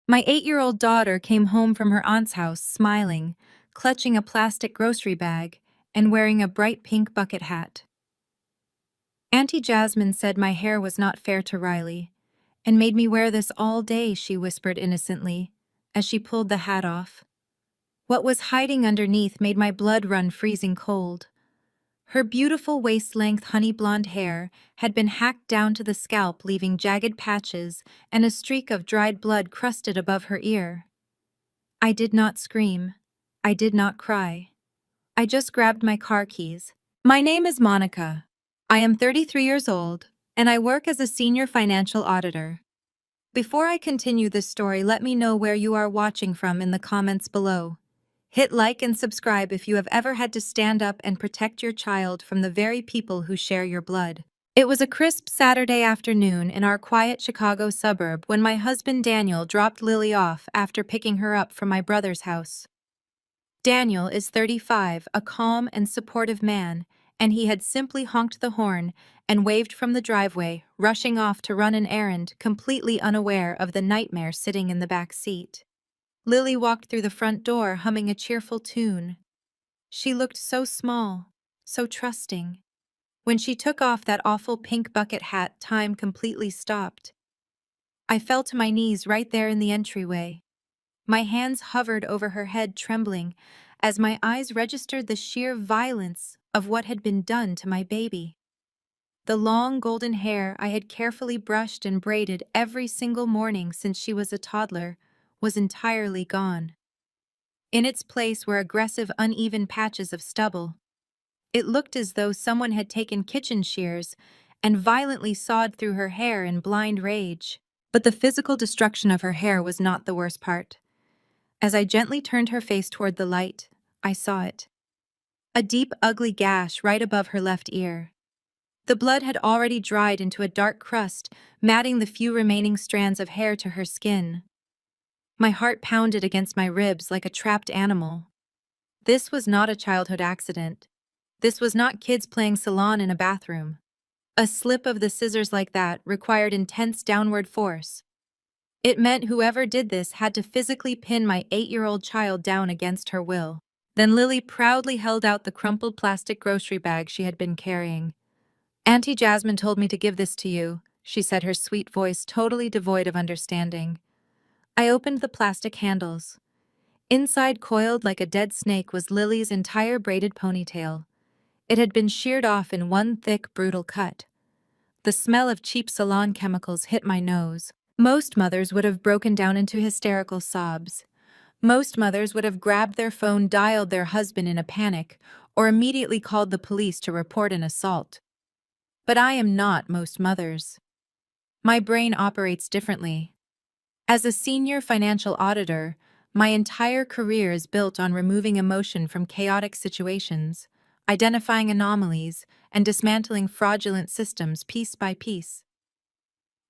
My 8-year-old daughter came home from her aunt's house smiling, clutching a plastic grocery bag, and wearing a bright pink bucket hat. Auntie Jasmine said my hair was not fair to Riley, and made me wear this all day, she whispered innocently, as she pulled the hat off. What was hiding underneath made my blood run freezing cold. Her beautiful waist-length honey blonde hair had been hacked down to the scalp, leaving jagged patches and a streak of dried blood crusted above her ear. I did not scream. I did not cry. I just grabbed my car keys. My name is Monica. I am 33 years old, and I work as a senior financial auditor. Before I continue this story, let me know where you are watching from in the comments below. Hit like and subscribe if you have ever had to stand up and protect your child from the very people who share your blood. It was a crisp Saturday afternoon in our quiet Chicago suburb when my husband Daniel dropped Lily off after picking her up from my brother's house. Daniel is 35, a calm and supportive man, and he had simply honked the horn and waved from the driveway, rushing off to run an errand, completely unaware of the nightmare sitting in the back seat. Lily walked through the front door humming a cheerful tune. She looked so small, so trusting. When she took off that awful pink bucket hat, time completely stopped. I fell to my knees right there in the entryway. My hands hovered over her head, trembling, as my eyes registered the sheer violence of what had been done to my baby. The long golden hair I had carefully brushed and braided every single morning since she was a toddler was entirely gone. In its place were aggressive, uneven patches of stubble. It looked as though someone had taken kitchen shears and violently sawed through her hair in blind rage. But the physical destruction of her hair was not the worst part. As I gently turned her face toward the light, I saw it. A deep, ugly gash right above her left ear. The blood had already dried into a dark crust, matting the few remaining strands of hair to her skin. My heart pounded against my ribs like a trapped animal. This was not a childhood accident. This was not kids playing salon in a bathroom. A slip of the scissors like that required intense downward force. It meant whoever did this had to physically pin my 8-year-old child down against her will. Then Lily proudly held out the crumpled plastic grocery bag she had been carrying. "Auntie Jasmine told me to give this to you," she said, her sweet voice totally devoid of understanding. I opened the plastic handles. Inside, coiled like a dead snake, was Lily's entire braided ponytail. It had been sheared off in one thick, brutal cut. The smell of cheap salon chemicals hit my nose. Most mothers would have broken down into hysterical sobs. Most mothers would have grabbed their phone, dialed their husband in a panic, or immediately called the police to report an assault. But I am not most mothers. My brain operates differently. As a senior financial auditor, my entire career is built on removing emotion from chaotic situations, identifying anomalies, and dismantling fraudulent systems piece by piece.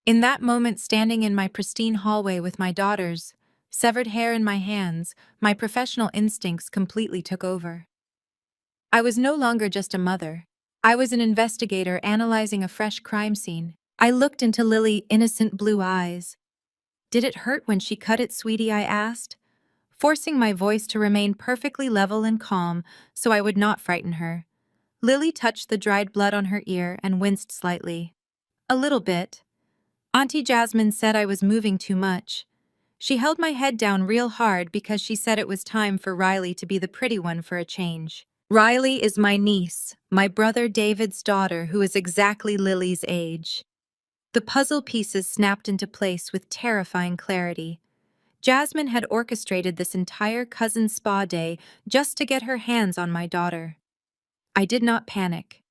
In that moment, standing in my pristine hallway with my daughters, severed hair in my hands, my professional instincts completely took over. I was no longer just a mother. I was an investigator analyzing a fresh crime scene. I looked into Lily's innocent blue eyes. "Did it hurt when she cut it, sweetie?" I asked, forcing my voice to remain perfectly level and calm so I would not frighten her. Lily touched the dried blood on her ear and winced slightly. "A little bit. Auntie Jasmine said I was moving too much. She held my head down real hard because she said it was time for Riley to be the pretty one for a change." Riley is my niece, my brother David's daughter, who is exactly Lily's age. The puzzle pieces snapped into place with terrifying clarity. Jasmine had orchestrated this entire cousin spa day just to get her hands on my daughter. I did not panic.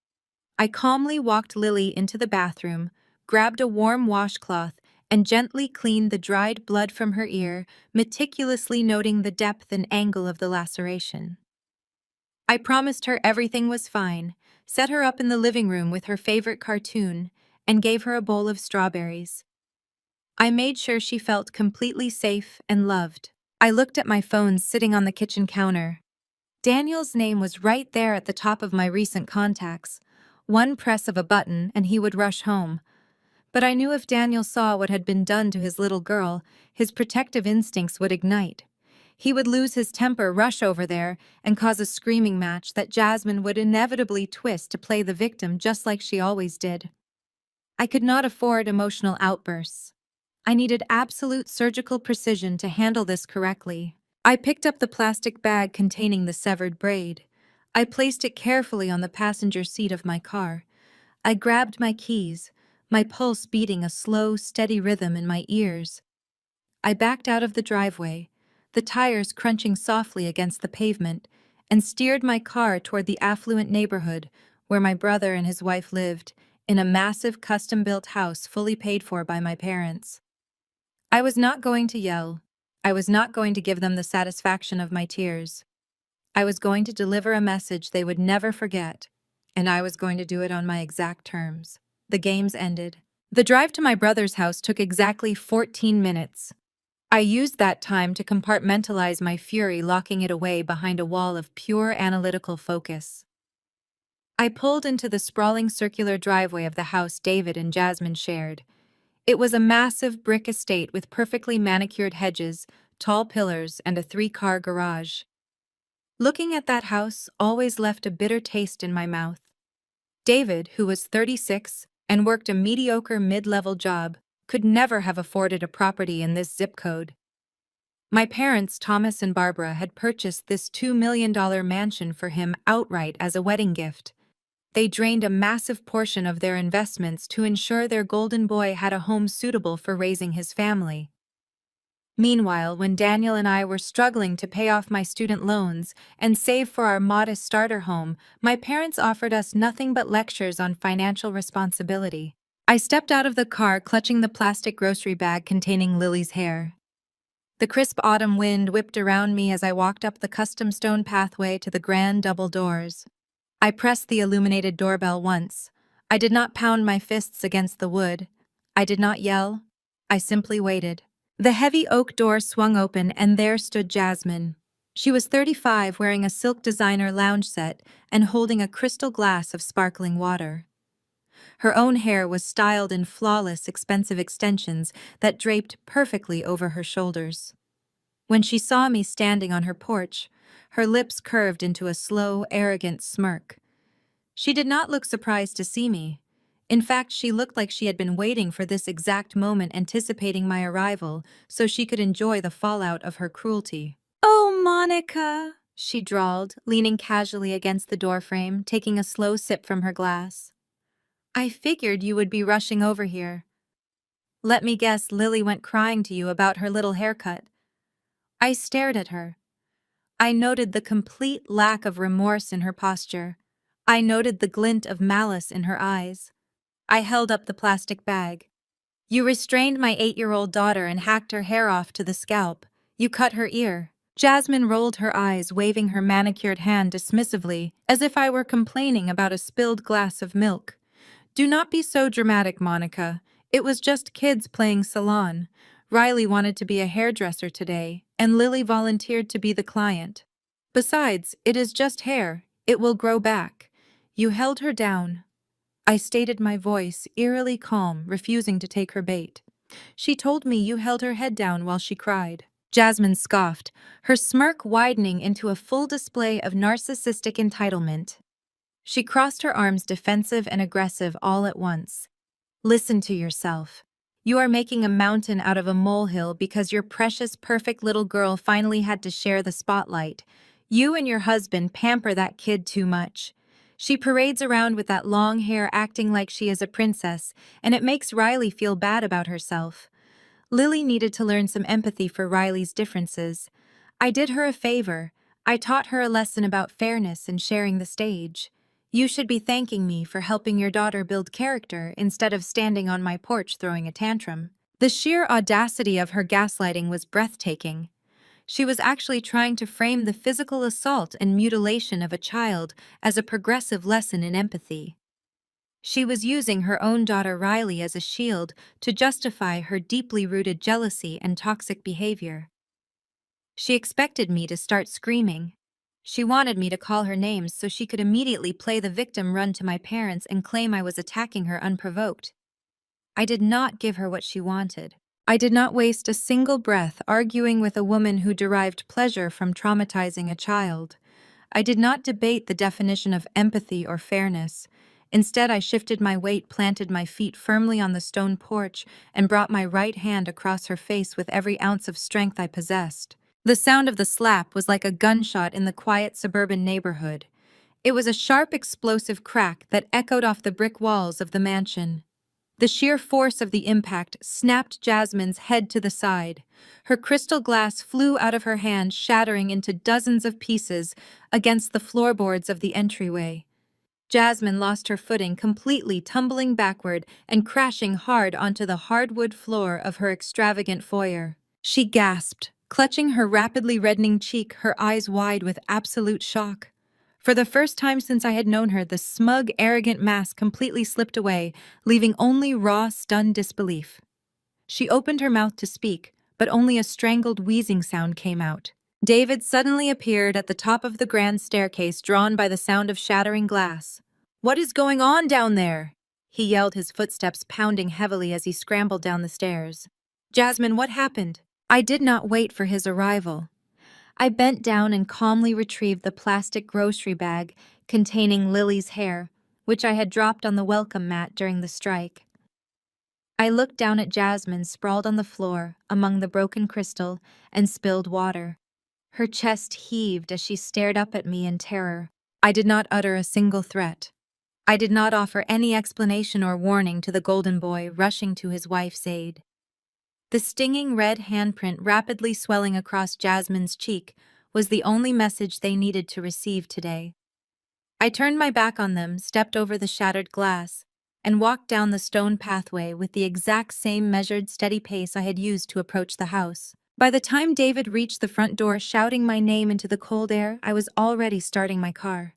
I calmly walked Lily into the bathroom, grabbed a warm washcloth, and gently cleaned the dried blood from her ear, meticulously noting the depth and angle of the laceration. I promised her everything was fine, set her up in the living room with her favorite cartoon, and gave her a bowl of strawberries. I made sure she felt completely safe and loved. I looked at my phone sitting on the kitchen counter. Daniel's name was right there at the top of my recent contacts. One press of a button and he would rush home. But I knew if Daniel saw what had been done to his little girl, his protective instincts would ignite. He would lose his temper, rush over there, and cause a screaming match that Jasmine would inevitably twist to play the victim just like she always did. I could not afford emotional outbursts. I needed absolute surgical precision to handle this correctly. I picked up the plastic bag containing the severed braid. I placed it carefully on the passenger seat of my car. I grabbed my keys, my pulse beating a slow, steady rhythm in my ears. I backed out of the driveway, the tires crunching softly against the pavement, and steered my car toward the affluent neighborhood where my brother and his wife lived, in a massive custom-built house fully paid for by my parents. I was not going to yell. I was not going to give them the satisfaction of my tears. I was going to deliver a message they would never forget, and I was going to do it on my exact terms. The games ended. The drive to my brother's house took exactly 14 minutes. I used that time to compartmentalize my fury, locking it away behind a wall of pure analytical focus. I pulled into the sprawling circular driveway of the house David and Jasmine shared. It was a massive brick estate with perfectly manicured hedges, tall pillars, and a 3-car garage. Looking at that house always left a bitter taste in my mouth. David, who was 36 and worked a mediocre mid-level job, could never have afforded a property in this zip code. My parents, Thomas and Barbara, had purchased this $2 million mansion for him outright as a wedding gift. They drained a massive portion of their investments to ensure their golden boy had a home suitable for raising his family. Meanwhile, when Daniel and I were struggling to pay off my student loans and save for our modest starter home, my parents offered us nothing but lectures on financial responsibility. I stepped out of the car clutching the plastic grocery bag containing Lily's hair. The crisp autumn wind whipped around me as I walked up the custom stone pathway to the grand double doors. I pressed the illuminated doorbell once. I did not pound my fists against the wood. I did not yell. I simply waited. The heavy oak door swung open and there stood Jasmine. She was 35, wearing a silk designer lounge set and holding a crystal glass of sparkling water. Her own hair was styled in flawless, expensive extensions that draped perfectly over her shoulders. When she saw me standing on her porch, her lips curved into a slow, arrogant smirk. She did not look surprised to see me. In fact, she looked like she had been waiting for this exact moment, anticipating my arrival, so she could enjoy the fallout of her cruelty. "Oh, Monica," she drawled, leaning casually against the doorframe, taking a slow sip from her glass. "I figured you would be rushing over here. Let me guess, Lily went crying to you about her little haircut." I stared at her. I noted the complete lack of remorse in her posture. I noted the glint of malice in her eyes. I held up the plastic bag. "You restrained my 8-year-old daughter and hacked her hair off to the scalp. You cut her ear." Jasmine rolled her eyes, waving her manicured hand dismissively, as if I were complaining about a spilled glass of milk. "Do not be so dramatic, Monica. It was just kids playing salon. Riley wanted to be a hairdresser today, and Lily volunteered to be the client. Besides, it is just hair. It will grow back." You held her down. I stated my voice, eerily calm, refusing to take her bait. "She told me you held her head down while she cried." Jasmine scoffed, her smirk widening into a full display of narcissistic entitlement. She crossed her arms, defensive and aggressive all at once. "Listen to yourself. You are making a mountain out of a molehill because your precious, perfect little girl finally had to share the spotlight. You and your husband pamper that kid too much. She parades around with that long hair acting like she is a princess, and it makes Riley feel bad about herself. Lily needed to learn some empathy for Riley's differences. I did her a favor. I taught her a lesson about fairness and sharing the stage. You should be thanking me for helping your daughter build character instead of standing on my porch throwing a tantrum." The sheer audacity of her gaslighting was breathtaking. She was actually trying to frame the physical assault and mutilation of a child as a progressive lesson in empathy. She was using her own daughter Riley as a shield to justify her deeply rooted jealousy and toxic behavior. She expected me to start screaming. She wanted me to call her names so she could immediately play the victim, run to my parents, and claim I was attacking her unprovoked. I did not give her what she wanted. I did not waste a single breath arguing with a woman who derived pleasure from traumatizing a child. I did not debate the definition of empathy or fairness. Instead, I shifted my weight, planted my feet firmly on the stone porch, and brought my right hand across her face with every ounce of strength I possessed. The sound of the slap was like a gunshot in the quiet suburban neighborhood. It was a sharp, explosive crack that echoed off the brick walls of the mansion. The sheer force of the impact snapped Jasmine's head to the side. Her crystal glass flew out of her hand, shattering into dozens of pieces against the floorboards of the entryway. Jasmine lost her footing, completely tumbling backward and crashing hard onto the hardwood floor of her extravagant foyer. She gasped, clutching her rapidly reddening cheek, her eyes wide with absolute shock. For the first time since I had known her, the smug, arrogant mask completely slipped away, leaving only raw, stunned disbelief. She opened her mouth to speak, but only a strangled wheezing sound came out. David suddenly appeared at the top of the grand staircase, drawn by the sound of shattering glass. "What is going on down there?" he yelled, his footsteps pounding heavily as he scrambled down the stairs. "Jasmine, what happened?" I did not wait for his arrival. I bent down and calmly retrieved the plastic grocery bag containing Lily's hair, which I had dropped on the welcome mat during the strike. I looked down at Jasmine sprawled on the floor among the broken crystal and spilled water. Her chest heaved as she stared up at me in terror. I did not utter a single threat. I did not offer any explanation or warning to the golden boy rushing to his wife's aid. The stinging red handprint rapidly swelling across Jasmine's cheek was the only message they needed to receive today. I turned my back on them, stepped over the shattered glass, and walked down the stone pathway with the exact same measured, steady pace I had used to approach the house. By the time David reached the front door shouting my name into the cold air, I was already starting my car.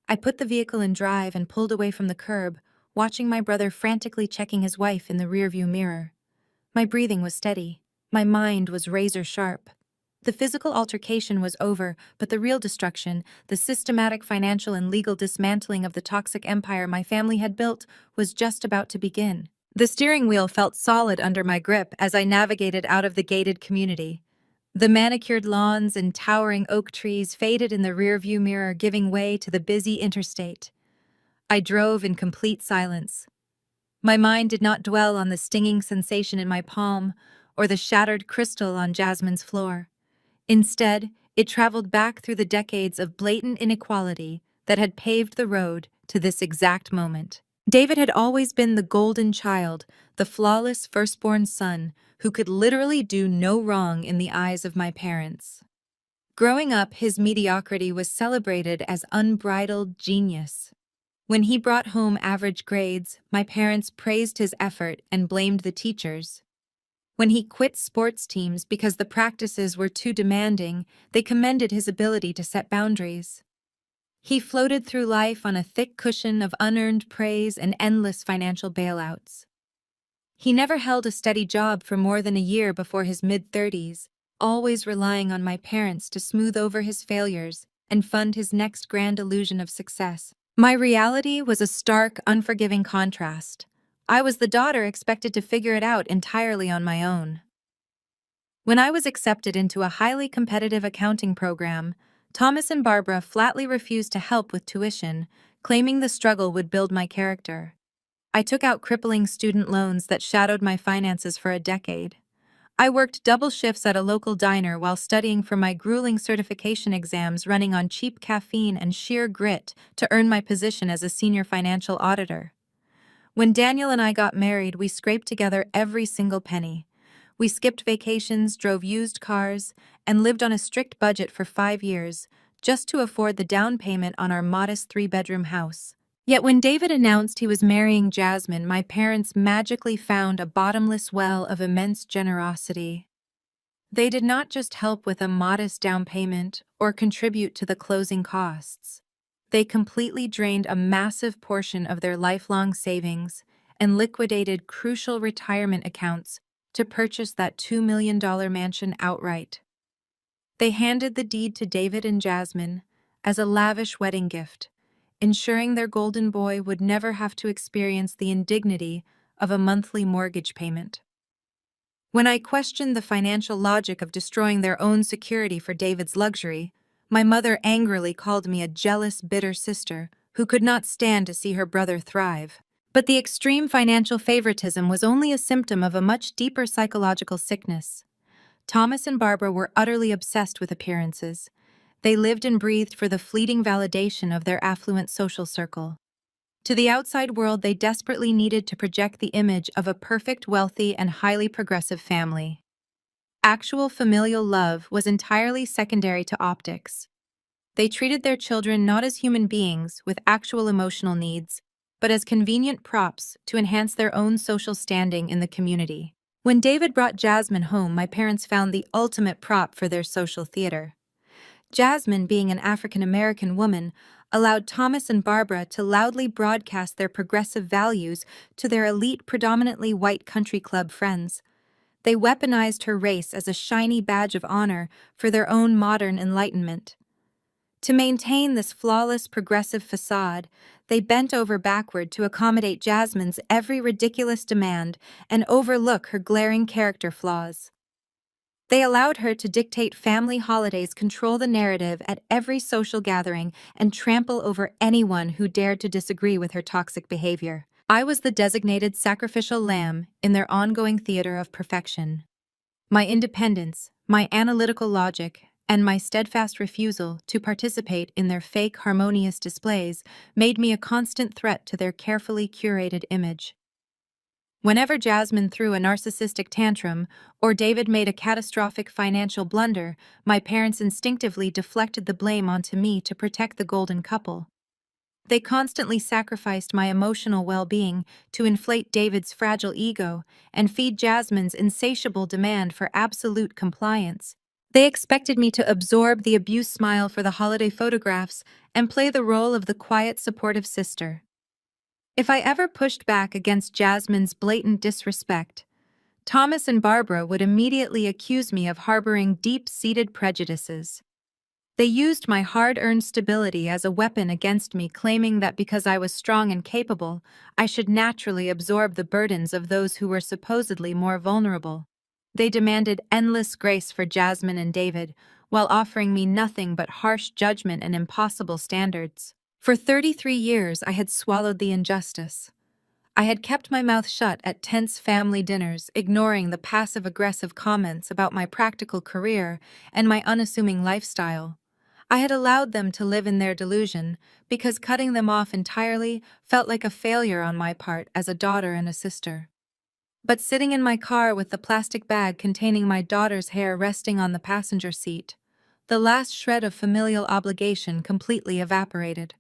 I put the vehicle in drive and pulled away from the curb, watching my brother frantically checking his wife in the rearview mirror. My breathing was steady. My mind was razor sharp. The physical altercation was over, but the real destruction, the systematic financial and legal dismantling of the toxic empire my family had built, was just about to begin. The steering wheel felt solid under my grip as I navigated out of the gated community. The manicured lawns and towering oak trees faded in the rearview mirror, giving way to the busy interstate. I drove in complete silence. My mind did not dwell on the stinging sensation in my palm or the shattered crystal on Jasmine's floor. Instead, it traveled back through the decades of blatant inequality that had paved the road to this exact moment. David had always been the golden child, the flawless firstborn son who could literally do no wrong in the eyes of my parents. Growing up, his mediocrity was celebrated as unbridled genius. When he brought home average grades, my parents praised his effort and blamed the teachers. When he quit sports teams because the practices were too demanding, they commended his ability to set boundaries. He floated through life on a thick cushion of unearned praise and endless financial bailouts. He never held a steady job for more than a year before his mid-30s, always relying on my parents to smooth over his failures and fund his next grand illusion of success. My reality was a stark, unforgiving contrast. I was the daughter expected to figure it out entirely on my own. When I was accepted into a highly competitive accounting program, Thomas and Barbara flatly refused to help with tuition, claiming the struggle would build my character. I took out crippling student loans that shadowed my finances for a decade. I worked double shifts at a local diner while studying for my grueling certification exams, running on cheap caffeine and sheer grit to earn my position as a senior financial auditor. When Daniel and I got married, we scraped together every single penny. We skipped vacations, drove used cars, and lived on a strict budget for 5 years, just to afford the down payment on our modest 3-bedroom house. Yet when David announced he was marrying Jasmine, my parents magically found a bottomless well of immense generosity. They did not just help with a modest down payment or contribute to the closing costs. They completely drained a massive portion of their lifelong savings and liquidated crucial retirement accounts to purchase that $2 million mansion outright. They handed the deed to David and Jasmine as a lavish wedding gift, ensuring their golden boy would never have to experience the indignity of a monthly mortgage payment. When I questioned the financial logic of destroying their own security for David's luxury, my mother angrily called me a jealous, bitter sister who could not stand to see her brother thrive. But the extreme financial favoritism was only a symptom of a much deeper psychological sickness. Thomas and Barbara were utterly obsessed with appearances. They lived and breathed for the fleeting validation of their affluent social circle. To the outside world, they desperately needed to project the image of a perfect, wealthy, and highly progressive family. Actual familial love was entirely secondary to optics. They treated their children not as human beings with actual emotional needs, but as convenient props to enhance their own social standing in the community. When David brought Jasmine home, my parents found the ultimate prop for their social theater. Jasmine, being an African-American woman, allowed Thomas and Barbara to loudly broadcast their progressive values to their elite, predominantly white country club friends. They weaponized her race as a shiny badge of honor for their own modern enlightenment. To maintain this flawless, progressive facade, they bent over backward to accommodate Jasmine's every ridiculous demand and overlook her glaring character flaws. They allowed her to dictate family holidays, control the narrative at every social gathering, and trample over anyone who dared to disagree with her toxic behavior. I was the designated sacrificial lamb in their ongoing theater of perfection. My independence, my analytical logic, and my steadfast refusal to participate in their fake harmonious displays made me a constant threat to their carefully curated image. Whenever Jasmine threw a narcissistic tantrum or David made a catastrophic financial blunder, my parents instinctively deflected the blame onto me to protect the golden couple. They constantly sacrificed my emotional well-being to inflate David's fragile ego and feed Jasmine's insatiable demand for absolute compliance. They expected me to absorb the abuse, smile for the holiday photographs, and play the role of the quiet, supportive sister. If I ever pushed back against Jasmine's blatant disrespect, Thomas and Barbara would immediately accuse me of harboring deep-seated prejudices. They used my hard-earned stability as a weapon against me, claiming that because I was strong and capable, I should naturally absorb the burdens of those who were supposedly more vulnerable. They demanded endless grace for Jasmine and David, while offering me nothing but harsh judgment and impossible standards. For 33 years, I had swallowed the injustice. I had kept my mouth shut at tense family dinners, ignoring the passive-aggressive comments about my practical career and my unassuming lifestyle. I had allowed them to live in their delusion because cutting them off entirely felt like a failure on my part as a daughter and a sister. But sitting in my car with the plastic bag containing my daughter's hair resting on the passenger seat, the last shred of familial obligation completely evaporated.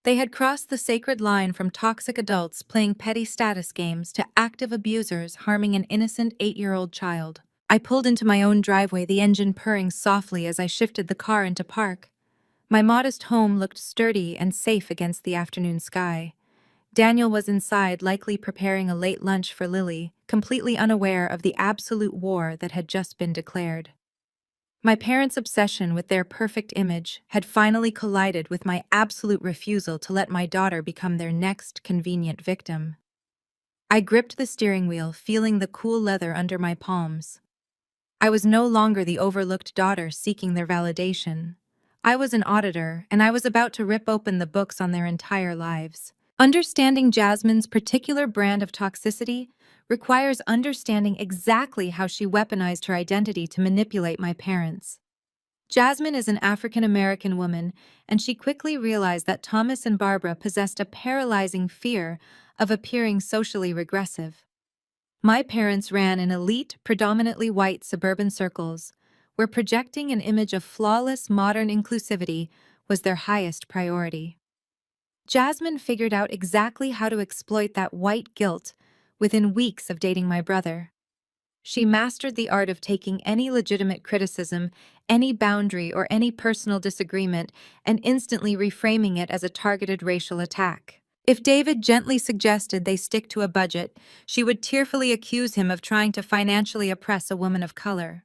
They had crossed the sacred line from toxic adults playing petty status games to active abusers harming an innocent 8-year-old child. I pulled into my own driveway, the engine purring softly as I shifted the car into park. My modest home looked sturdy and safe against the afternoon sky. Daniel was inside, likely preparing a late lunch for Lily, completely unaware of the absolute war that had just been declared. My parents' obsession with their perfect image had finally collided with my absolute refusal to let my daughter become their next convenient victim. I gripped the steering wheel, feeling the cool leather under my palms. I was no longer the overlooked daughter seeking their validation. I was an auditor, and I was about to rip open the books on their entire lives. Understanding Jasmine's particular brand of toxicity requires understanding exactly how she weaponized her identity to manipulate my parents. Jasmine is an African-American woman, and she quickly realized that Thomas and Barbara possessed a paralyzing fear of appearing socially regressive. My parents ran in elite, predominantly white suburban circles, where projecting an image of flawless modern inclusivity was their highest priority. Jasmine figured out exactly how to exploit that white guilt within weeks of dating my brother. She mastered the art of taking any legitimate criticism, any boundary, or any personal disagreement and instantly reframing it as a targeted racial attack. If David gently suggested they stick to a budget, she would tearfully accuse him of trying to financially oppress a woman of color.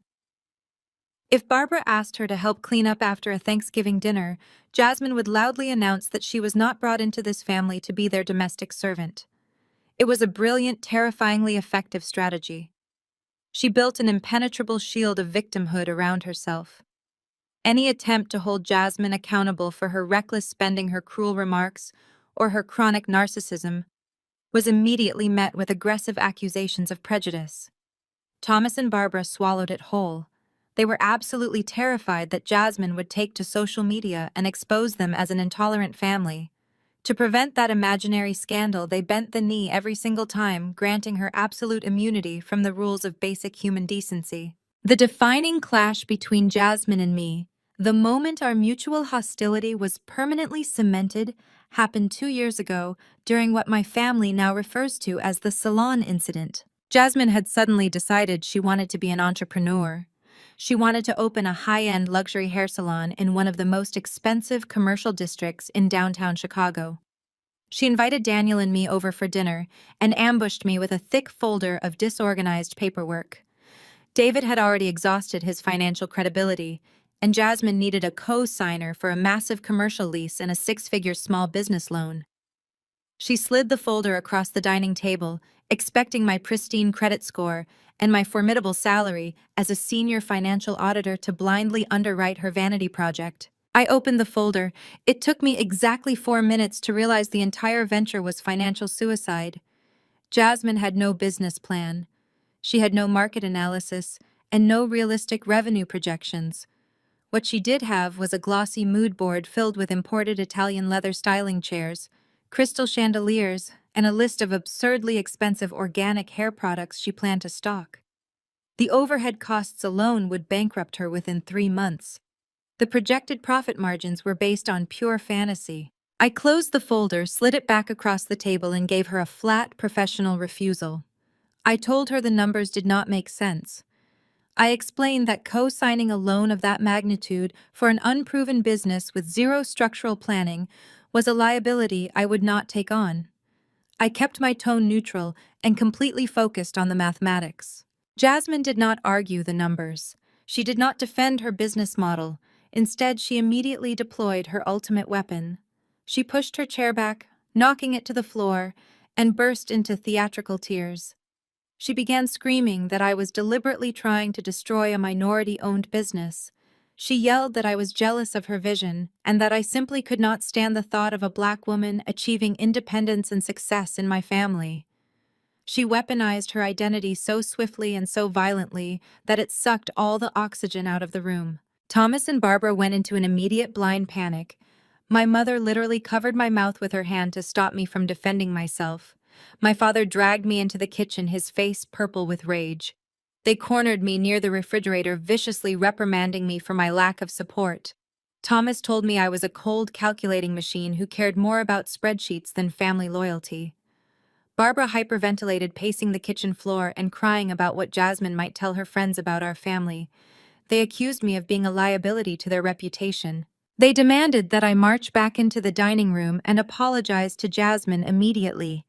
If Barbara asked her to help clean up after a Thanksgiving dinner, Jasmine would loudly announce that she was not brought into this family to be their domestic servant. It was a brilliant, terrifyingly effective strategy. She built an impenetrable shield of victimhood around herself. Any attempt to hold Jasmine accountable for her reckless spending, her cruel remarks, or her chronic narcissism was immediately met with aggressive accusations of prejudice. Thomas and Barbara swallowed it whole. They were absolutely terrified that Jasmine would take to social media and expose them as an intolerant family. To prevent that imaginary scandal, they bent the knee every single time, granting her absolute immunity from the rules of basic human decency. The defining clash between Jasmine and me, the moment our mutual hostility was permanently cemented, happened 2 years ago during what my family now refers to as the salon incident. Jasmine had suddenly decided she wanted to be an entrepreneur. She wanted to open a high-end luxury hair salon in one of the most expensive commercial districts in downtown Chicago. She invited Daniel and me over for dinner and ambushed me with a thick folder of disorganized paperwork. David had already exhausted his financial credibility, and Jasmine needed a co-signer for a massive commercial lease and a six-figure small business loan. She slid the folder across the dining table, expecting my pristine credit score and my formidable salary as a senior financial auditor to blindly underwrite her vanity project. I opened the folder. It took me exactly 4 minutes to realize the entire venture was financial suicide. Jasmine had no business plan. She had no market analysis and no realistic revenue projections. What she did have was a glossy mood board filled with imported Italian leather styling chairs, crystal chandeliers, and a list of absurdly expensive organic hair products she planned to stock. The overhead costs alone would bankrupt her within 3 months. The projected profit margins were based on pure fantasy. I closed the folder, slid it back across the table, and gave her a flat, professional refusal. I told her the numbers did not make sense. I explained that co-signing a loan of that magnitude for an unproven business with zero structural planning was a liability I would not take on. I kept my tone neutral and completely focused on the mathematics. Jasmine did not argue the numbers. She did not defend her business model. Instead, she immediately deployed her ultimate weapon. She pushed her chair back, knocking it to the floor, and burst into theatrical tears. She began screaming that I was deliberately trying to destroy a minority-owned business. She yelled that I was jealous of her vision and that I simply could not stand the thought of a Black woman achieving independence and success in my family. She weaponized her identity so swiftly and so violently that it sucked all the oxygen out of the room. Thomas and Barbara went into an immediate blind panic. My mother literally covered my mouth with her hand to stop me from defending myself. My father dragged me into the kitchen, his face purple with rage. They cornered me near the refrigerator, viciously reprimanding me for my lack of support. Thomas told me I was a cold, calculating machine who cared more about spreadsheets than family loyalty. Barbara hyperventilated, pacing the kitchen floor and crying about what Jasmine might tell her friends about our family. They accused me of being a liability to their reputation. They demanded that I march back into the dining room and apologize to Jasmine immediately.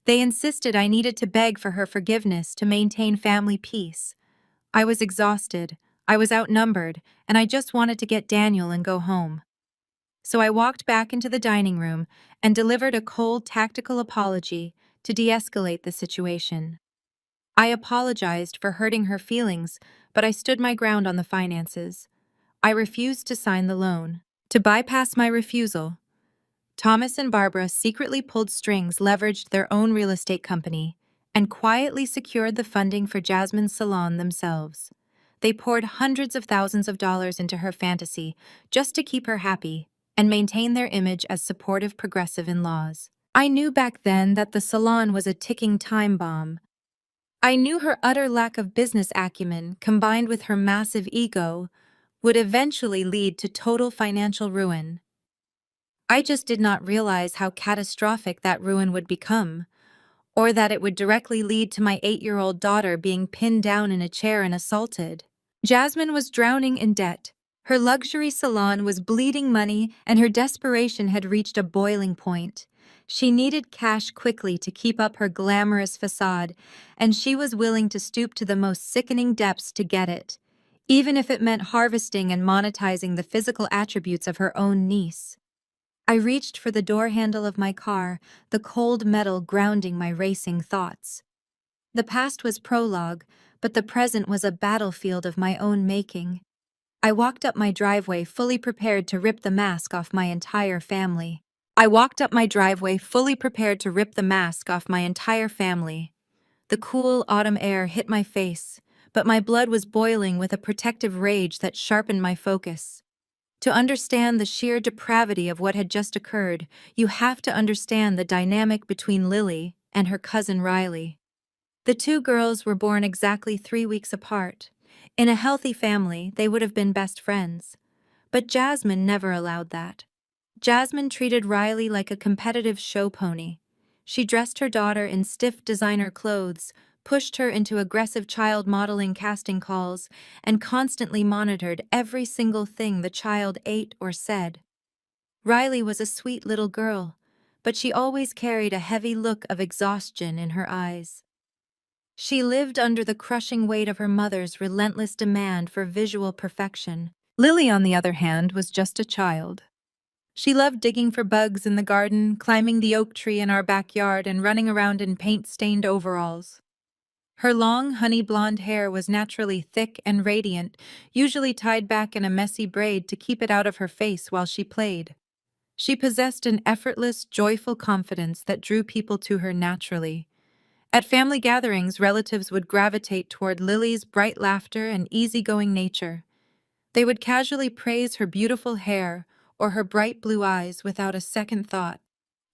They insisted I needed to beg for her forgiveness to maintain family peace. I was exhausted, I was outnumbered, and I just wanted to get Daniel and go home. So I walked back into the dining room and delivered a cold, tactical apology to de-escalate the situation. I apologized for hurting her feelings, but I stood my ground on the finances. I refused to sign the loan. To bypass my refusal, Thomas and Barbara secretly pulled strings, leveraged their own real estate company, and quietly secured the funding for Jasmine's salon themselves. They poured hundreds of thousands of dollars into her fantasy just to keep her happy and maintain their image as supportive progressive in-laws. I knew back then that the salon was a ticking time bomb. I knew her utter lack of business acumen, combined with her massive ego, would eventually lead to total financial ruin. I just did not realize how catastrophic that ruin would become, or that it would directly lead to my 8-year-old daughter being pinned down in a chair and assaulted. Jasmine was drowning in debt. Her luxury salon was bleeding money, and her desperation had reached a boiling point. She needed cash quickly to keep up her glamorous facade, and she was willing to stoop to the most sickening depths to get it, even if it meant harvesting and monetizing the physical attributes of her own niece. I reached for the door handle of my car, the cold metal grounding my racing thoughts. The past was prologue, but the present was a battlefield of my own making. I walked up my driveway fully prepared to rip the mask off my entire family. I walked up my driveway fully prepared to rip the mask off my entire family. The cool autumn air hit my face, but my blood was boiling with a protective rage that sharpened my focus. To understand the sheer depravity of what had just occurred, you have to understand the dynamic between Lily and her cousin Riley. The two girls were born exactly 3 weeks apart. In a healthy family, they would have been best friends. But Jasmine never allowed that. Jasmine treated Riley like a competitive show pony. She dressed her daughter in stiff designer clothes, pushed her into aggressive child modeling casting calls, and constantly monitored every single thing the child ate or said. Riley was a sweet little girl, but she always carried a heavy look of exhaustion in her eyes. She lived under the crushing weight of her mother's relentless demand for visual perfection. Lily, on the other hand, was just a child. She loved digging for bugs in the garden, climbing the oak tree in our backyard, and running around in paint-stained overalls. Her long, honey-blonde hair was naturally thick and radiant, usually tied back in a messy braid to keep it out of her face while she played. She possessed an effortless, joyful confidence that drew people to her naturally. At family gatherings, relatives would gravitate toward Lily's bright laughter and easygoing nature. They would casually praise her beautiful hair or her bright blue eyes without a second thought.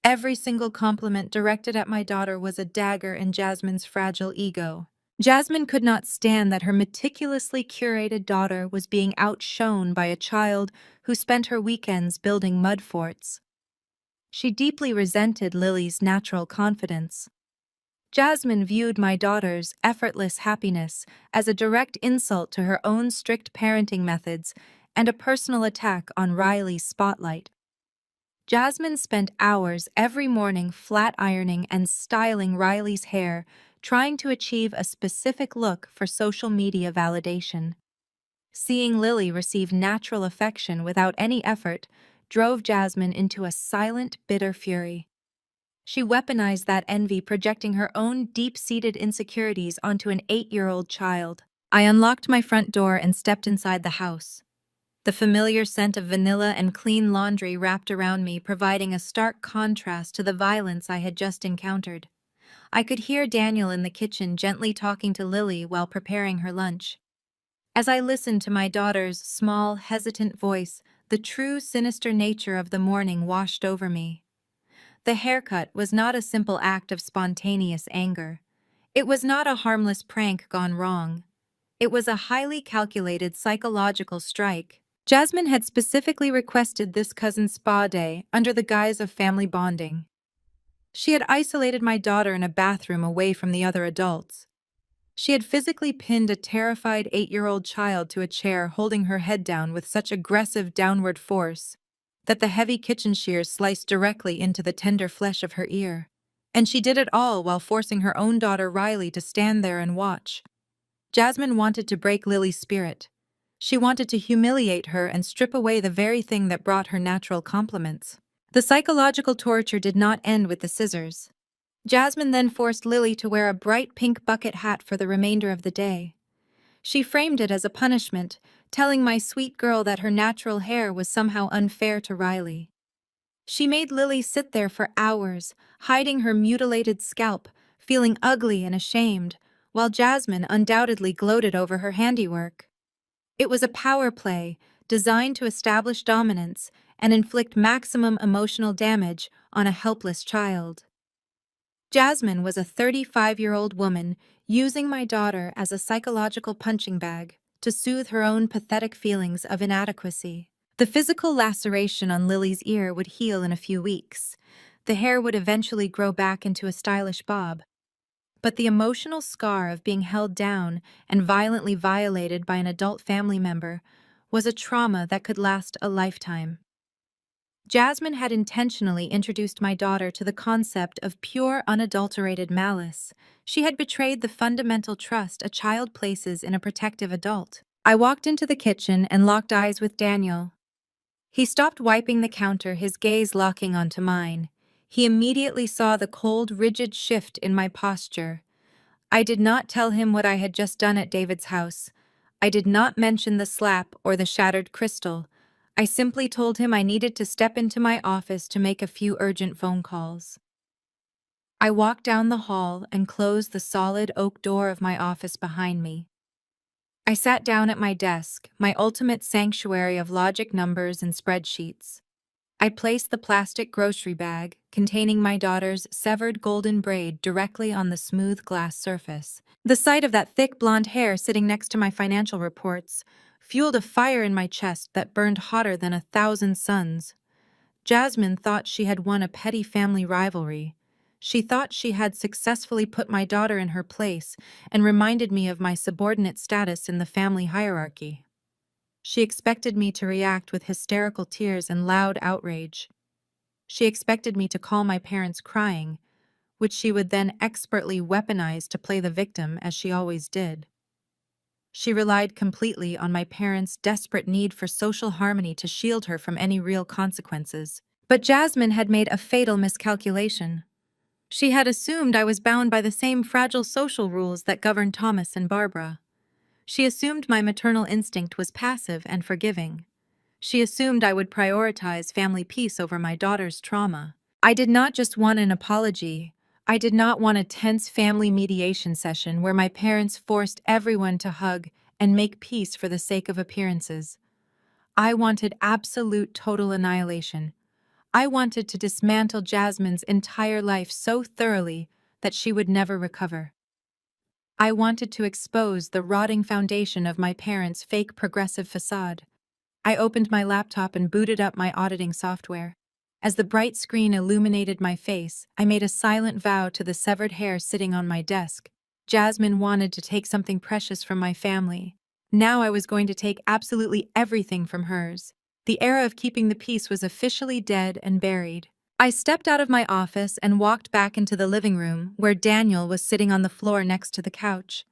Every single compliment directed at my daughter was a dagger in Jasmine's fragile ego. Jasmine could not stand that her meticulously curated daughter was being outshone by a child who spent her weekends building mud forts. She deeply resented Lily's natural confidence. Jasmine viewed my daughter's effortless happiness as a direct insult to her own strict parenting methods and a personal attack on Riley's spotlight. Jasmine spent hours every morning flat ironing and styling Riley's hair, trying to achieve a specific look for social media validation. Seeing Lily receive natural affection without any effort drove Jasmine into a silent, bitter fury. She weaponized that envy, projecting her own deep-seated insecurities onto an 8-year-old child. I unlocked my front door and stepped inside the house. The familiar scent of vanilla and clean laundry wrapped around me, providing a stark contrast to the violence I had just encountered. I could hear Daniel in the kitchen gently talking to Lily while preparing her lunch. As I listened to my daughter's small, hesitant voice, the true sinister nature of the morning washed over me. The haircut was not a simple act of spontaneous anger. It was not a harmless prank gone wrong. It was a highly calculated psychological strike. Jasmine had specifically requested this cousin's spa day under the guise of family bonding. She had isolated my daughter in a bathroom away from the other adults. She had physically pinned a terrified 8-year-old child to a chair, holding her head down with such aggressive downward force that the heavy kitchen shears sliced directly into the tender flesh of her ear. And she did it all while forcing her own daughter Riley to stand there and watch. Jasmine wanted to break Lily's spirit. She wanted to humiliate her and strip away the very thing that brought her natural compliments. The psychological torture did not end with the scissors. Jasmine then forced Lily to wear a bright pink bucket hat for the remainder of the day. She framed it as a punishment, telling my sweet girl that her natural hair was somehow unfair to Riley. She made Lily sit there for hours, hiding her mutilated scalp, feeling ugly and ashamed, while Jasmine undoubtedly gloated over her handiwork. It was a power play designed to establish dominance and inflict maximum emotional damage on a helpless child. Jasmine was a 35-year-old woman using my daughter as a psychological punching bag to soothe her own pathetic feelings of inadequacy. The physical laceration on Lily's ear would heal in a few weeks. The hair would eventually grow back into a stylish bob. But the emotional scar of being held down and violently violated by an adult family member was a trauma that could last a lifetime. Jasmine had intentionally introduced my daughter to the concept of pure, unadulterated malice. She had betrayed the fundamental trust a child places in a protective adult. I walked into the kitchen and locked eyes with Daniel. He stopped wiping the counter, his gaze locking onto mine. He immediately saw the cold, rigid shift in my posture. I did not tell him what I had just done at David's house. I did not mention the slap or the shattered crystal. I simply told him I needed to step into my office to make a few urgent phone calls. I walked down the hall and closed the solid oak door of my office behind me. I sat down at my desk, my ultimate sanctuary of logic, numbers, and spreadsheets. I placed the plastic grocery bag containing my daughter's severed golden braid directly on the smooth glass surface. The sight of that thick blonde hair sitting next to my financial reports fueled a fire in my chest that burned hotter than 1,000 suns. Jasmine thought she had won a petty family rivalry. She thought she had successfully put my daughter in her place and reminded me of my subordinate status in the family hierarchy. She expected me to react with hysterical tears and loud outrage. She expected me to call my parents crying, which she would then expertly weaponize to play the victim as she always did. She relied completely on my parents' desperate need for social harmony to shield her from any real consequences. But Jasmine had made a fatal miscalculation. She had assumed I was bound by the same fragile social rules that governed Thomas and Barbara. She assumed my maternal instinct was passive and forgiving. She assumed I would prioritize family peace over my daughter's trauma. I did not just want an apology. I did not want a tense family mediation session where my parents forced everyone to hug and make peace for the sake of appearances. I wanted absolute total annihilation. I wanted to dismantle Jasmine's entire life so thoroughly that she would never recover. I wanted to expose the rotting foundation of my parents' fake progressive facade. I opened my laptop and booted up my auditing software. As the bright screen illuminated my face, I made a silent vow to the severed hair sitting on my desk. Jasmine wanted to take something precious from my family. Now I was going to take absolutely everything from hers. The era of keeping the peace was officially dead and buried. I stepped out of my office and walked back into the living room, where Daniel was sitting on the floor next to the couch.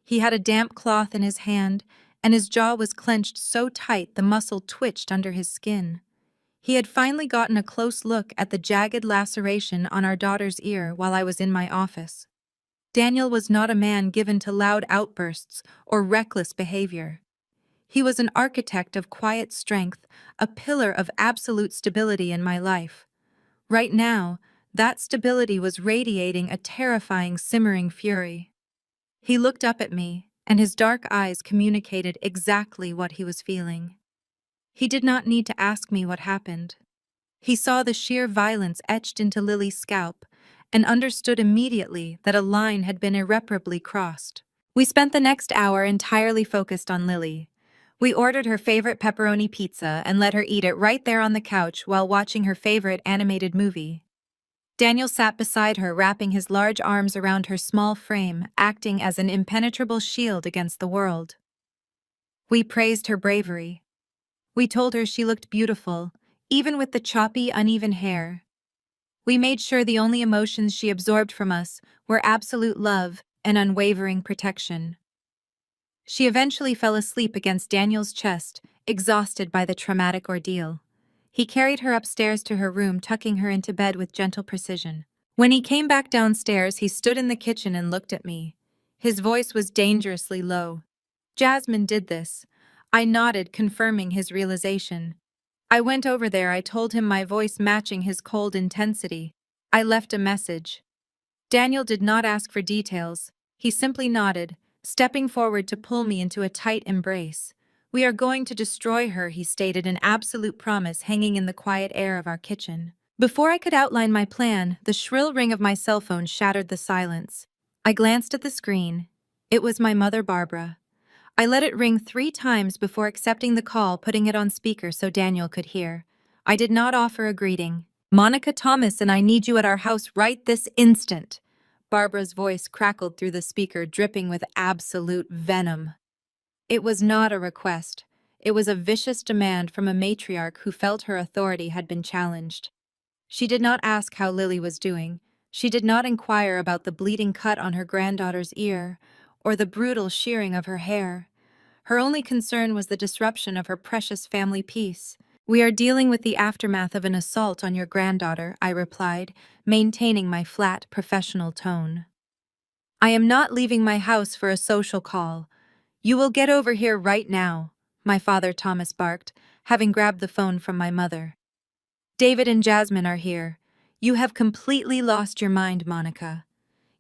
He had a damp cloth in his hand, and his jaw was clenched so tight the muscle twitched under his skin. He had finally gotten a close look at the jagged laceration on our daughter's ear while I was in my office. Daniel was not a man given to loud outbursts or reckless behavior. He was an architect of quiet strength, a pillar of absolute stability in my life. Right now, that stability was radiating a terrifying, simmering fury. He looked up at me, and his dark eyes communicated exactly what he was feeling. He did not need to ask me what happened. He saw the sheer violence etched into Lily's scalp and understood immediately that a line had been irreparably crossed. We spent the next hour entirely focused on Lily. We ordered her favorite pepperoni pizza and let her eat it right there on the couch while watching her favorite animated movie. Daniel sat beside her, wrapping his large arms around her small frame, acting as an impenetrable shield against the world. We praised her bravery. We told her she looked beautiful, even with the choppy, uneven hair. We made sure the only emotions she absorbed from us were absolute love and unwavering protection. She eventually fell asleep against Daniel's chest, exhausted by the traumatic ordeal. He carried her upstairs to her room, tucking her into bed with gentle precision. When he came back downstairs, he stood in the kitchen and looked at me. His voice was dangerously low. Jasmine did this. I nodded, confirming his realization. I went over there. I told him, my voice matching his cold intensity. I left a message. Daniel did not ask for details. He simply nodded, stepping forward to pull me into a tight embrace. We are going to destroy her, he stated, an absolute promise hanging in the quiet air of our kitchen. Before I could outline my plan, the shrill ring of my cell phone shattered the silence. I glanced at the screen. It was my mother, Barbara. I let it ring 3 times before accepting the call, putting it on speaker so Daniel could hear. I did not offer a greeting. "Monica Thomas and I need you at our house right this instant." Barbara's voice crackled through the speaker, dripping with absolute venom. It was not a request. It was a vicious demand from a matriarch who felt her authority had been challenged. She did not ask how Lily was doing. She did not inquire about the bleeding cut on her granddaughter's ear or the brutal shearing of her hair. Her only concern was the disruption of her precious family peace. We are dealing with the aftermath of an assault on your granddaughter, I replied, maintaining my flat, professional tone. I am not leaving my house for a social call. You will get over here right now, my father Thomas barked, having grabbed the phone from my mother. David and Jasmine are here. You have completely lost your mind, Monica.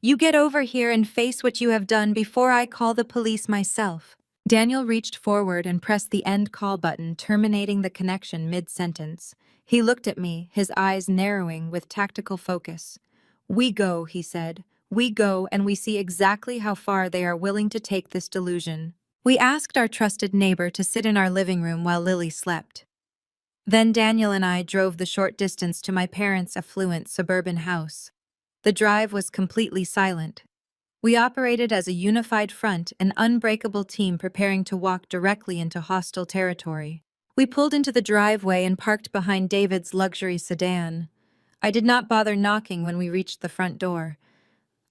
You get over here and face what you have done before I call the police myself. Daniel reached forward and pressed the end call button, terminating the connection mid-sentence. He looked at me, his eyes narrowing with tactical focus. We go, he said. We go, and we see exactly how far they are willing to take this delusion. We asked our trusted neighbor to sit in our living room while Lily slept. Then Daniel and I drove the short distance to my parents' affluent suburban house. The drive was completely silent. We operated as a unified front, an unbreakable team preparing to walk directly into hostile territory. We pulled into the driveway and parked behind David's luxury sedan. I did not bother knocking when we reached the front door.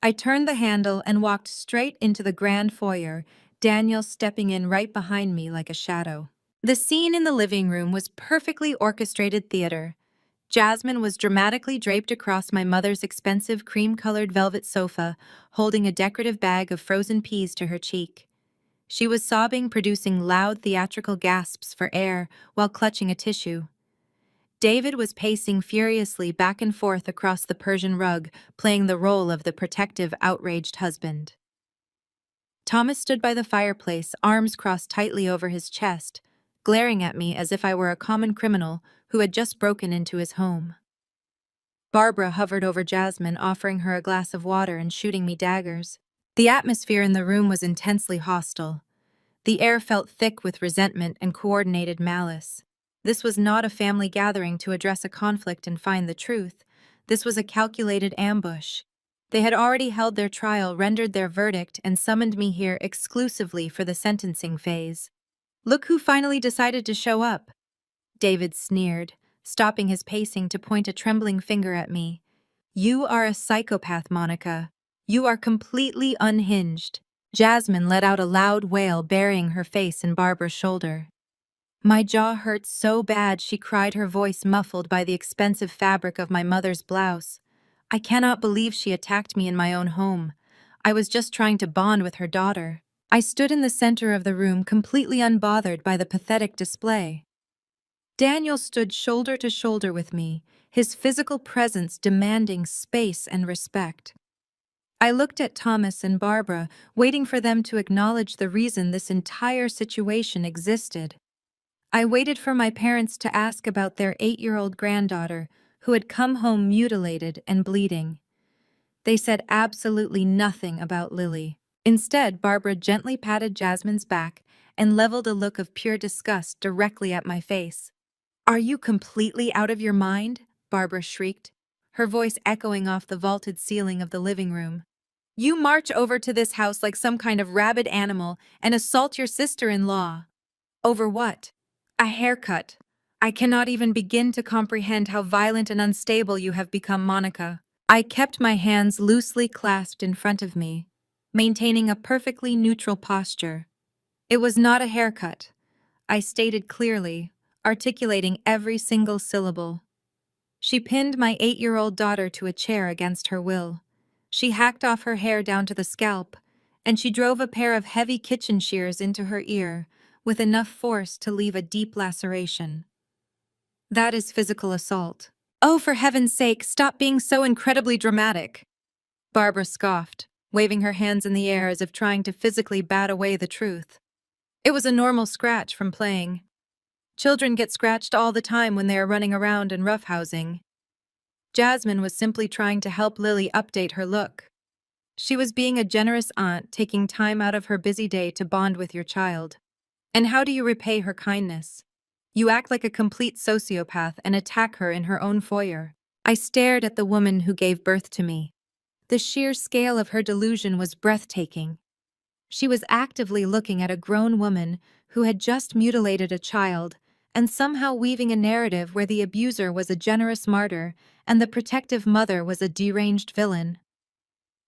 I turned the handle and walked straight into the grand foyer, Daniel stepping in right behind me like a shadow. The scene in the living room was perfectly orchestrated theater. Jasmine was dramatically draped across my mother's expensive cream-colored velvet sofa, holding a decorative bag of frozen peas to her cheek. She was sobbing, producing loud theatrical gasps for air while clutching a tissue. David was pacing furiously back and forth across the Persian rug, playing the role of the protective, outraged husband. Thomas stood by the fireplace, arms crossed tightly over his chest, glaring at me as if I were a common criminal who had just broken into his home. Barbara hovered over Jasmine, offering her a glass of water and shooting me daggers. The atmosphere in the room was intensely hostile. The air felt thick with resentment and coordinated malice. This was not a family gathering to address a conflict and find the truth. This was a calculated ambush. They had already held their trial, rendered their verdict, and summoned me here exclusively for the sentencing phase. Look who finally decided to show up. David sneered, stopping his pacing to point a trembling finger at me. You are a psychopath, Monica. You are completely unhinged. Jasmine let out a loud wail, burying her face in Barbara's shoulder. My jaw hurt so bad she cried, her voice muffled by the expensive fabric of my mother's blouse. I cannot believe she attacked me in my own home. I was just trying to bond with her daughter. I stood in the center of the room, completely unbothered by the pathetic display. Daniel stood shoulder to shoulder with me, his physical presence demanding space and respect. I looked at Thomas and Barbara, waiting for them to acknowledge the reason this entire situation existed. I waited for my parents to ask about their 8-year-old granddaughter, who had come home mutilated and bleeding. They said absolutely nothing about Lily. Instead, Barbara gently patted Jasmine's back and leveled a look of pure disgust directly at my face. Are you completely out of your mind? Barbara shrieked, her voice echoing off the vaulted ceiling of the living room. You march over to this house like some kind of rabid animal and assault your sister-in-law. Over what? A haircut. I cannot even begin to comprehend how violent and unstable you have become, Monica. I kept my hands loosely clasped in front of me, maintaining a perfectly neutral posture. It was not a haircut, I stated clearly, articulating every single syllable. She pinned my 8-year-old daughter to a chair against her will. She hacked off her hair down to the scalp, and she drove a pair of heavy kitchen shears into her ear, with enough force to leave a deep laceration. That is physical assault. Oh, for heaven's sake, stop being so incredibly dramatic. Barbara scoffed, waving her hands in the air as if trying to physically bat away the truth. It was a normal scratch from playing. Children get scratched all the time when they are running around and roughhousing. Jasmine was simply trying to help Lily update her look. She was being a generous aunt, taking time out of her busy day to bond with your child. And how do you repay her kindness? You act like a complete sociopath and attack her in her own foyer. I stared at the woman who gave birth to me. The sheer scale of her delusion was breathtaking. She was actively looking at a grown woman who had just mutilated a child and somehow weaving a narrative where the abuser was a generous martyr and the protective mother was a deranged villain.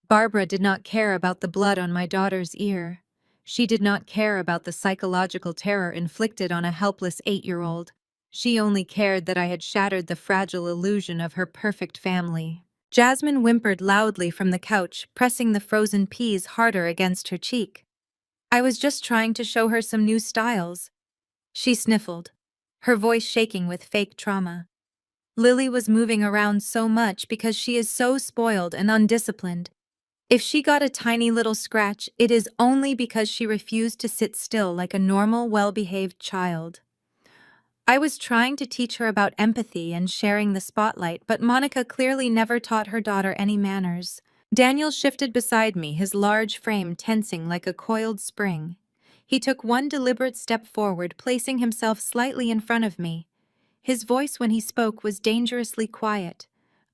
Barbara did not care about the blood on my daughter's ear. She did not care about the psychological terror inflicted on a helpless 8-year-old. She only cared that I had shattered the fragile illusion of her perfect family. Jasmine whimpered loudly from the couch, pressing the frozen peas harder against her cheek. I was just trying to show her some new styles. She sniffled, her voice shaking with fake trauma. Lily was moving around so much because she is so spoiled and undisciplined. If she got a tiny little scratch, it is only because she refused to sit still like a normal, well-behaved child. I was trying to teach her about empathy and sharing the spotlight, but Monica clearly never taught her daughter any manners. Daniel shifted beside me, his large frame tensing like a coiled spring. He took one deliberate step forward, placing himself slightly in front of me. His voice when he spoke was dangerously quiet,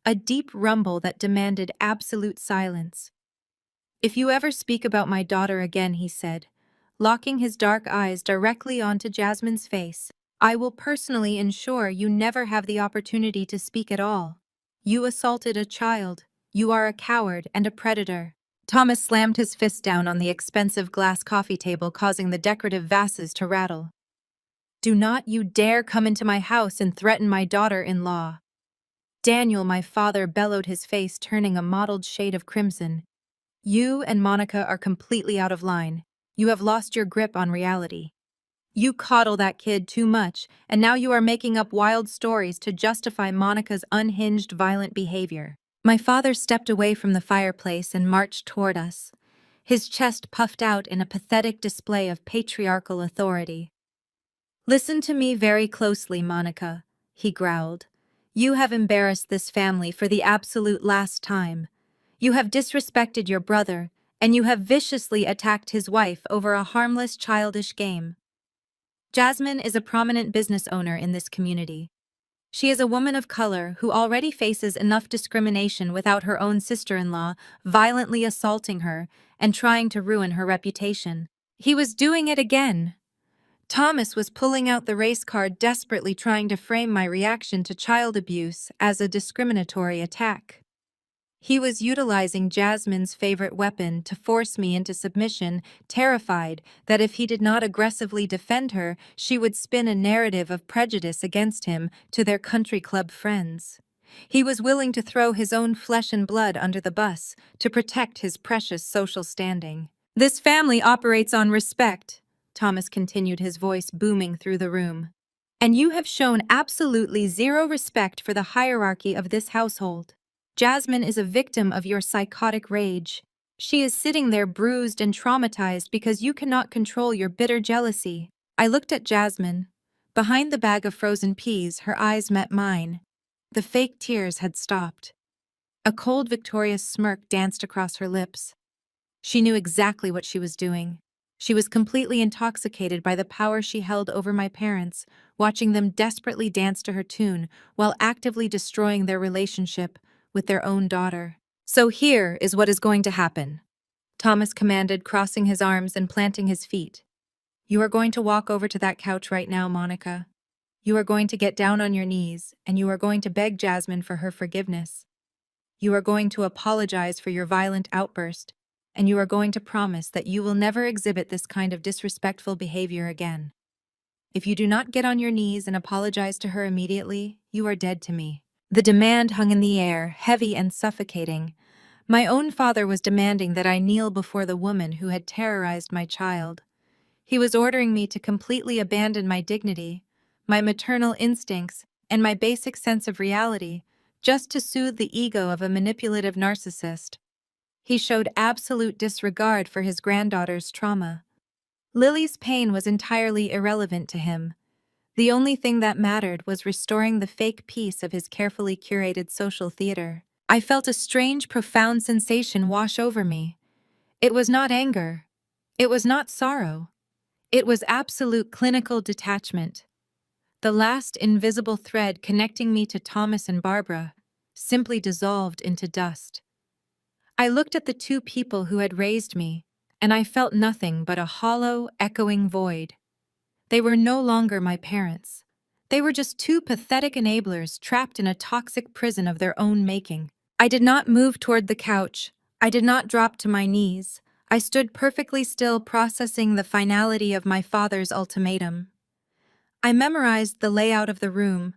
a deep rumble that demanded absolute silence. "If you ever speak about my daughter again," he said, locking his dark eyes directly onto Jasmine's face, "I will personally ensure you never have the opportunity to speak at all. You assaulted a child. You are a coward and a predator." Thomas slammed his fist down on the expensive glass coffee table, causing the decorative vases to rattle. "Do not you dare come into my house and threaten my daughter-in-law." Daniel, my father, bellowed, his face turning a mottled shade of crimson. "You and Monica are completely out of line. You have lost your grip on reality. You coddle that kid too much, and now you are making up wild stories to justify Monica's unhinged, violent behavior." My father stepped away from the fireplace and marched toward us, his chest puffed out in a pathetic display of patriarchal authority. "Listen to me very closely, Monica," he growled. "You have embarrassed this family for the absolute last time. You have disrespected your brother, and you have viciously attacked his wife over a harmless, childish game. Jasmine is a prominent business owner in this community. She is a woman of color who already faces enough discrimination without her own sister-in-law violently assaulting her and trying to ruin her reputation. He was doing it again." Thomas was pulling out the race card, desperately trying to frame my reaction to child abuse as a discriminatory attack. He was utilizing Jasmine's favorite weapon to force me into submission, terrified that if he did not aggressively defend her, she would spin a narrative of prejudice against him to their country club friends. He was willing to throw his own flesh and blood under the bus to protect his precious social standing. "This family operates on respect," Thomas continued, his voice booming through the room. "And you have shown absolutely zero respect for the hierarchy of this household. Jasmine is a victim of your psychotic rage. She is sitting there bruised and traumatized because you cannot control your bitter jealousy." I looked at Jasmine. Behind the bag of frozen peas, her eyes met mine. The fake tears had stopped. A cold, victorious smirk danced across her lips. She knew exactly what she was doing. She was completely intoxicated by the power she held over my parents, watching them desperately dance to her tune while actively destroying their relationship with their own daughter. "So here is what is going to happen," Thomas commanded, crossing his arms and planting his feet. "You are going to walk over to that couch right now, Monica. You are going to get down on your knees, and you are going to beg Jasmine for her forgiveness. You are going to apologize for your violent outburst, and you are going to promise that you will never exhibit this kind of disrespectful behavior again. If you do not get on your knees and apologize to her immediately, you are dead to me." The demand hung in the air, heavy and suffocating. My own father was demanding that I kneel before the woman who had terrorized my child. He was ordering me to completely abandon my dignity, my maternal instincts, and my basic sense of reality, just to soothe the ego of a manipulative narcissist. He showed absolute disregard for his granddaughter's trauma. Lily's pain was entirely irrelevant to him. The only thing that mattered was restoring the fake peace of his carefully curated social theater. I felt a strange, profound sensation wash over me. It was not anger. It was not sorrow. It was absolute clinical detachment. The last invisible thread connecting me to Thomas and Barbara simply dissolved into dust. I looked at the two people who had raised me, and I felt nothing but a hollow, echoing void. They were no longer my parents. They were just two pathetic enablers trapped in a toxic prison of their own making. I did not move toward the couch. I did not drop to my knees. I stood perfectly still, processing the finality of my father's ultimatum. I memorized the layout of the room.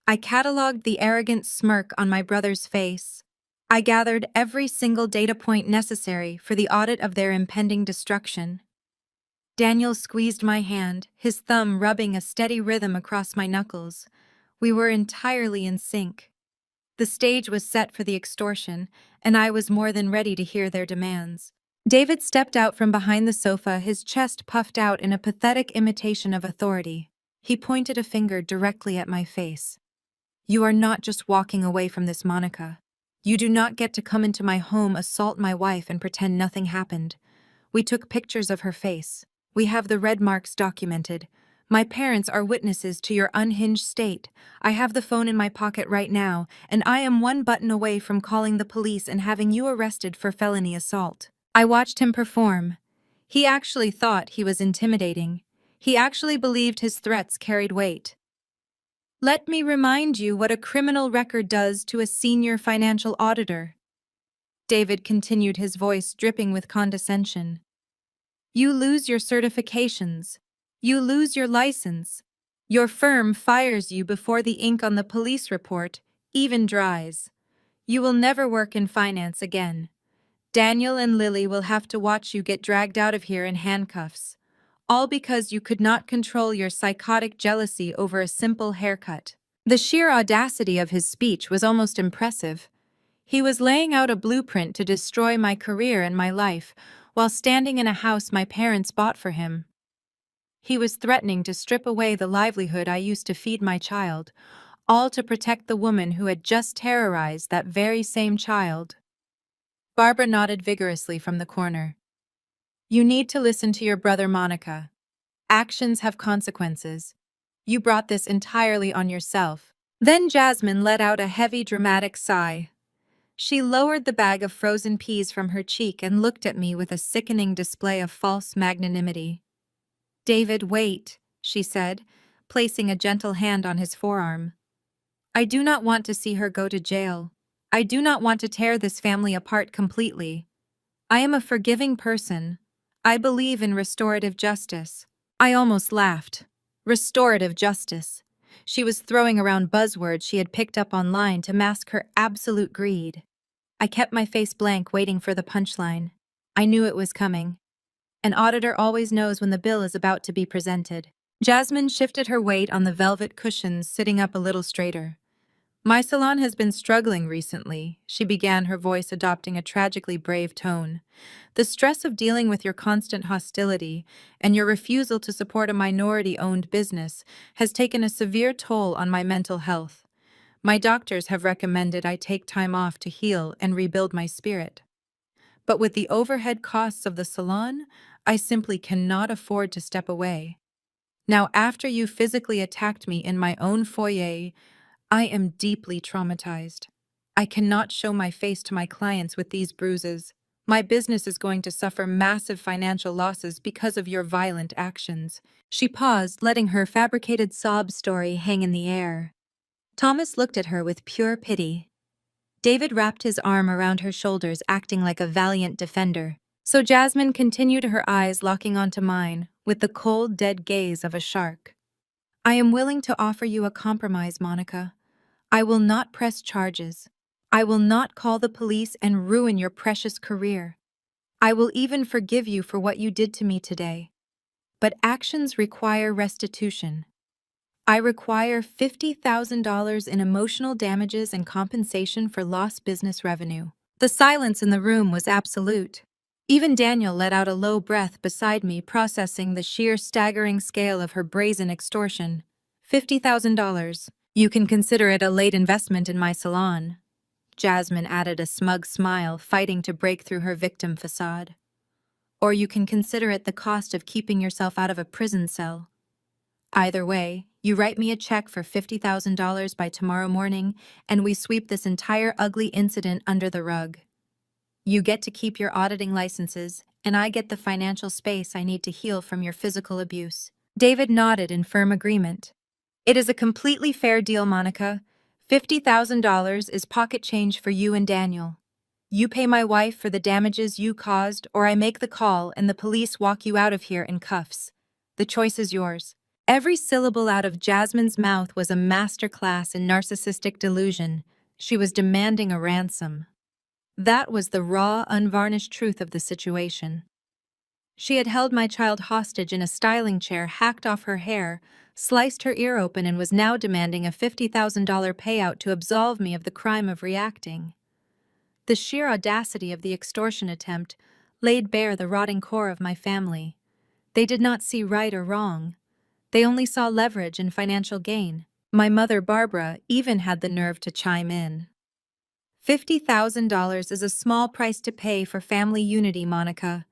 I cataloged the arrogant smirk on my brother's face. I gathered every single data point necessary for the audit of their impending destruction. Daniel squeezed my hand, his thumb rubbing a steady rhythm across my knuckles. We were entirely in sync. The stage was set for the extortion, and I was more than ready to hear their demands. David stepped out from behind the sofa, his chest puffed out in a pathetic imitation of authority. He pointed a finger directly at my face. "You are not just walking away from this, Monica. You do not get to come into my home, assault my wife, and pretend nothing happened. We took pictures of her face. We have the red marks documented. My parents are witnesses to your unhinged state. I have the phone in my pocket right now, and I am one button away from calling the police and having you arrested for felony assault." I watched him perform. He actually thought he was intimidating. He actually believed his threats carried weight. "Let me remind you what a criminal record does to a senior financial auditor." David continued, his voice dripping with condescension. "You lose your certifications. You lose your license. Your firm fires you before the ink on the police report even dries. You will never work in finance again. Daniel and Lily will have to watch you get dragged out of here in handcuffs. All because you could not control your psychotic jealousy over a simple haircut." The sheer audacity of his speech was almost impressive. He was laying out a blueprint to destroy my career and my life, while standing in a house my parents bought for him. He was threatening to strip away the livelihood I used to feed my child, all to protect the woman who had just terrorized that very same child. Barbara nodded vigorously from the corner. "You need to listen to your brother, Monica. Actions have consequences. You brought this entirely on yourself." Then Jasmine let out a heavy, dramatic sigh. She lowered the bag of frozen peas from her cheek and looked at me with a sickening display of false magnanimity. "David, wait," she said, placing a gentle hand on his forearm. "I do not want to see her go to jail. I do not want to tear this family apart completely. I am a forgiving person. I believe in restorative justice." I almost laughed. Restorative justice. She was throwing around buzzwords she had picked up online to mask her absolute greed. I kept my face blank, waiting for the punchline. I knew it was coming. An auditor always knows when the bill is about to be presented. Jasmine shifted her weight on the velvet cushions, sitting up a little straighter. "My salon has been struggling recently," she began, her voice adopting a tragically brave tone. "The stress of dealing with your constant hostility and your refusal to support a minority-owned business has taken a severe toll on my mental health. My doctors have recommended I take time off to heal and rebuild my spirit. But with the overhead costs of the salon, I simply cannot afford to step away. Now, after you physically attacked me in my own foyer, I am deeply traumatized. I cannot show my face to my clients with these bruises. My business is going to suffer massive financial losses because of your violent actions." She paused, letting her fabricated sob story hang in the air. Thomas looked at her with pure pity. David wrapped his arm around her shoulders, acting like a valiant defender. So Jasmine continued, her eyes locking onto mine, with the cold, dead gaze of a shark. "I am willing to offer you a compromise, Monica. I will not press charges. I will not call the police and ruin your precious career. I will even forgive you for what you did to me today. But actions require restitution. I require $50,000 in emotional damages and compensation for lost business revenue." The silence in the room was absolute. Even Daniel let out a low breath beside me, processing the sheer staggering scale of her brazen extortion. $50,000. "You can consider it a late investment in my salon." Jasmine added a smug smile, fighting to break through her victim facade. "Or you can consider it the cost of keeping yourself out of a prison cell. Either way, you write me a check for $50,000 by tomorrow morning, and we sweep this entire ugly incident under the rug. You get to keep your auditing licenses, and I get the financial space I need to heal from your physical abuse." David nodded in firm agreement. "It is a completely fair deal, Monica. $50,000 is pocket change for you and Daniel. You pay my wife for the damages you caused, or I make the call and the police walk you out of here in cuffs. The choice is yours." Every syllable out of Jasmine's mouth was a masterclass in narcissistic delusion. She was demanding a ransom. That was the raw, unvarnished truth of the situation. She had held my child hostage in a styling chair, hacked off her hair, sliced her ear open, and was now demanding a $50,000 payout to absolve me of the crime of reacting. The sheer audacity of the extortion attempt laid bare the rotting core of my family. They did not see right or wrong. They only saw leverage and financial gain. My mother, Barbara, even had the nerve to chime in. $50,000 is a small price to pay for family unity, Monica.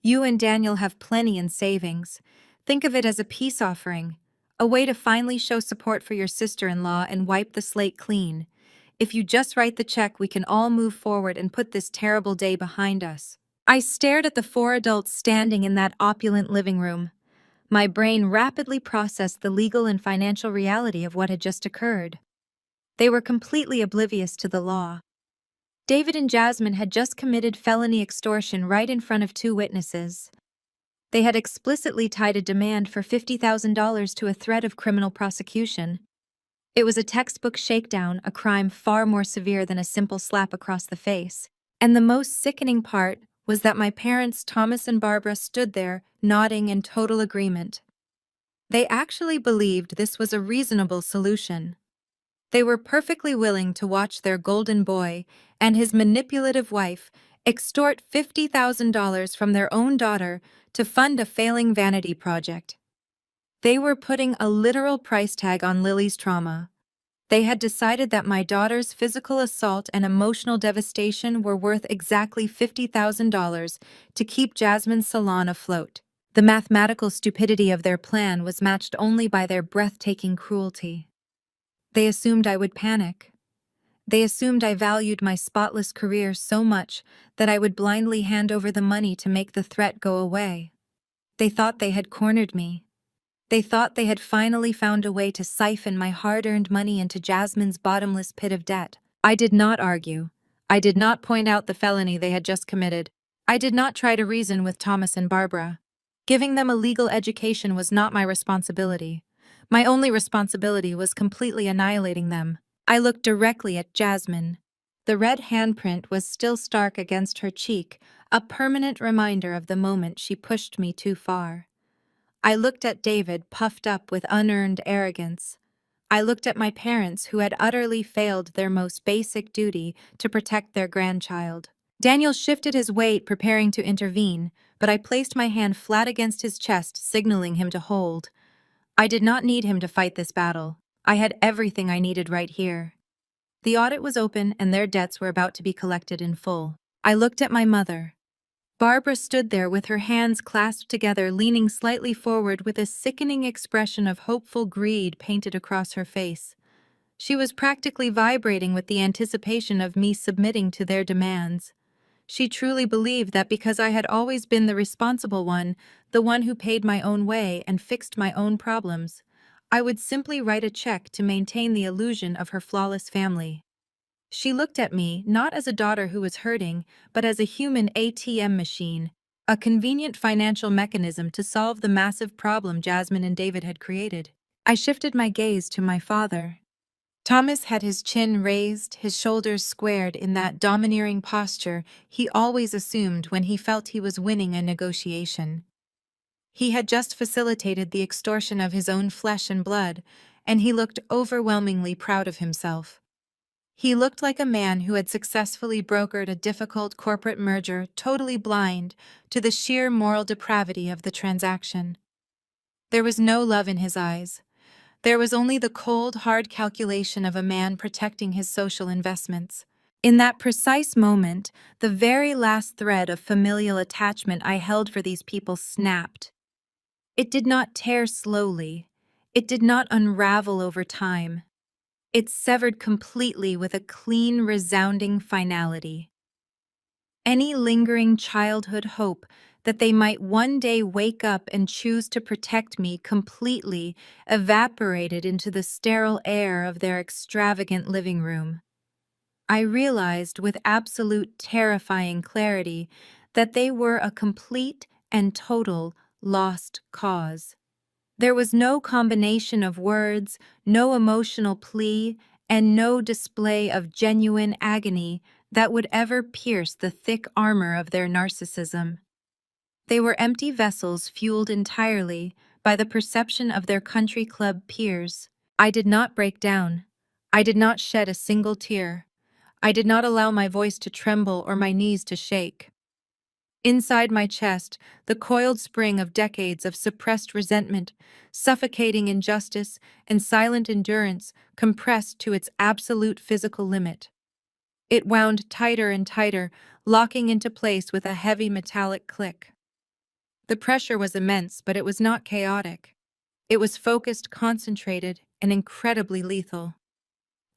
You and Daniel have plenty in savings. Think of it as a peace offering, a way to finally show support for your sister-in-law and wipe the slate clean. If you just write the check, we can all move forward and put this terrible day behind us. I stared at the four adults standing in that opulent living room. My brain rapidly processed the legal and financial reality of what had just occurred. They were completely oblivious to the law. David and Jasmine had just committed felony extortion right in front of two witnesses. They had explicitly tied a demand for $50,000 to a threat of criminal prosecution. It was a textbook shakedown, a crime far more severe than a simple slap across the face. And the most sickening part was that my parents, Thomas and Barbara, stood there, nodding in total agreement. They actually believed this was a reasonable solution. They were perfectly willing to watch their golden boy and his manipulative wife extort $50,000 from their own daughter to fund a failing vanity project. They were putting a literal price tag on Lily's trauma. They had decided that my daughter's physical assault and emotional devastation were worth exactly $50,000 to keep Jasmine's salon afloat. The mathematical stupidity of their plan was matched only by their breathtaking cruelty. They assumed I would panic. They assumed I valued my spotless career so much that I would blindly hand over the money to make the threat go away. They thought they had cornered me. They thought they had finally found a way to siphon my hard-earned money into Jasmine's bottomless pit of debt. I did not argue. I did not point out the felony they had just committed. I did not try to reason with Thomas and Barbara. Giving them a legal education was not my responsibility. My only responsibility was completely annihilating them. I looked directly at Jasmine. The red handprint was still stark against her cheek, a permanent reminder of the moment she pushed me too far. I looked at David, puffed up with unearned arrogance. I looked at my parents, who had utterly failed their most basic duty to protect their grandchild. Daniel shifted his weight, preparing to intervene, but I placed my hand flat against his chest, signaling him to hold. I did not need him to fight this battle. I had everything I needed right here. The audit was open, and their debts were about to be collected in full. I looked at my mother. Barbara stood there with her hands clasped together, leaning slightly forward with a sickening expression of hopeful greed painted across her face. She was practically vibrating with the anticipation of me submitting to their demands. She truly believed that because I had always been the responsible one, the one who paid my own way and fixed my own problems, I would simply write a check to maintain the illusion of her flawless family. She looked at me not as a daughter who was hurting, but as a human ATM machine, a convenient financial mechanism to solve the massive problem Jasmine and David had created. I shifted my gaze to my father. Thomas had his chin raised, his shoulders squared in that domineering posture he always assumed when he felt he was winning a negotiation. He had just facilitated the extortion of his own flesh and blood, and he looked overwhelmingly proud of himself. He looked like a man who had successfully brokered a difficult corporate merger, totally blind to the sheer moral depravity of the transaction. There was no love in his eyes. There was only the cold, hard calculation of a man protecting his social investments. In that precise moment, the very last thread of familial attachment I held for these people snapped. It did not tear slowly. It did not unravel over time. It severed completely with a clean, resounding finality. Any lingering childhood hope that they might one day wake up and choose to protect me completely evaporated into the sterile air of their extravagant living room. I realized with absolute terrifying clarity that they were a complete and total lost cause. There was no combination of words, no emotional plea, and no display of genuine agony that would ever pierce the thick armor of their narcissism. They were empty vessels fueled entirely by the perception of their country club peers. I did not break down. I did not shed a single tear. I did not allow my voice to tremble or my knees to shake. Inside my chest, the coiled spring of decades of suppressed resentment, suffocating injustice, and silent endurance compressed to its absolute physical limit. It wound tighter and tighter, locking into place with a heavy metallic click. The pressure was immense, but it was not chaotic. It was focused, concentrated, and incredibly lethal.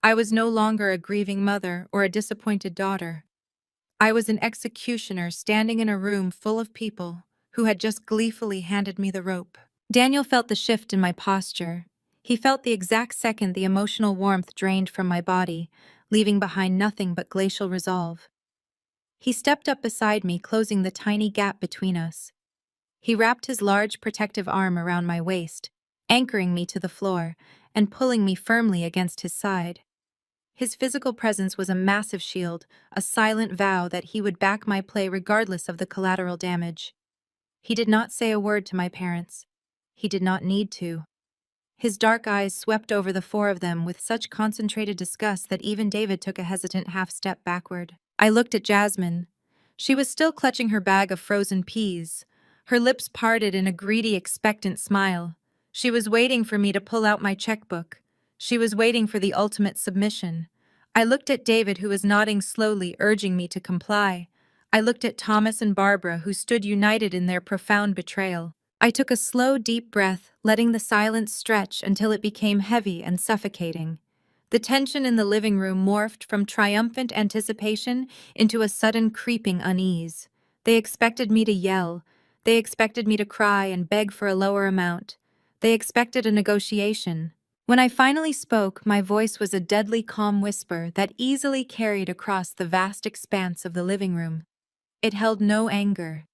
I was no longer a grieving mother or a disappointed daughter. I was an executioner standing in a room full of people who had just gleefully handed me the rope. Daniel felt the shift in my posture. He felt the exact second the emotional warmth drained from my body, leaving behind nothing but glacial resolve. He stepped up beside me, closing the tiny gap between us. He wrapped his large protective arm around my waist, anchoring me to the floor and pulling me firmly against his side. His physical presence was a massive shield, a silent vow that he would back my play regardless of the collateral damage. He did not say a word to my parents. He did not need to. His dark eyes swept over the four of them with such concentrated disgust that even David took a hesitant half-step backward. I looked at Jasmine. She was still clutching her bag of frozen peas, her lips parted in a greedy, expectant smile. She was waiting for me to pull out my checkbook. She was waiting for the ultimate submission. I looked at David, who was nodding slowly, urging me to comply. I looked at Thomas and Barbara, who stood united in their profound betrayal. I took a slow, deep breath, letting the silence stretch until it became heavy and suffocating. The tension in the living room morphed from triumphant anticipation into a sudden creeping unease. They expected me to yell. They expected me to cry and beg for a lower amount. They expected a negotiation. When I finally spoke, my voice was a deadly calm whisper that easily carried across the vast expanse of the living room. It held no anger.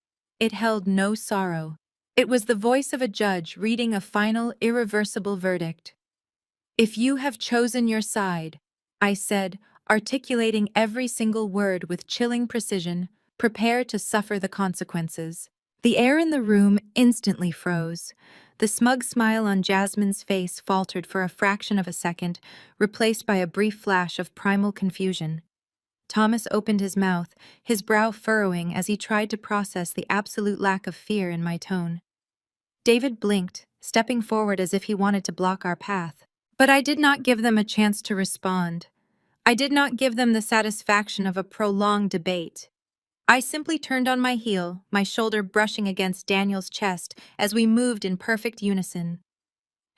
It held no sorrow. It was the voice of a judge reading a final, irreversible verdict. "If you have chosen your side," I said, articulating every single word with chilling precision, "prepare to suffer the consequences." The air in the room instantly froze. The smug smile on Jasmine's face faltered for a fraction of a second, replaced by a brief flash of primal confusion. Thomas opened his mouth, his brow furrowing as he tried to process the absolute lack of fear in my tone. David blinked, stepping forward as if he wanted to block our path. But I did not give them a chance to respond. I did not give them the satisfaction of a prolonged debate. I simply turned on my heel, my shoulder brushing against Daniel's chest as we moved in perfect unison.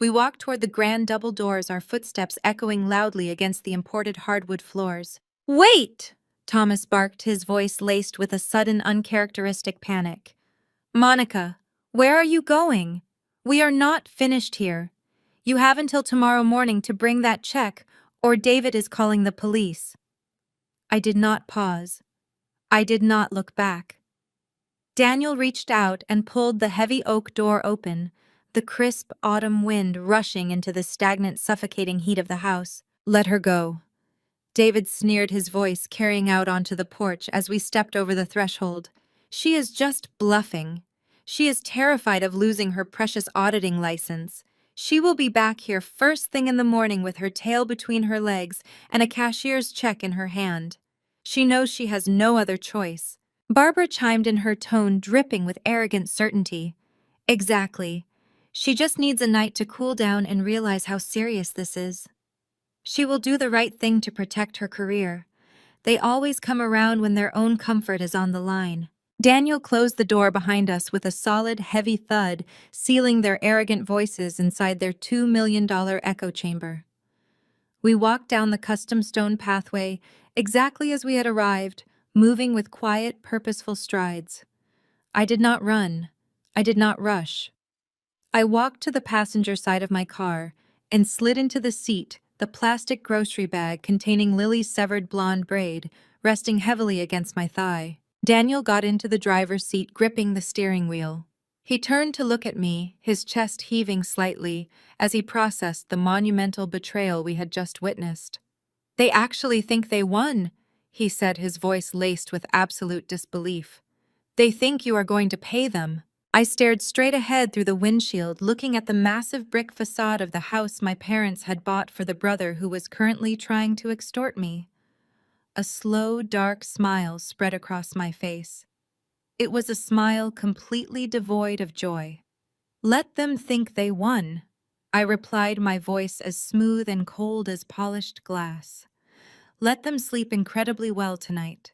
We walked toward the grand double doors, our footsteps echoing loudly against the imported hardwood floors. "Wait!" Thomas barked, his voice laced with a sudden, uncharacteristic panic. "Monica, where are you going? We are not finished here. You have until tomorrow morning to bring that check, or David is calling the police." I did not pause. I did not look back. Daniel reached out and pulled the heavy oak door open, the crisp autumn wind rushing into the stagnant, suffocating heat of the house. "Let her go." David sneered, his voice carrying out onto the porch as we stepped over the threshold. "She is just bluffing. She is terrified of losing her precious auditing license. She will be back here first thing in the morning with her tail between her legs and a cashier's check in her hand. She knows she has no other choice." Barbara chimed in, her tone dripping with arrogant certainty. "Exactly. She just needs a night to cool down and realize how serious this is. She will do the right thing to protect her career. They always come around when their own comfort is on the line." Daniel closed the door behind us with a solid, heavy thud, sealing their arrogant voices inside their $2 million echo chamber. We walked down the custom stone pathway, exactly as we had arrived, moving with quiet, purposeful strides. I did not run. I did not rush. I walked to the passenger side of my car and slid into the seat, the plastic grocery bag containing Lily's severed blonde braid resting heavily against my thigh. Daniel got into the driver's seat, gripping the steering wheel. He turned to look at me, his chest heaving slightly, as he processed the monumental betrayal we had just witnessed. "They actually think they won," he said, his voice laced with absolute disbelief. "They think you are going to pay them." I stared straight ahead through the windshield, looking at the massive brick facade of the house my parents had bought for the brother who was currently trying to extort me. A slow, dark smile spread across my face. It was a smile completely devoid of joy. "Let them think they won," I replied, my voice as smooth and cold as polished glass. "Let them sleep incredibly well tonight.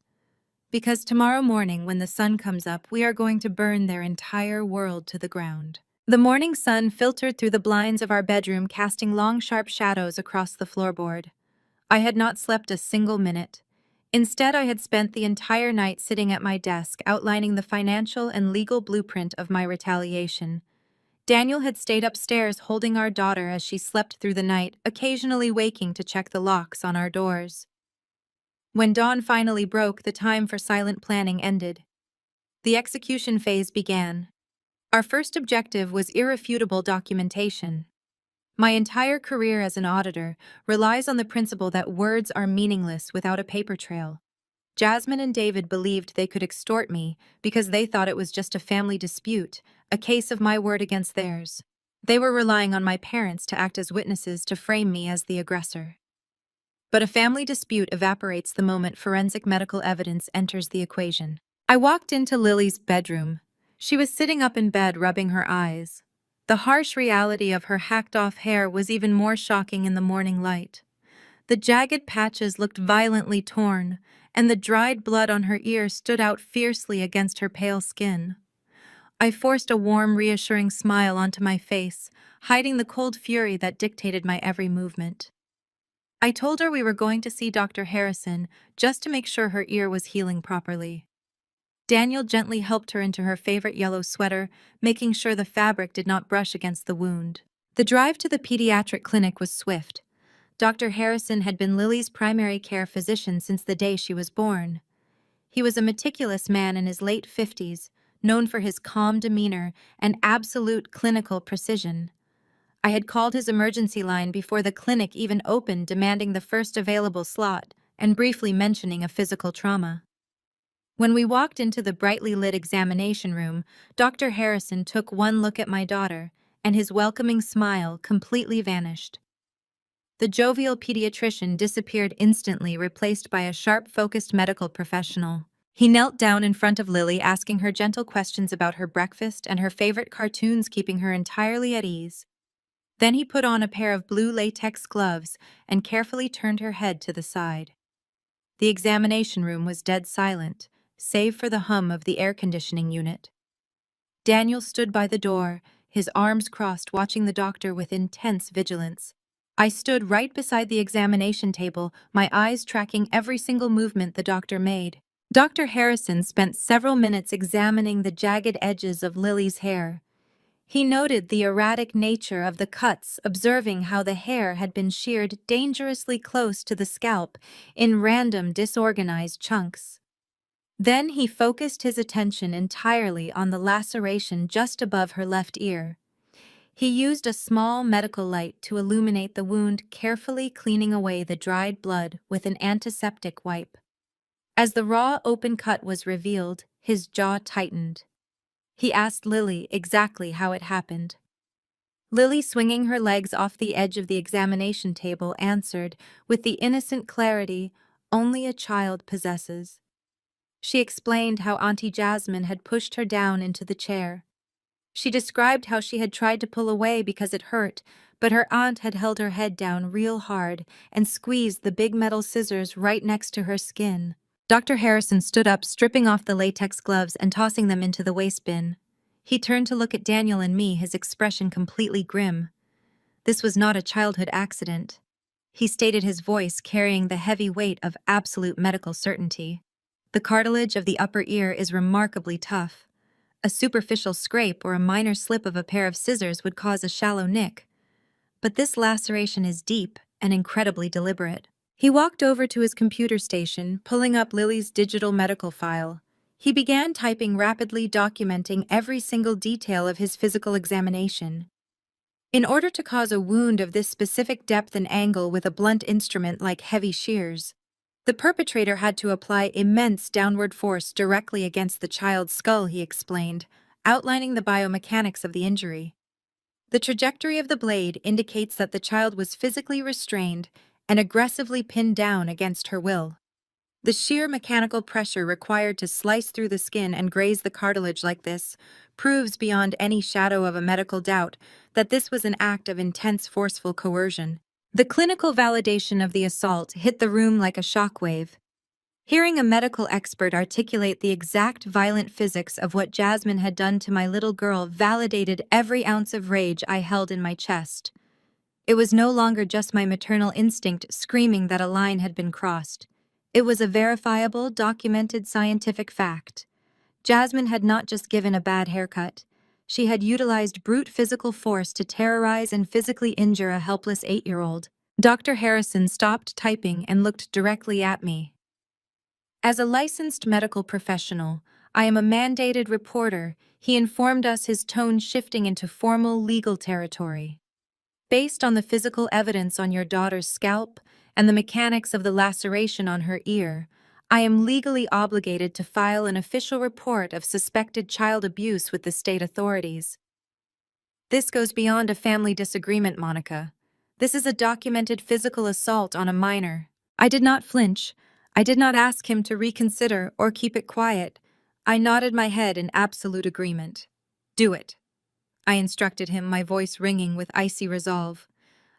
Because tomorrow morning, when the sun comes up, we are going to burn their entire world to the ground." The morning sun filtered through the blinds of our bedroom, casting long, sharp shadows across the floorboard. I had not slept a single minute. Instead, I had spent the entire night sitting at my desk, outlining the financial and legal blueprint of my retaliation. Daniel had stayed upstairs holding our daughter as she slept through the night, occasionally waking to check the locks on our doors. When dawn finally broke, the time for silent planning ended. The execution phase began. Our first objective was irrefutable documentation. My entire career as an auditor relies on the principle that words are meaningless without a paper trail. Jasmine and David believed they could extort me because they thought it was just a family dispute, a case of my word against theirs. They were relying on my parents to act as witnesses to frame me as the aggressor. But a family dispute evaporates the moment forensic medical evidence enters the equation. I walked into Lily's bedroom. She was sitting up in bed, rubbing her eyes. The harsh reality of her hacked-off hair was even more shocking in the morning light. The jagged patches looked violently torn, and the dried blood on her ear stood out fiercely against her pale skin. I forced a warm, reassuring smile onto my face, hiding the cold fury that dictated my every movement. I told her we were going to see Dr. Harrison just to make sure her ear was healing properly. Daniel gently helped her into her favorite yellow sweater, making sure the fabric did not brush against the wound. The drive to the pediatric clinic was swift. Dr. Harrison had been Lily's primary care physician since the day she was born. He was a meticulous man in his late 50s, known for his calm demeanor and absolute clinical precision. I had called his emergency line before the clinic even opened, demanding the first available slot and briefly mentioning a physical trauma. When we walked into the brightly lit examination room, Dr. Harrison took one look at my daughter, and his welcoming smile completely vanished. The jovial pediatrician disappeared instantly, replaced by a sharp-focused medical professional. He knelt down in front of Lily, asking her gentle questions about her breakfast and her favorite cartoons, keeping her entirely at ease. Then he put on a pair of blue latex gloves and carefully turned her head to the side. The examination room was dead silent, save for the hum of the air conditioning unit. Daniel stood by the door, his arms crossed, watching the doctor with intense vigilance. I stood right beside the examination table, my eyes tracking every single movement the doctor made. Dr. Harrison spent several minutes examining the jagged edges of Lily's hair. He noted the erratic nature of the cuts, observing how the hair had been sheared dangerously close to the scalp in random, disorganized chunks. Then he focused his attention entirely on the laceration just above her left ear. He used a small medical light to illuminate the wound, carefully cleaning away the dried blood with an antiseptic wipe. As the raw, open cut was revealed, his jaw tightened. He asked Lily exactly how it happened. Lily, swinging her legs off the edge of the examination table, answered with the innocent clarity only a child possesses. She explained how Auntie Jasmine had pushed her down into the chair. She described how she had tried to pull away because it hurt, but her aunt had held her head down real hard and squeezed the big metal scissors right next to her skin. Dr. Harrison stood up, stripping off the latex gloves and tossing them into the waste bin. He turned to look at Daniel and me, his expression completely grim. This was not a childhood accident. He stated, his voice carrying the heavy weight of absolute medical certainty. The cartilage of the upper ear is remarkably tough. A superficial scrape or a minor slip of a pair of scissors would cause a shallow nick. But this laceration is deep and incredibly deliberate. He walked over to his computer station, pulling up Lily's digital medical file. He began typing rapidly, documenting every single detail of his physical examination. In order to cause a wound of this specific depth and angle with a blunt instrument like heavy shears, the perpetrator had to apply immense downward force directly against the child's skull, he explained, outlining the biomechanics of the injury. The trajectory of the blade indicates that the child was physically restrained and aggressively pinned down against her will. The sheer mechanical pressure required to slice through the skin and graze the cartilage like this proves beyond any shadow of a medical doubt that this was an act of intense forceful coercion. The clinical validation of the assault hit the room like a shockwave. Hearing a medical expert articulate the exact violent physics of what Jasmine had done to my little girl validated every ounce of rage I held in my chest. It was no longer just my maternal instinct screaming that a line had been crossed. It was a verifiable, documented scientific fact. Jasmine had not just given a bad haircut. She had utilized brute physical force to terrorize and physically injure a helpless 8-year-old. Dr. Harrison stopped typing and looked directly at me. As a licensed medical professional, I am a mandated reporter, he informed us, his tone shifting into formal legal territory. Based on the physical evidence on your daughter's scalp and the mechanics of the laceration on her ear, I am legally obligated to file an official report of suspected child abuse with the state authorities. This goes beyond a family disagreement, Monica. This is a documented physical assault on a minor. I did not flinch. I did not ask him to reconsider or keep it quiet. I nodded my head in absolute agreement. Do it, I instructed him, my voice ringing with icy resolve.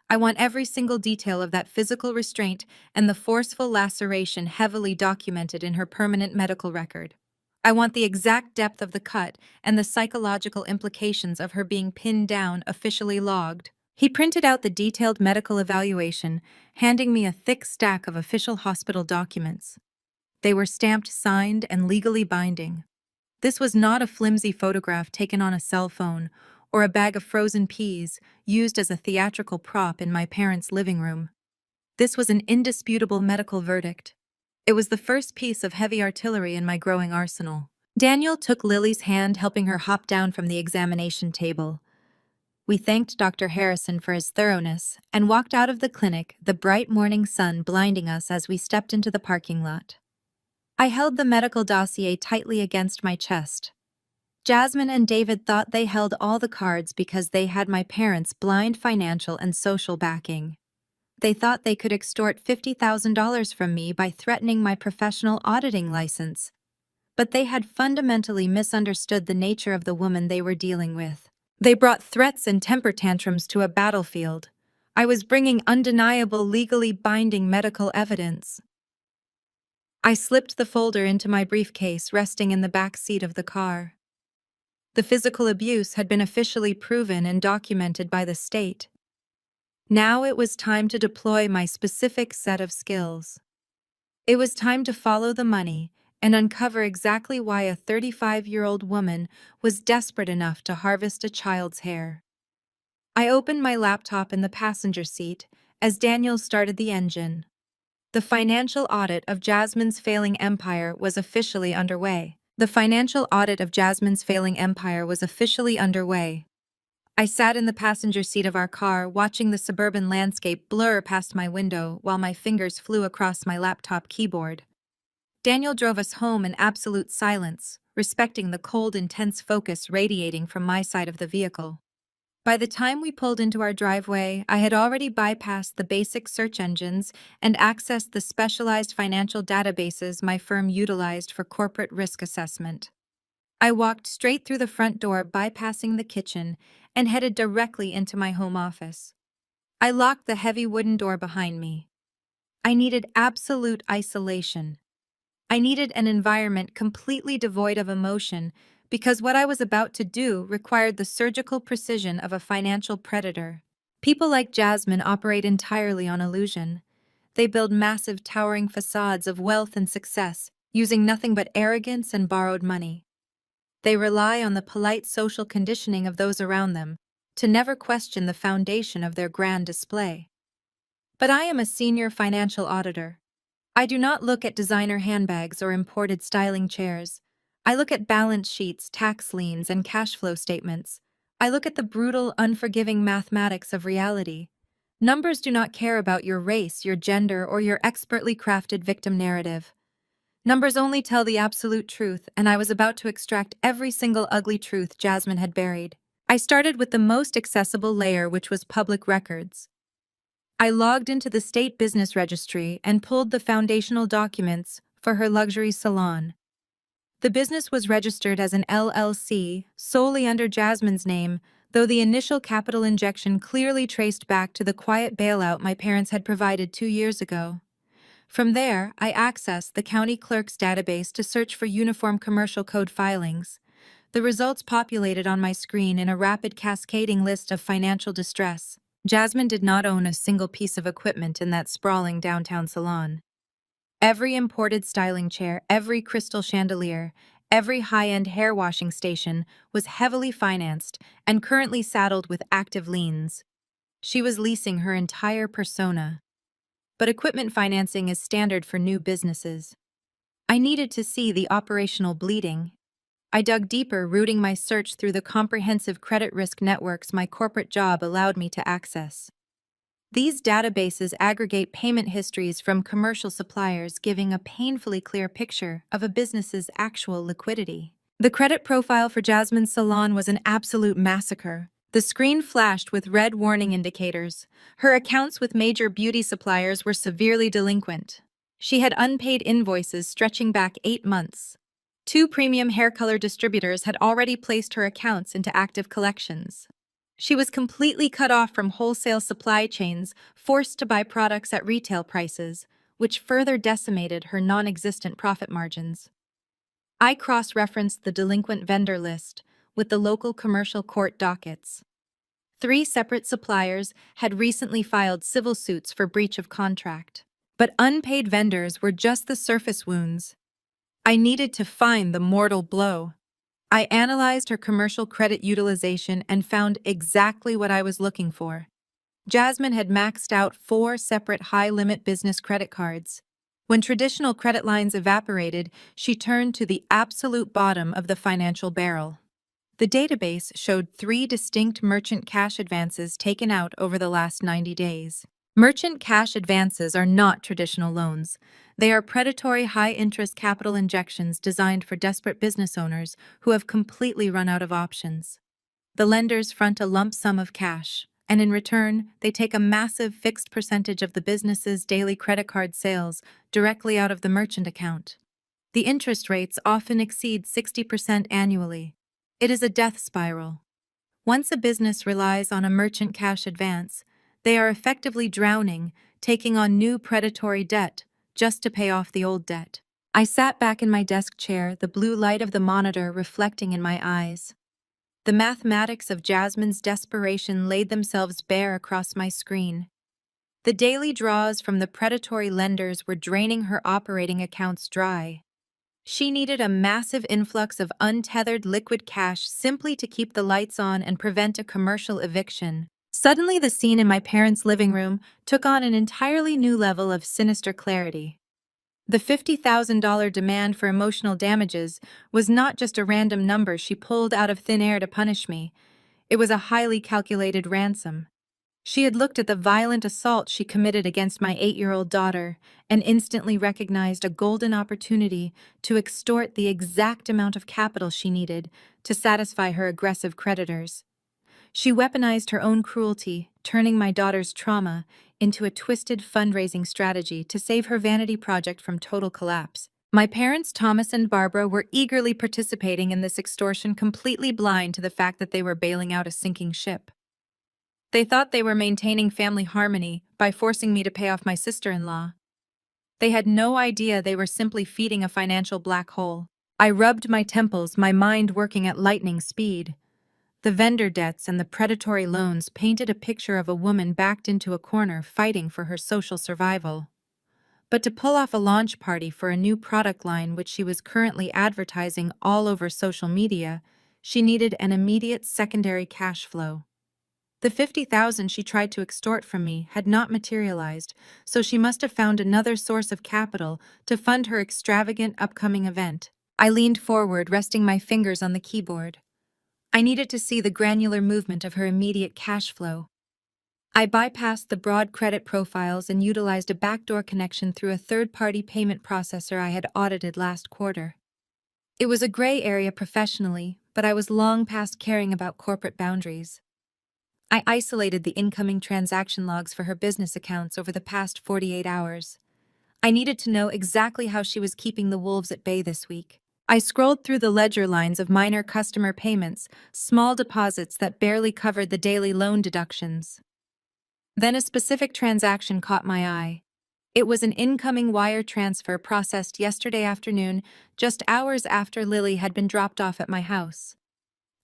I want every single detail of that physical restraint and the forceful laceration heavily documented in her permanent medical record. I want the exact depth of the cut and the psychological implications of her being pinned down officially logged. He printed out the detailed medical evaluation, handing me a thick stack of official hospital documents. They were stamped, signed, and legally binding. This was not a flimsy photograph taken on a cell phone or a bag of frozen peas used as a theatrical prop in my parents' living room. This was an indisputable medical verdict. It was the first piece of heavy artillery in my growing arsenal. Daniel took Lily's hand, helping her hop down from the examination table. We thanked Dr. Harrison for his thoroughness and walked out of the clinic, the bright morning sun blinding us as we stepped into the parking lot. I held the medical dossier tightly against my chest. Jasmine and David thought they held all the cards because they had my parents' blind financial and social backing. They thought they could extort $50,000 from me by threatening my professional auditing license. But they had fundamentally misunderstood the nature of the woman they were dealing with. They brought threats and temper tantrums to a battlefield. I was bringing undeniable, legally binding medical evidence. I slipped the folder into my briefcase, resting in the back seat of the car. The physical abuse had been officially proven and documented by the state. Now it was time to deploy my specific set of skills. It was time to follow the money and uncover exactly why a 35-year-old woman was desperate enough to harvest a child's hair. I opened my laptop in the passenger seat as Daniel started the engine. The financial audit of Jasmine's failing empire was officially underway. The financial audit of Jasmine's failing empire was officially underway. I sat in the passenger seat of our car, watching the suburban landscape blur past my window while my fingers flew across my laptop keyboard. Daniel drove us home in absolute silence, respecting the cold, intense focus radiating from my side of the vehicle. By the time we pulled into our driveway, I had already bypassed the basic search engines and accessed the specialized financial databases my firm utilized for corporate risk assessment. I walked straight through the front door, bypassing the kitchen, and headed directly into my home office. I locked the heavy wooden door behind me. I needed absolute isolation. I needed an environment completely devoid of emotion because what I was about to do required the surgical precision of a financial predator. People like Jasmine operate entirely on illusion. They build massive, towering facades of wealth and success, using nothing but arrogance and borrowed money. They rely on the polite social conditioning of those around them to never question the foundation of their grand display. But I am a senior financial auditor. I do not look at designer handbags or imported styling chairs. I look at balance sheets, tax liens, and cash flow statements. I look at the brutal, unforgiving mathematics of reality. Numbers do not care about your race, your gender, or your expertly crafted victim narrative. Numbers only tell the absolute truth, and I was about to extract every single ugly truth Jasmine had buried. I started with the most accessible layer, which was public records. I logged into the state business registry and pulled the foundational documents for her luxury salon. The business was registered as an LLC, solely under Jasmine's name, though the initial capital injection clearly traced back to the quiet bailout my parents had provided 2 years ago. From there, I accessed the county clerk's database to search for uniform commercial code filings. The results populated on my screen in a rapid cascading list of financial distress. Jasmine did not own a single piece of equipment in that sprawling downtown salon. Every imported styling chair, every crystal chandelier, every high-end hair washing station was heavily financed and currently saddled with active liens. She was leasing her entire persona. But equipment financing is standard for new businesses. I needed to see the operational bleeding. I dug deeper, routing my search through the comprehensive credit risk networks my corporate job allowed me to access. These databases aggregate payment histories from commercial suppliers, giving a painfully clear picture of a business's actual liquidity. The credit profile for Jasmine's salon was an absolute massacre. The screen flashed with red warning indicators. Her accounts with major beauty suppliers were severely delinquent. She had unpaid invoices stretching back 8 months. 2 premium hair color distributors had already placed her accounts into active collections. She was completely cut off from wholesale supply chains, forced to buy products at retail prices, which further decimated her non-existent profit margins. I cross-referenced the delinquent vendor list with the local commercial court dockets. 3 separate suppliers had recently filed civil suits for breach of contract. But unpaid vendors were just the surface wounds. I needed to find the mortal blow. I analyzed her commercial credit utilization and found exactly what I was looking for. Jasmine had maxed out 4 separate high-limit business credit cards. When traditional credit lines evaporated, she turned to the absolute bottom of the financial barrel. The database showed 3 distinct merchant cash advances taken out over the last 90 days. Merchant cash advances are not traditional loans. They are predatory high-interest capital injections designed for desperate business owners who have completely run out of options. The lenders front a lump sum of cash, and in return, they take a massive fixed percentage of the business's daily credit card sales directly out of the merchant account. The interest rates often exceed 60% annually. It is a death spiral. Once a business relies on a merchant cash advance, they are effectively drowning, taking on new predatory debt just to pay off the old debt. I sat back in my desk chair, the blue light of the monitor reflecting in my eyes. The mathematics of Jasmine's desperation laid themselves bare across my screen. The daily draws from the predatory lenders were draining her operating accounts dry. She needed a massive influx of untethered liquid cash simply to keep the lights on and prevent a commercial eviction. Suddenly, the scene in my parents' living room took on an entirely new level of sinister clarity. The $50,000 demand for emotional damages was not just a random number she pulled out of thin air to punish me. It was a highly calculated ransom. She had looked at the violent assault she committed against my 8-year-old daughter and instantly recognized a golden opportunity to extort the exact amount of capital she needed to satisfy her aggressive creditors. She weaponized her own cruelty, turning my daughter's trauma into a twisted fundraising strategy to save her vanity project from total collapse. My parents, Thomas and Barbara, were eagerly participating in this extortion, completely blind to the fact that they were bailing out a sinking ship. They thought they were maintaining family harmony by forcing me to pay off my sister-in-law. They had no idea they were simply feeding a financial black hole. I rubbed my temples, my mind working at lightning speed. The vendor debts and the predatory loans painted a picture of a woman backed into a corner fighting for her social survival. But to pull off a launch party for a new product line which she was currently advertising all over social media, she needed an immediate secondary cash flow. The $50,000 she tried to extort from me had not materialized, so she must have found another source of capital to fund her extravagant upcoming event. I leaned forward, resting my fingers on the keyboard. I needed to see the granular movement of her immediate cash flow. I bypassed the broad credit profiles and utilized a backdoor connection through a third-party payment processor I had audited last quarter. It was a gray area professionally, but I was long past caring about corporate boundaries. I isolated the incoming transaction logs for her business accounts over the past 48 hours. I needed to know exactly how she was keeping the wolves at bay this week. I scrolled through the ledger lines of minor customer payments, small deposits that barely covered the daily loan deductions. Then a specific transaction caught my eye. It was an incoming wire transfer processed yesterday afternoon, just hours after Lily had been dropped off at my house.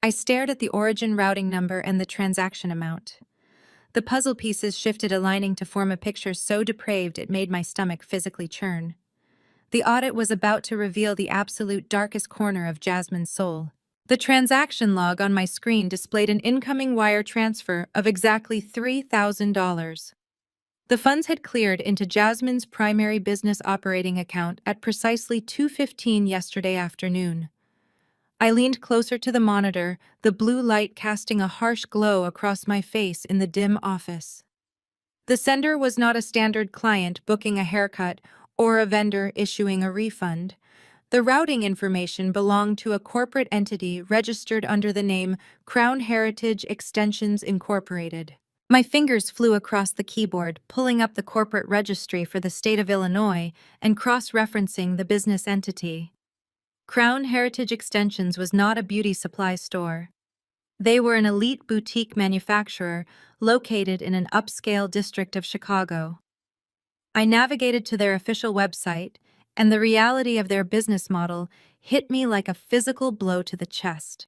I stared at the origin routing number and the transaction amount. The puzzle pieces shifted, aligning to form a picture so depraved it made my stomach physically churn. The audit was about to reveal the absolute darkest corner of Jasmine's soul. The transaction log on my screen displayed an incoming wire transfer of exactly $3,000. The funds had cleared into Jasmine's primary business operating account at precisely 2:15 yesterday afternoon. I leaned closer to the monitor, the blue light casting a harsh glow across my face in the dim office. The sender was not a standard client booking a haircut or a vendor issuing a refund. The routing information belonged to a corporate entity registered under the name Crown Heritage Extensions Incorporated. My fingers flew across the keyboard, pulling up the corporate registry for the state of Illinois and cross-referencing the business entity. Crown Heritage Extensions was not a beauty supply store. They were an elite boutique manufacturer located in an upscale district of Chicago. I navigated to their official website, and the reality of their business model hit me like a physical blow to the chest.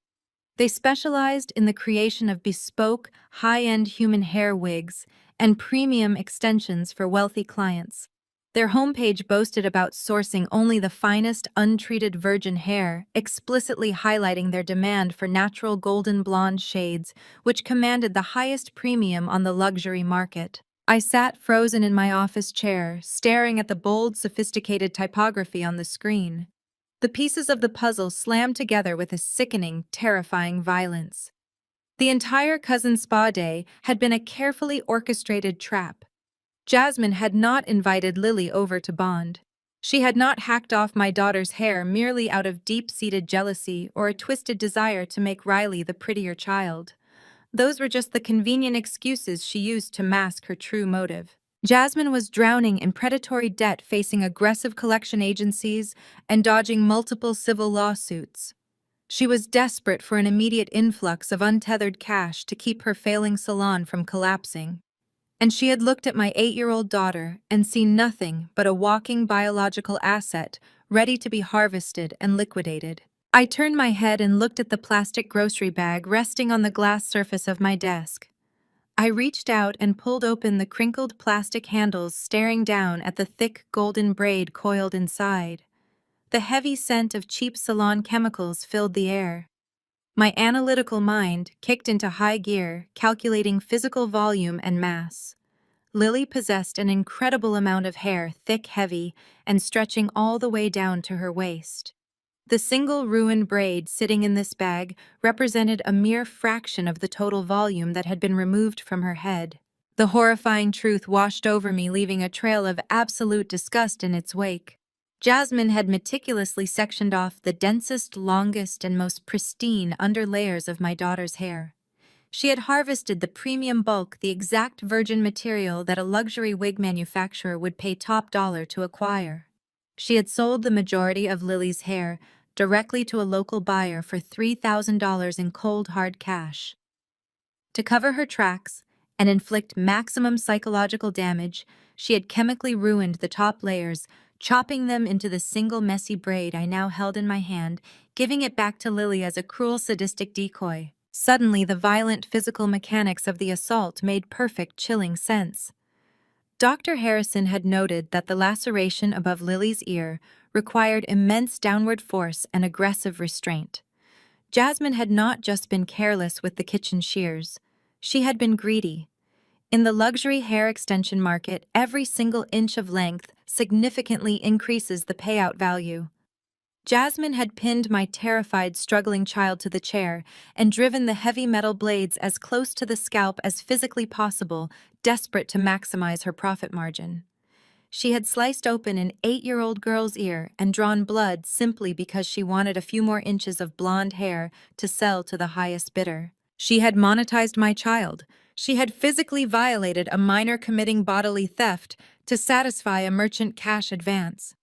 They specialized in the creation of bespoke, high-end human hair wigs and premium extensions for wealthy clients. Their homepage boasted about sourcing only the finest untreated virgin hair, explicitly highlighting their demand for natural golden blonde shades, which commanded the highest premium on the luxury market. I sat frozen in my office chair, staring at the bold, sophisticated typography on the screen. The pieces of the puzzle slammed together with a sickening, terrifying violence. The entire Cousin Spa Day had been a carefully orchestrated trap. Jasmine had not invited Lily over to bond. She had not hacked off my daughter's hair merely out of deep-seated jealousy or a twisted desire to make Riley the prettier child. Those were just the convenient excuses she used to mask her true motive. Jasmine was drowning in predatory debt, facing aggressive collection agencies and dodging multiple civil lawsuits. She was desperate for an immediate influx of untethered cash to keep her failing salon from collapsing. And she had looked at my 8-year-old daughter and seen nothing but a walking biological asset ready to be harvested and liquidated. I turned my head and looked at the plastic grocery bag resting on the glass surface of my desk. I reached out and pulled open the crinkled plastic handles, staring down at the thick golden braid coiled inside. The heavy scent of cheap salon chemicals filled the air. My analytical mind kicked into high gear, calculating physical volume and mass. Lily possessed an incredible amount of hair, thick, heavy, and stretching all the way down to her waist. The single ruined braid sitting in this bag represented a mere fraction of the total volume that had been removed from her head. The horrifying truth washed over me, leaving a trail of absolute disgust in its wake. Jasmine had meticulously sectioned off the densest, longest, and most pristine underlayers of my daughter's hair. She had harvested the premium bulk, the exact virgin material that a luxury wig manufacturer would pay top dollar to acquire. She had sold the majority of Lily's hair directly to a local buyer for $3,000 in cold, hard cash. To cover her tracks and inflict maximum psychological damage, she had chemically ruined the top layers, chopping them into the single messy braid I now held in my hand, giving it back to Lily as a cruel, sadistic decoy. Suddenly, the violent physical mechanics of the assault made perfect, chilling sense. Dr. Harrison had noted that the laceration above Lily's ear required immense downward force and aggressive restraint. Jasmine had not just been careless with the kitchen shears. She had been greedy. In the luxury hair extension market, every single inch of length significantly increases the payout value. Jasmine had pinned my terrified, struggling child to the chair and driven the heavy metal blades as close to the scalp as physically possible, desperate to maximize her profit margin. She had sliced open an 8-year-old girl's ear and drawn blood simply because she wanted a few more inches of blonde hair to sell to the highest bidder. She had monetized my child. She had physically violated a minor committing bodily theft to satisfy a merchant cash advance.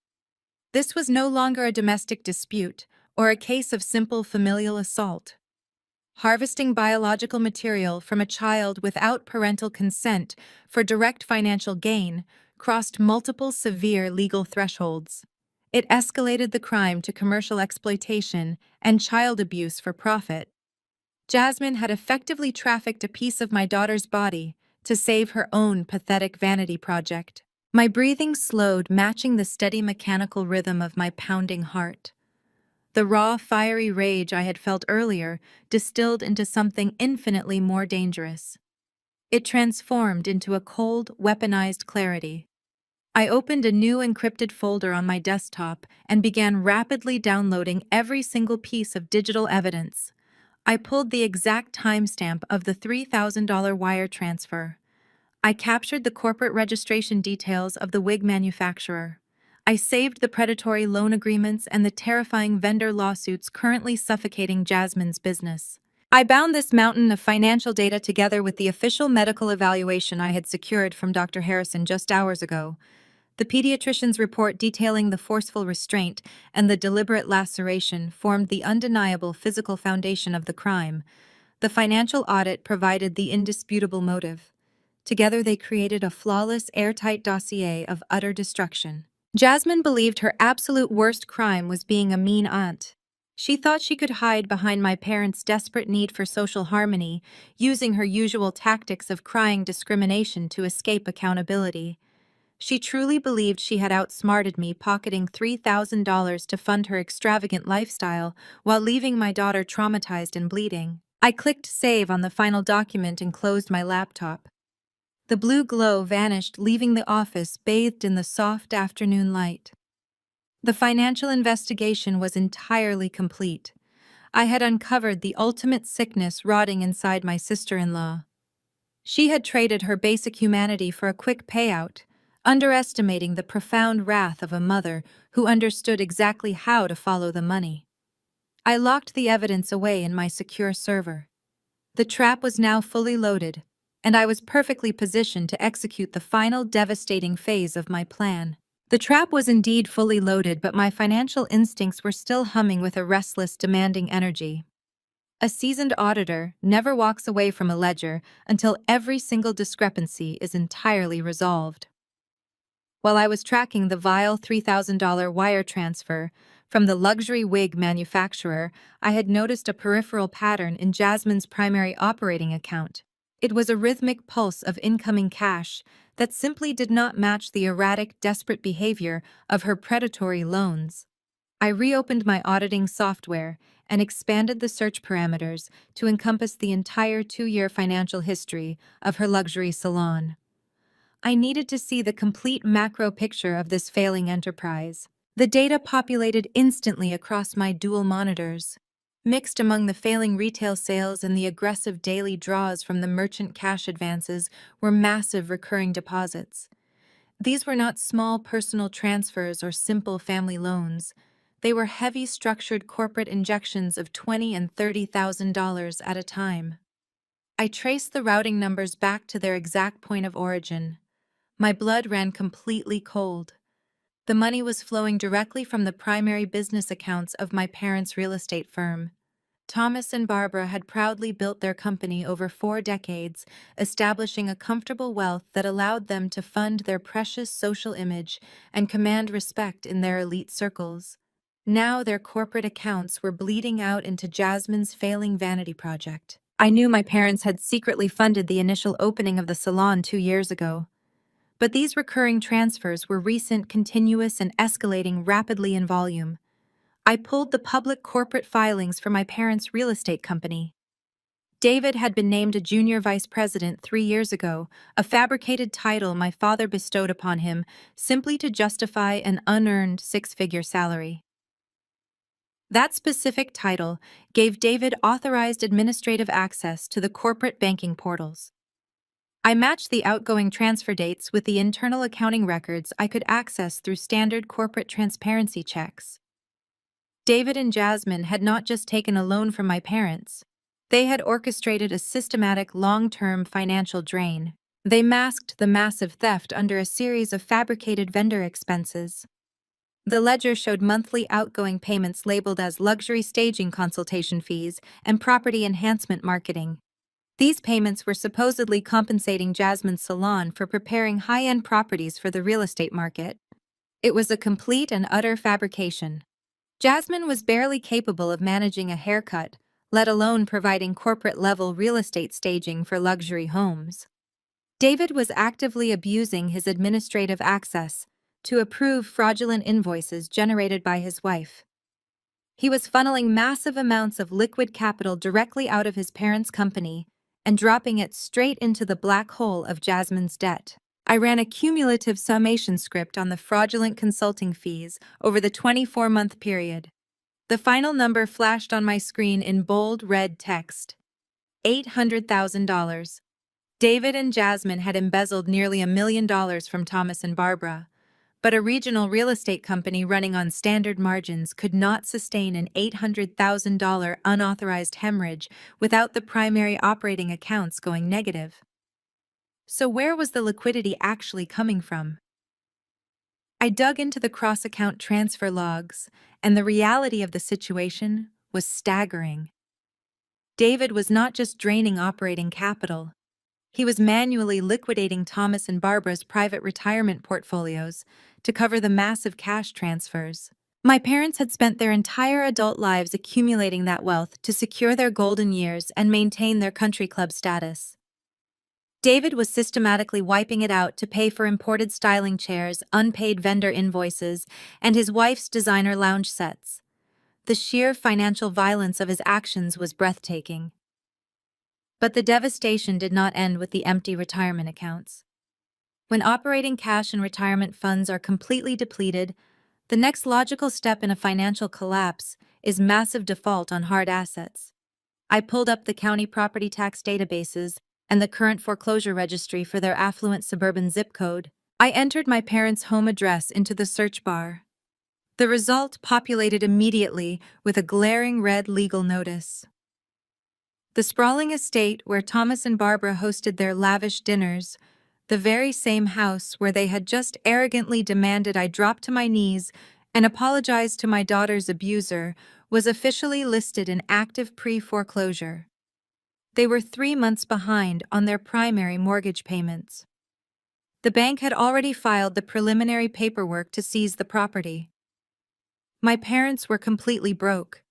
This was no longer a domestic dispute or a case of simple familial assault. Harvesting biological material from a child without parental consent for direct financial gain crossed multiple severe legal thresholds. It escalated the crime to commercial exploitation and child abuse for profit. Jasmine had effectively trafficked a piece of my daughter's body to save her own pathetic vanity project. My breathing slowed, matching the steady mechanical rhythm of my pounding heart. The raw, fiery rage I had felt earlier distilled into something infinitely more dangerous. It transformed into a cold, weaponized clarity. I opened a new encrypted folder on my desktop and began rapidly downloading every single piece of digital evidence. I pulled the exact timestamp of the $3,000 wire transfer. I captured the corporate registration details of the wig manufacturer. I saved the predatory loan agreements and the terrifying vendor lawsuits currently suffocating Jasmine's business. I bound this mountain of financial data together with the official medical evaluation I had secured from Dr. Harrison just hours ago. The pediatrician's report detailing the forceful restraint and the deliberate laceration formed the undeniable physical foundation of the crime. The financial audit provided the indisputable motive. Together they created a flawless, airtight dossier of utter destruction. Jasmine believed her absolute worst crime was being a mean aunt. She thought she could hide behind my parents' desperate need for social harmony, using her usual tactics of crying discrimination to escape accountability. She truly believed she had outsmarted me, pocketing $3,000 to fund her extravagant lifestyle while leaving my daughter traumatized and bleeding. I clicked save on the final document and closed my laptop. The blue glow vanished, leaving the office bathed in the soft afternoon light. The financial investigation was entirely complete. I had uncovered the ultimate sickness rotting inside my sister-in-law. She had traded her basic humanity for a quick payout, underestimating the profound wrath of a mother who understood exactly how to follow the money. I locked the evidence away in my secure server. The trap was now fully loaded, and I was perfectly positioned to execute the final devastating phase of my plan. The trap was indeed fully loaded, but my financial instincts were still humming with a restless, demanding energy. A seasoned auditor never walks away from a ledger until every single discrepancy is entirely resolved. While I was tracking the vile $3,000 wire transfer from the luxury wig manufacturer, I had noticed a peripheral pattern in Jasmine's primary operating account. It was a rhythmic pulse of incoming cash that simply did not match the erratic, desperate behavior of her predatory loans. I reopened my auditing software and expanded the search parameters to encompass the entire 2-year financial history of her luxury salon. I needed to see the complete macro picture of this failing enterprise. The data populated instantly across my dual monitors. Mixed among the failing retail sales and the aggressive daily draws from the merchant cash advances were massive recurring deposits. These were not small personal transfers or simple family loans. They were heavy structured corporate injections of $20,000 and $30,000 at a time. I traced the routing numbers back to their exact point of origin. My blood ran completely cold. The money was flowing directly from the primary business accounts of my parents' real estate firm. Thomas and Barbara had proudly built their company over 4 decades, establishing a comfortable wealth that allowed them to fund their precious social image and command respect in their elite circles. Now their corporate accounts were bleeding out into Jasmine's failing vanity project. I knew my parents had secretly funded the initial opening of the salon 2 years ago. But these recurring transfers were recent, continuous, and escalating rapidly in volume. I pulled the public corporate filings for my parents' real estate company. David had been named a junior vice president 3 years ago, a fabricated title my father bestowed upon him simply to justify an unearned 6-figure salary. That specific title gave David authorized administrative access to the corporate banking portals. I matched the outgoing transfer dates with the internal accounting records I could access through standard corporate transparency checks. David and Jasmine had not just taken a loan from my parents. They had orchestrated a systematic long-term financial drain. They masked the massive theft under a series of fabricated vendor expenses. The ledger showed monthly outgoing payments labeled as luxury staging consultation fees and property enhancement marketing. These payments were supposedly compensating Jasmine's salon for preparing high-end properties for the real estate market. It was a complete and utter fabrication. Jasmine was barely capable of managing a haircut, let alone providing corporate-level real estate staging for luxury homes. David was actively abusing his administrative access to approve fraudulent invoices generated by his wife. He was funneling massive amounts of liquid capital directly out of his parents' company and dropping it straight into the black hole of Jasmine's debt. I ran a cumulative summation script on the fraudulent consulting fees over the 24-month period. The final number flashed on my screen in bold red text: $800,000. David and Jasmine had embezzled nearly $1 million from Thomas and Barbara, but a regional real estate company running on standard margins could not sustain an $800,000 unauthorized hemorrhage without the primary operating accounts going negative. So where was the liquidity actually coming from? I dug into the cross-account transfer logs, and the reality of the situation was staggering. David was not just draining operating capital. He was manually liquidating Thomas and Barbara's private retirement portfolios to cover the massive cash transfers. My parents had spent their entire adult lives accumulating that wealth to secure their golden years and maintain their country club status. David was systematically wiping it out to pay for imported styling chairs, unpaid vendor invoices, and his wife's designer lounge sets. The sheer financial violence of his actions was breathtaking. But the devastation did not end with the empty retirement accounts. When operating cash and retirement funds are completely depleted, the next logical step in a financial collapse is massive default on hard assets. I pulled up the county property tax databases and the current foreclosure registry for their affluent suburban zip code. I entered my parents' home address into the search bar. The result populated immediately with a glaring red legal notice. The sprawling estate where Thomas and Barbara hosted their lavish dinners, the very same house where they had just arrogantly demanded I drop to my knees and apologize to my daughter's abuser, was officially listed in active pre-foreclosure. They were 3 months behind on their primary mortgage payments. The bank had already filed the preliminary paperwork to seize the property. My parents were completely broke.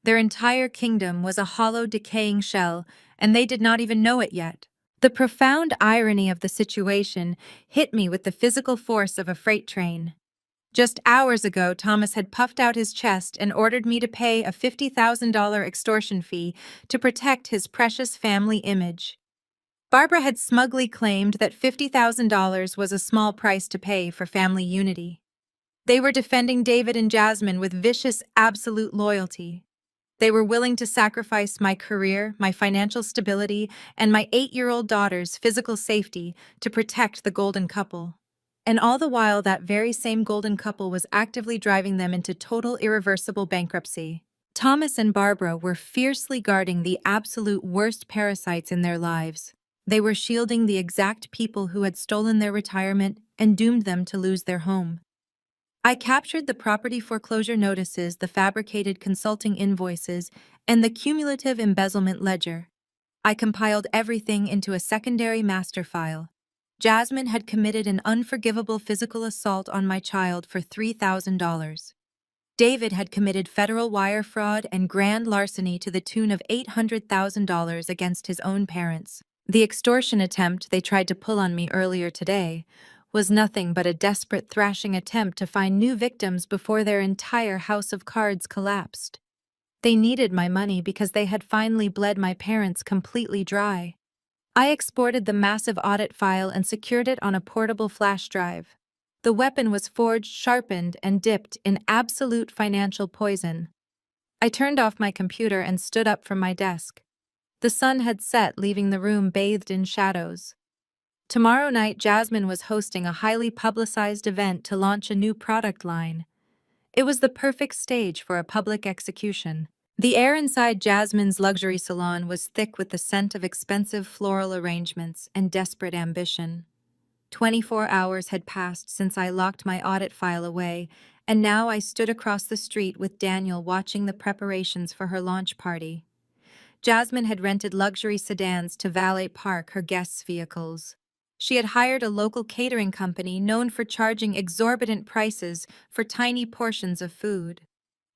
Their entire kingdom was a hollow, decaying shell, and they did not even know it yet. The profound irony of the situation hit me with the physical force of a freight train. Just hours ago, Thomas had puffed out his chest and ordered me to pay a $50,000 extortion fee to protect his precious family image. Barbara had smugly claimed that $50,000 was a small price to pay for family unity. They were defending David and Jasmine with vicious, absolute loyalty. They were willing to sacrifice my career, my financial stability, and my 8-year-old daughter's physical safety to protect the golden couple. And all the while, that very same golden couple was actively driving them into total irreversible bankruptcy. Thomas and Barbara were fiercely guarding the absolute worst parasites in their lives. They were shielding the exact people who had stolen their retirement and doomed them to lose their home. I captured the property foreclosure notices, the fabricated consulting invoices, and the cumulative embezzlement ledger. I compiled everything into a secondary master file. Jasmine had committed an unforgivable physical assault on my child for $3,000. David had committed federal wire fraud and grand larceny to the tune of $800,000 against his own parents. The extortion attempt they tried to pull on me earlier today was nothing but a desperate thrashing attempt to find new victims before their entire house of cards collapsed. They needed my money because they had finally bled my parents completely dry. I exported the massive audit file and secured it on a portable flash drive. The weapon was forged, sharpened, and dipped in absolute financial poison. I turned off my computer and stood up from my desk. The sun had set, leaving the room bathed in shadows. Tomorrow night, Jasmine was hosting a highly publicized event to launch a new product line. It was the perfect stage for a public execution. The air inside Jasmine's luxury salon was thick with the scent of expensive floral arrangements and desperate ambition. 24 hours had passed since I locked my audit file away, and now I stood across the street with Daniel watching the preparations for her launch party. Jasmine had rented luxury sedans to valet park her guests' vehicles. She had hired a local catering company known for charging exorbitant prices for tiny portions of food.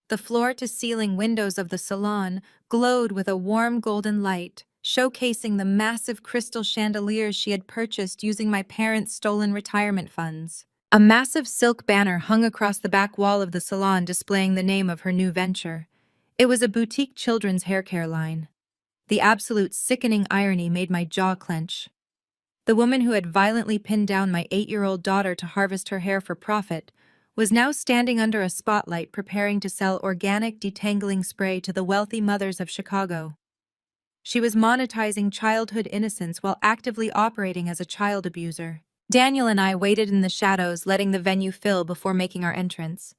The floor-to-ceiling windows of the salon glowed with a warm golden light, showcasing the massive crystal chandeliers she had purchased using my parents' stolen retirement funds. A massive silk banner hung across the back wall of the salon displaying the name of her new venture. It was a boutique children's haircare line. The absolute sickening irony made my jaw clench. The woman who had violently pinned down my 8-year-old daughter to harvest her hair for profit was now standing under a spotlight preparing to sell organic detangling spray to the wealthy mothers of Chicago. She was monetizing childhood innocence while actively operating as a child abuser. Daniel and I waited in the shadows, letting the venue fill before making our entrance.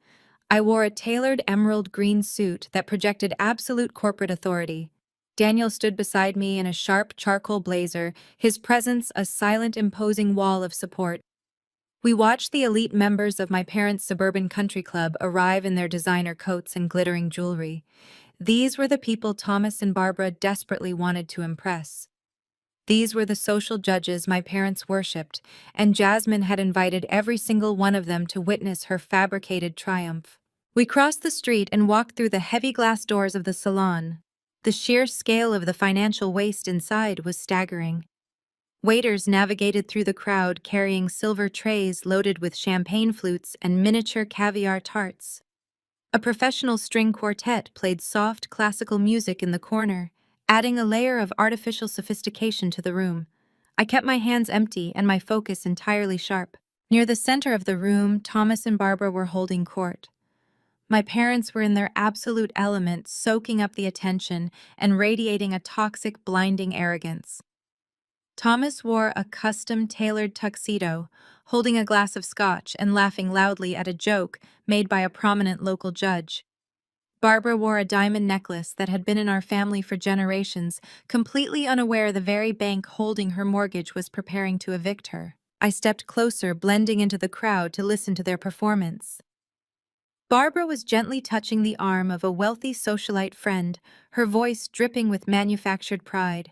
I wore a tailored emerald green suit that projected absolute corporate authority. Daniel stood beside me in a sharp charcoal blazer, his presence a silent, imposing wall of support. We watched the elite members of my parents' suburban country club arrive in their designer coats and glittering jewelry. These were the people Thomas and Barbara desperately wanted to impress. These were the social judges my parents worshipped, and Jasmine had invited every single one of them to witness her fabricated triumph. We crossed the street and walked through the heavy glass doors of the salon. The sheer scale of the financial waste inside was staggering. Waiters navigated through the crowd carrying silver trays loaded with champagne flutes and miniature caviar tarts. A professional string quartet played soft, classical music in the corner, adding a layer of artificial sophistication to the room. I kept my hands empty and my focus entirely sharp. Near the center of the room, Thomas and Barbara were holding court. My parents were in their absolute element, soaking up the attention and radiating a toxic, blinding arrogance. Thomas wore a custom-tailored tuxedo, holding a glass of scotch and laughing loudly at a joke made by a prominent local judge. Barbara wore a diamond necklace that had been in our family for generations, completely unaware the very bank holding her mortgage was preparing to evict her. I stepped closer, blending into the crowd to listen to their performance. Barbara was gently touching the arm of a wealthy socialite friend, her voice dripping with manufactured pride.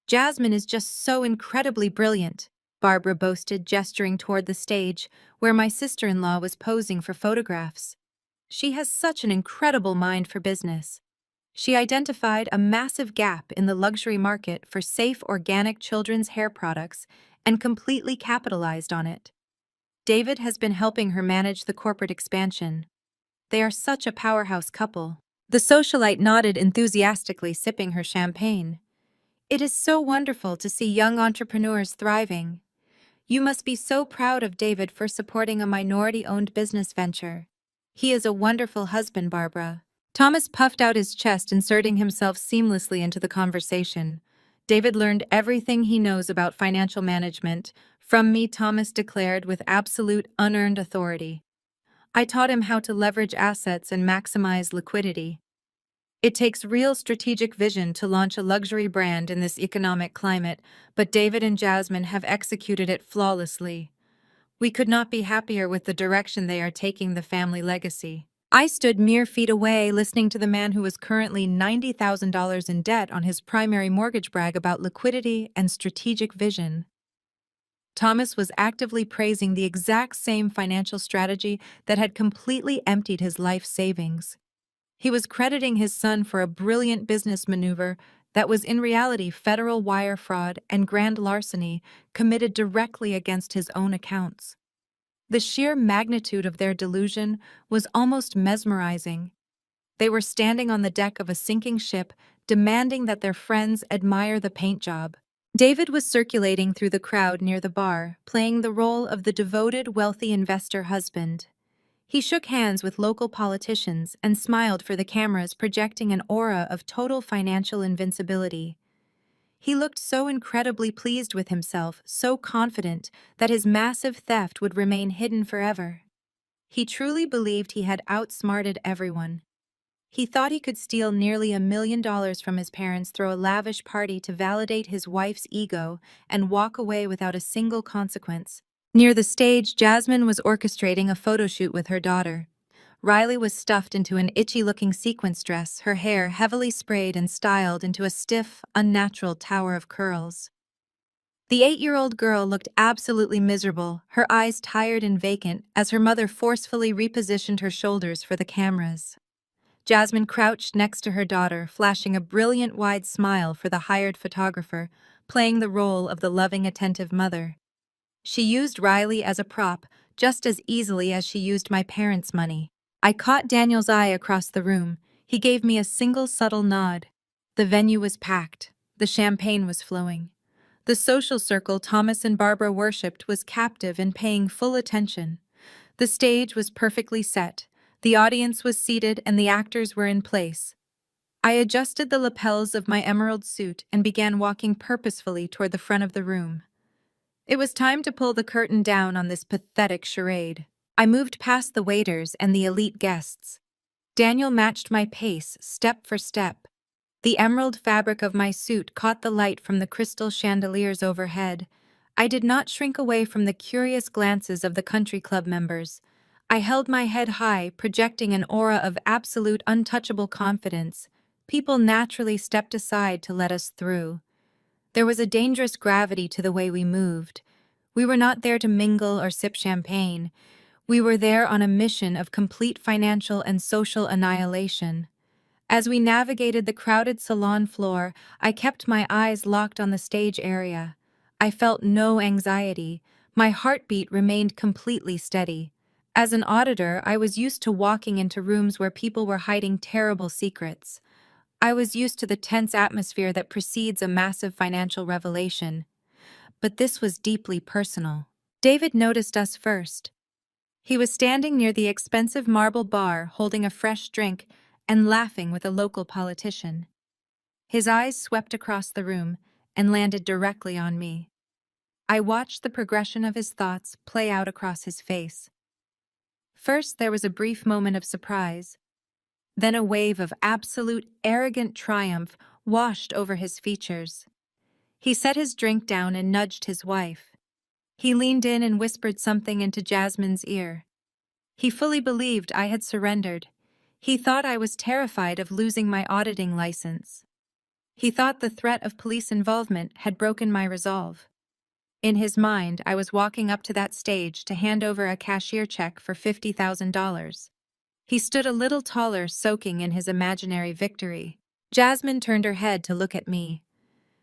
"Jasmine is just so incredibly brilliant," Barbara boasted, gesturing toward the stage, where my sister-in-law was posing for photographs. "She has such an incredible mind for business." She identified a massive gap in the luxury market for safe organic children's hair products and completely capitalized on it. David has been helping her manage the corporate expansion. They are such a powerhouse couple. The socialite nodded enthusiastically, sipping her champagne. "It is so wonderful to see young entrepreneurs thriving. You must be so proud of David for supporting a minority-owned business venture. He is a wonderful husband, Barbara." Thomas puffed out his chest, inserting himself seamlessly into the conversation. "David learned everything he knows about financial management from me," Thomas declared with absolute, unearned authority. "I taught him how to leverage assets and maximize liquidity. It takes real strategic vision to launch a luxury brand in this economic climate, but David and Jasmine have executed it flawlessly. We could not be happier with the direction they are taking the family legacy." I stood mere feet away, listening to the man who was currently $90,000 in debt on his primary mortgage brag about liquidity and strategic vision. Thomas was actively praising the exact same financial strategy that had completely emptied his life savings. He was crediting his son for a brilliant business maneuver that was in reality federal wire fraud and grand larceny committed directly against his own accounts. The sheer magnitude of their delusion was almost mesmerizing. They were standing on the deck of a sinking ship, demanding that their friends admire the paint job. David was circulating through the crowd near the bar, playing the role of the devoted, wealthy investor husband. He shook hands with local politicians and smiled for the cameras, projecting an aura of total financial invincibility. He looked so incredibly pleased with himself, so confident that his massive theft would remain hidden forever. He truly believed he had outsmarted everyone. He thought he could steal nearly $1 million from his parents, throw a lavish party to validate his wife's ego, and walk away without a single consequence. Near the stage, Jasmine was orchestrating a photo shoot with her daughter. Riley was stuffed into an itchy-looking sequence dress, her hair heavily sprayed and styled into a stiff, unnatural tower of curls. The 8-year-old girl looked absolutely miserable, her eyes tired and vacant, as her mother forcefully repositioned her shoulders for the cameras. Jasmine crouched next to her daughter, flashing a brilliant wide smile for the hired photographer, playing the role of the loving, attentive mother. She used Riley as a prop just as easily as she used my parents' money. I caught Daniel's eye across the room. He gave me a single subtle nod. The venue was packed. The champagne was flowing. The social circle Thomas and Barbara worshipped was captive and paying full attention. The stage was perfectly set. The audience was seated and the actors were in place. I adjusted the lapels of my emerald suit and began walking purposefully toward the front of the room. It was time to pull the curtain down on this pathetic charade. I moved past the waiters and the elite guests. Daniel matched my pace, step for step. The emerald fabric of my suit caught the light from the crystal chandeliers overhead. I did not shrink away from the curious glances of the country club members. I held my head high, projecting an aura of absolute untouchable confidence. People naturally stepped aside to let us through. There was a dangerous gravity to the way we moved. We were not there to mingle or sip champagne. We were there on a mission of complete financial and social annihilation. As we navigated the crowded salon floor, I kept my eyes locked on the stage area. I felt no anxiety. My heartbeat remained completely steady. As an auditor, I was used to walking into rooms where people were hiding terrible secrets. I was used to the tense atmosphere that precedes a massive financial revelation. But this was deeply personal. David noticed us first. He was standing near the expensive marble bar, holding a fresh drink and laughing with a local politician. His eyes swept across the room and landed directly on me. I watched the progression of his thoughts play out across his face. First, there was a brief moment of surprise. Then a wave of absolute arrogant triumph washed over his features. He set his drink down and nudged his wife. He leaned in and whispered something into Jasmine's ear. He fully believed I had surrendered. He thought I was terrified of losing my auditing license. He thought the threat of police involvement had broken my resolve. In his mind, I was walking up to that stage to hand over a cashier check for $50,000. He stood a little taller, soaking in his imaginary victory. Jasmine turned her head to look at me.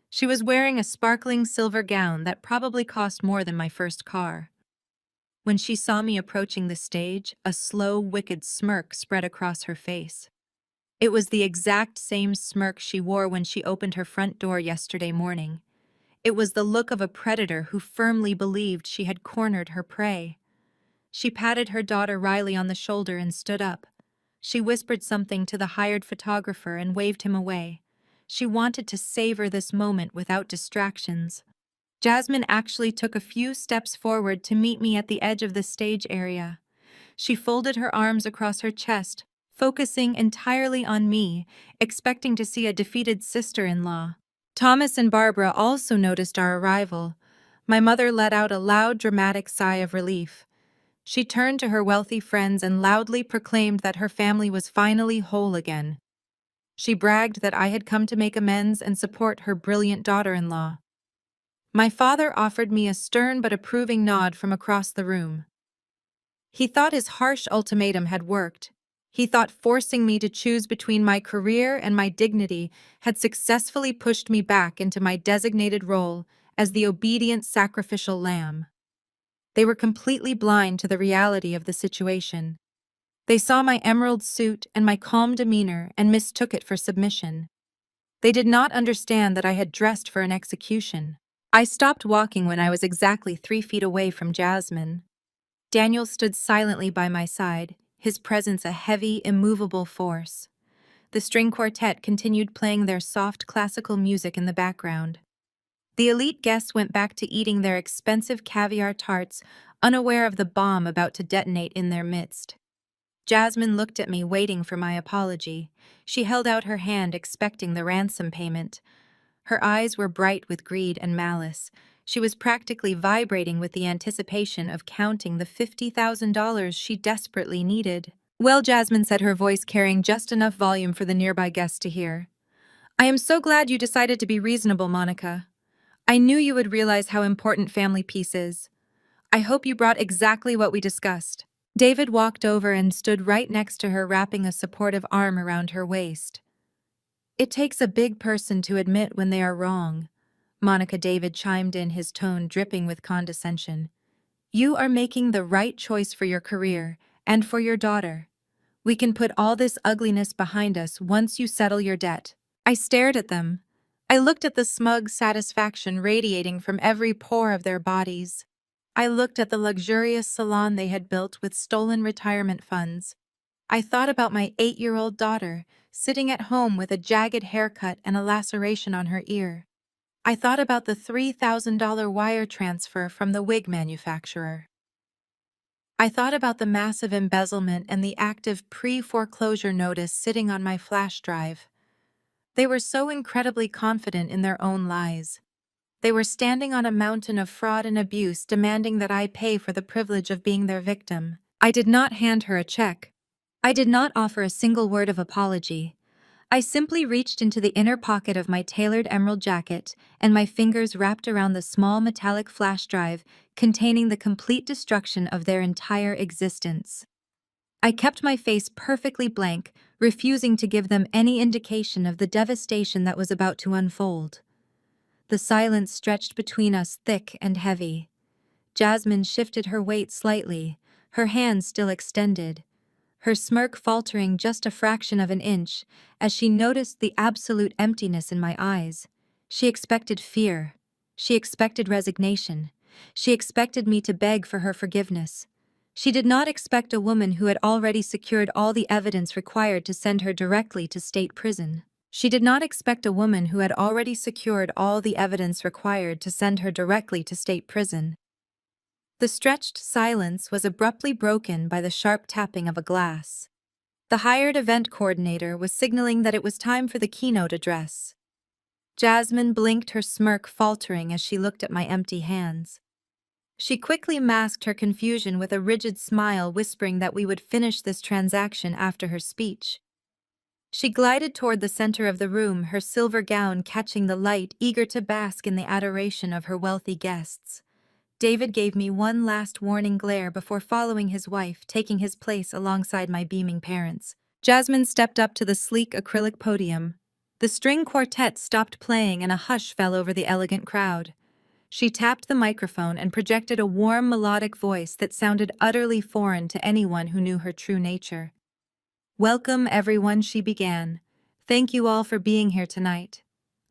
She was wearing a sparkling silver gown that probably cost more than my first car. When she saw me approaching the stage, a slow, wicked smirk spread across her face. It was the exact same smirk she wore when she opened her front door yesterday morning. It was the look of a predator who firmly believed she had cornered her prey. She patted her daughter Riley on the shoulder and stood up. She whispered something to the hired photographer and waved him away. She wanted to savor this moment without distractions. Jasmine actually took a few steps forward to meet me at the edge of the stage area. She folded her arms across her chest, focusing entirely on me, expecting to see a defeated sister-in-law. Thomas and Barbara also noticed our arrival. My mother let out a loud, dramatic sigh of relief. She turned to her wealthy friends and loudly proclaimed that her family was finally whole again. She bragged that I had come to make amends and support her brilliant daughter-in-law. My father offered me a stern but approving nod from across the room. He thought his harsh ultimatum had worked. He thought forcing me to choose between my career and my dignity had successfully pushed me back into my designated role as the obedient sacrificial lamb. They were completely blind to the reality of the situation. They saw my emerald suit and my calm demeanor and mistook it for submission. They did not understand that I had dressed for an execution. I stopped walking when I was exactly 3 feet away from Jasmine. Daniel stood silently by my side, his presence a heavy, immovable force. The string quartet continued playing their soft classical music in the background. The elite guests went back to eating their expensive caviar tarts, unaware of the bomb about to detonate in their midst. Jasmine looked at me, waiting for my apology. She held out her hand, expecting the ransom payment. Her eyes were bright with greed and malice. She was practically vibrating with the anticipation of counting the $50,000 she desperately needed. "Well," Jasmine said, her voice carrying just enough volume for the nearby guests to hear, "I am so glad you decided to be reasonable, Monica. I knew you would realize how important family peace is. I hope you brought exactly what we discussed." David walked over and stood right next to her, wrapping a supportive arm around her waist. "It takes a big person to admit when they are wrong," Monica. David chimed in, his tone dripping with condescension. "You are making the right choice for your career and for your daughter. We can put all this ugliness behind us once you settle your debt." I stared at them. I looked at the smug satisfaction radiating from every pore of their bodies. I looked at the luxurious salon they had built with stolen retirement funds. I thought about my 8-year-old daughter, sitting at home with a jagged haircut and a laceration on her ear. I thought about the $3,000 wire transfer from the wig manufacturer. I thought about the massive embezzlement and the active pre-foreclosure notice sitting on my flash drive. They were so incredibly confident in their own lies. They were standing on a mountain of fraud and abuse, demanding that I pay for the privilege of being their victim. I did not hand her a check. I did not offer a single word of apology. I simply reached into the inner pocket of my tailored emerald jacket, and my fingers wrapped around the small metallic flash drive containing the complete destruction of their entire existence. I kept my face perfectly blank, refusing to give them any indication of the devastation that was about to unfold. The silence stretched between us, thick and heavy. Jasmine shifted her weight slightly, her hands still extended, her smirk faltering just a fraction of an inch as she noticed the absolute emptiness in my eyes. She expected fear. She expected resignation. She expected me to beg for her forgiveness. She did not expect a woman who had already secured all the evidence required to send her directly to state prison. She did not expect a woman who had already secured all the evidence required to send her directly to state prison. The stretched silence was abruptly broken by the sharp tapping of a glass. The hired event coordinator was signaling that it was time for the keynote address. Jasmine blinked, her smirk faltering as she looked at my empty hands. She quickly masked her confusion with a rigid smile, whispering that we would finish this transaction after her speech. She glided toward the center of the room, her silver gown catching the light, eager to bask in the adoration of her wealthy guests. David gave me one last warning glare before following his wife, taking his place alongside my beaming parents. Jasmine stepped up to the sleek acrylic podium. The string quartet stopped playing and a hush fell over the elegant crowd. She tapped the microphone and projected a warm, melodic voice that sounded utterly foreign to anyone who knew her true nature. "Welcome, everyone," she began. "Thank you all for being here tonight.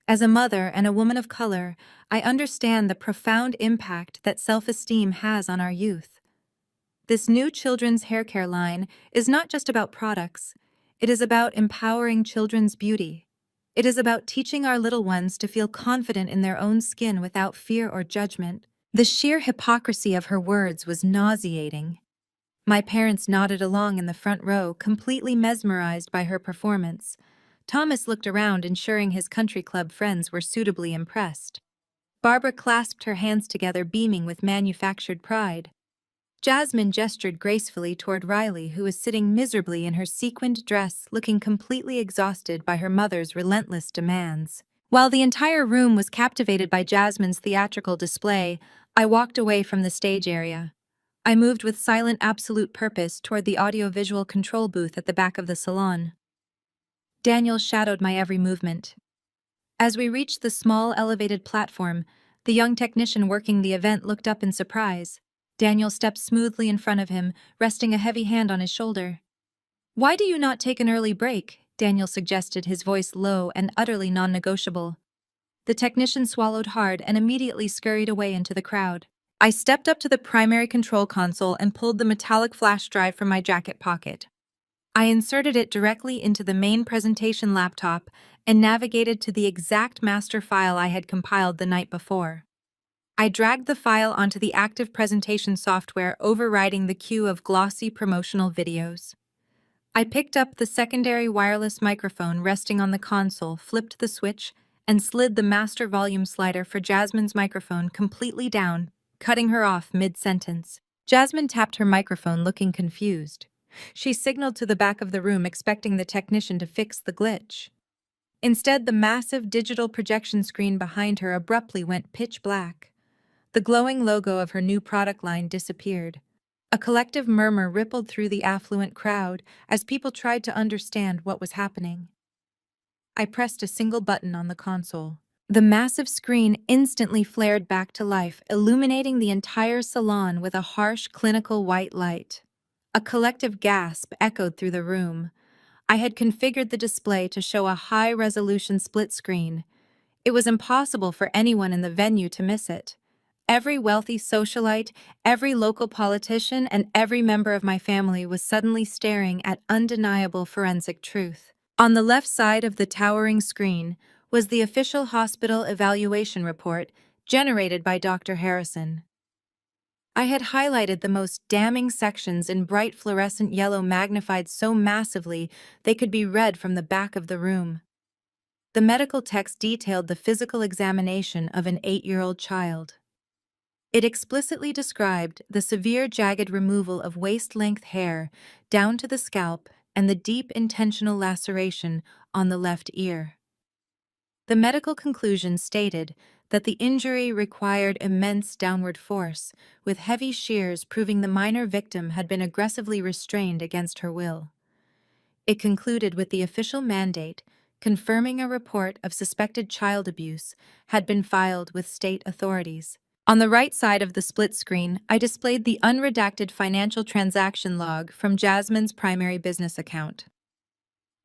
As a mother and a woman of color, I understand the profound impact that self-esteem has on our youth. This new children's hair care line is not just about products. It is about empowering children's beauty. It is about teaching our little ones to feel confident in their own skin without fear or judgment." The sheer hypocrisy of her words was nauseating. My parents nodded along in the front row, completely mesmerized by her performance. Thomas looked around, ensuring his country club friends were suitably impressed. Barbara clasped her hands together, beaming with manufactured pride. Jasmine gestured gracefully toward Riley, who was sitting miserably in her sequined dress, looking completely exhausted by her mother's relentless demands. While the entire room was captivated by Jasmine's theatrical display, I walked away from the stage area. I moved with silent, absolute purpose toward the audiovisual control booth at the back of the salon. Daniel shadowed my every movement. As we reached the small, elevated platform, the young technician working the event looked up in surprise. Daniel stepped smoothly in front of him, resting a heavy hand on his shoulder. "Why do you not take an early break?" Daniel suggested, his voice low and utterly non-negotiable. The technician swallowed hard and immediately scurried away into the crowd. I stepped up to the primary control console and pulled the metallic flash drive from my jacket pocket. I inserted it directly into the main presentation laptop and navigated to the exact master file I had compiled the night before. I dragged the file onto the active presentation software, overriding the queue of glossy promotional videos. I picked up the secondary wireless microphone resting on the console, flipped the switch, and slid the master volume slider for Jasmine's microphone completely down, cutting her off mid-sentence. Jasmine tapped her microphone, looking confused. She signaled to the back of the room, expecting the technician to fix the glitch. Instead, the massive digital projection screen behind her abruptly went pitch black. The glowing logo of her new product line disappeared. A collective murmur rippled through the affluent crowd as people tried to understand what was happening. I pressed a single button on the console. The massive screen instantly flared back to life, illuminating the entire salon with a harsh, clinical white light. A collective gasp echoed through the room. I had configured the display to show a high-resolution split screen. It was impossible for anyone in the venue to miss it. Every wealthy socialite, every local politician, and every member of my family was suddenly staring at undeniable forensic truth. On the left side of the towering screen was the official hospital evaluation report generated by Dr. Harrison. I had highlighted the most damning sections in bright fluorescent yellow, magnified so massively they could be read from the back of the room. The medical text detailed the physical examination of an 8-year-old child. It explicitly described the severe jagged removal of waist-length hair down to the scalp and the deep intentional laceration on the left ear. The medical conclusion stated that the injury required immense downward force, with heavy shears proving the minor victim had been aggressively restrained against her will. It concluded with the official mandate confirming a report of suspected child abuse had been filed with state authorities. On the right side of the split screen, I displayed the unredacted financial transaction log from Jasmine's primary business account.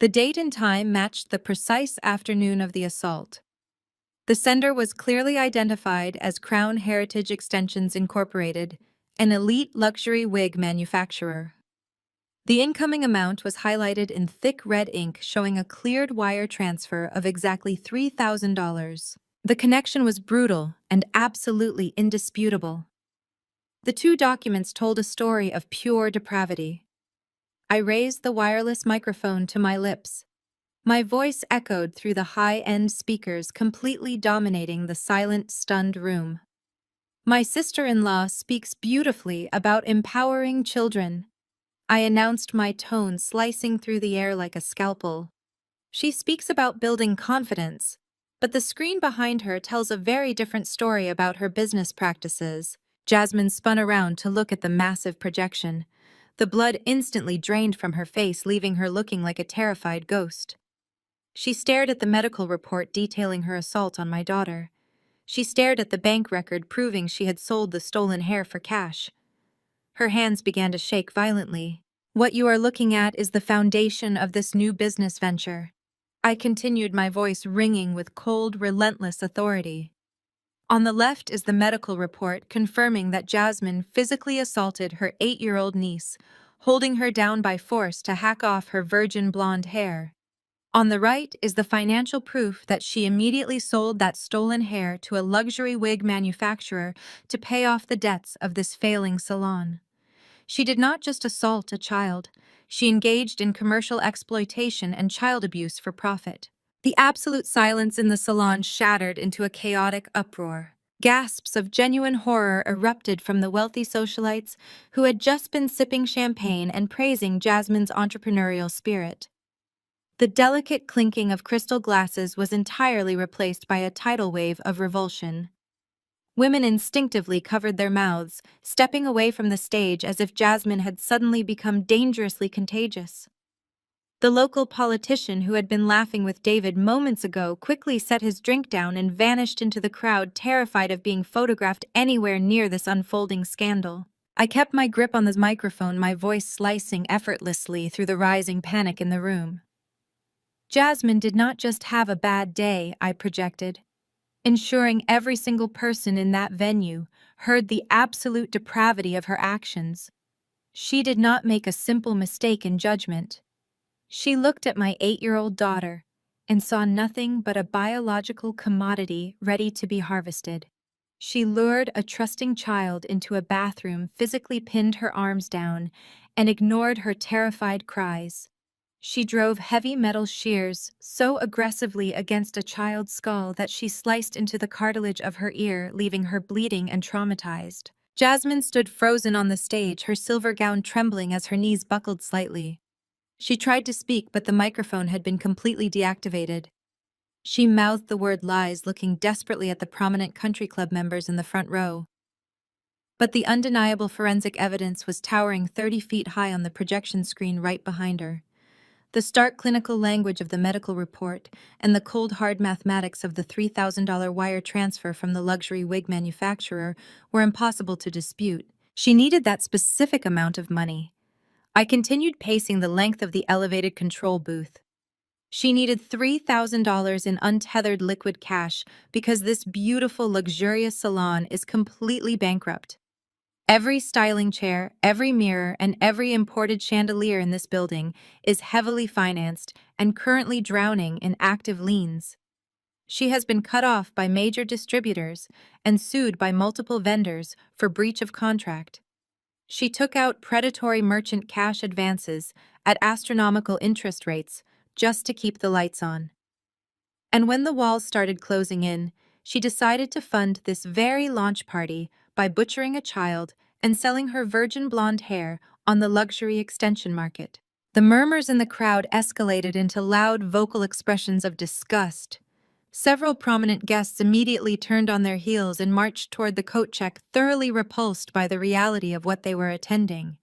The date and time matched the precise afternoon of the assault. The sender was clearly identified as Crown Heritage Extensions Incorporated, an elite luxury wig manufacturer. The incoming amount was highlighted in thick red ink, showing a cleared wire transfer of exactly $3,000. The connection was brutal and absolutely indisputable. The two documents told a story of pure depravity. I raised the wireless microphone to my lips. My voice echoed through the high-end speakers, completely dominating the silent, stunned room. My sister-in-law speaks beautifully about empowering children. I announced, my tone slicing through the air like a scalpel. She speaks about building confidence, but the screen behind her tells a very different story about her business practices. Jasmine spun around to look at the massive projection. The blood instantly drained from her face, leaving her looking like a terrified ghost. She stared at the medical report detailing her assault on my daughter. She stared at the bank record proving she had sold the stolen hair for cash. Her hands began to shake violently. "What you are looking at is the foundation of this new business venture," I continued, my voice ringing with cold, relentless authority. "On the left is the medical report confirming that Jasmine physically assaulted her 8-year-old niece, holding her down by force to hack off her virgin blonde hair. On the right is the financial proof that she immediately sold that stolen hair to a luxury wig manufacturer to pay off the debts of this failing salon. She did not just assault a child, she engaged in commercial exploitation and child abuse for profit." The absolute silence in the salon shattered into a chaotic uproar. Gasps of genuine horror erupted from the wealthy socialites who had just been sipping champagne and praising Jasmine's entrepreneurial spirit. The delicate clinking of crystal glasses was entirely replaced by a tidal wave of revulsion. Women instinctively covered their mouths, stepping away from the stage as if Jasmine had suddenly become dangerously contagious. The local politician who had been laughing with David moments ago quickly set his drink down and vanished into the crowd, terrified of being photographed anywhere near this unfolding scandal. I kept my grip on the microphone, my voice slicing effortlessly through the rising panic in the room. "Jasmine did not just have a bad day," I projected. ensuring every single person in that venue heard the absolute depravity of her actions. She did not make a simple mistake in judgment. She looked at my 8-year-old daughter and saw nothing but a biological commodity ready to be harvested. She lured a trusting child into a bathroom, physically pinned her arms down, and ignored her terrified cries. She drove heavy metal shears so aggressively against a child's skull that she sliced into the cartilage of her ear, leaving her bleeding and traumatized. Jasmine stood frozen on the stage, her silver gown trembling as her knees buckled slightly. She tried to speak, but the microphone had been completely deactivated. She mouthed the word lies, looking desperately at the prominent country club members in the front row. But the undeniable forensic evidence was towering 30 feet high on the projection screen right behind her. The stark clinical language of the medical report and the cold hard mathematics of the $3,000 wire transfer from the luxury wig manufacturer were impossible to dispute. She needed that specific amount of money. I continued pacing the length of the elevated control booth. She needed $3,000 in untethered liquid cash because this beautiful, luxurious salon is completely bankrupt. Every styling chair, every mirror, and every imported chandelier in this building is heavily financed and currently drowning in active liens. She has been cut off by major distributors and sued by multiple vendors for breach of contract. She took out predatory merchant cash advances at astronomical interest rates just to keep the lights on. And when the walls started closing in, she decided to fund this very launch party by butchering a child and selling her virgin blonde hair on the luxury extension market. The murmurs in the crowd escalated into loud vocal expressions of disgust. Several prominent guests immediately turned on their heels and marched toward the coat check, thoroughly repulsed by the reality of what they were attending.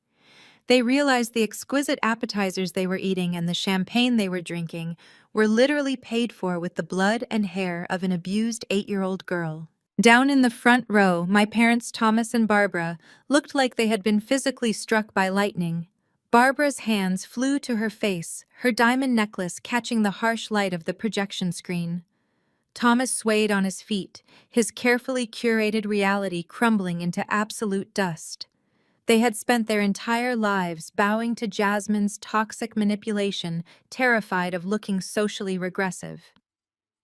They realized the exquisite appetizers they were eating and the champagne they were drinking were literally paid for with the blood and hair of an abused 8-year-old girl. Down in the front row, my parents Thomas and Barbara looked like they had been physically struck by lightning. Barbara's hands flew to her face, her diamond necklace catching the harsh light of the projection screen. Thomas swayed on his feet, his carefully curated reality crumbling into absolute dust. They had spent their entire lives bowing to Jasmine's toxic manipulation, terrified of looking socially regressive.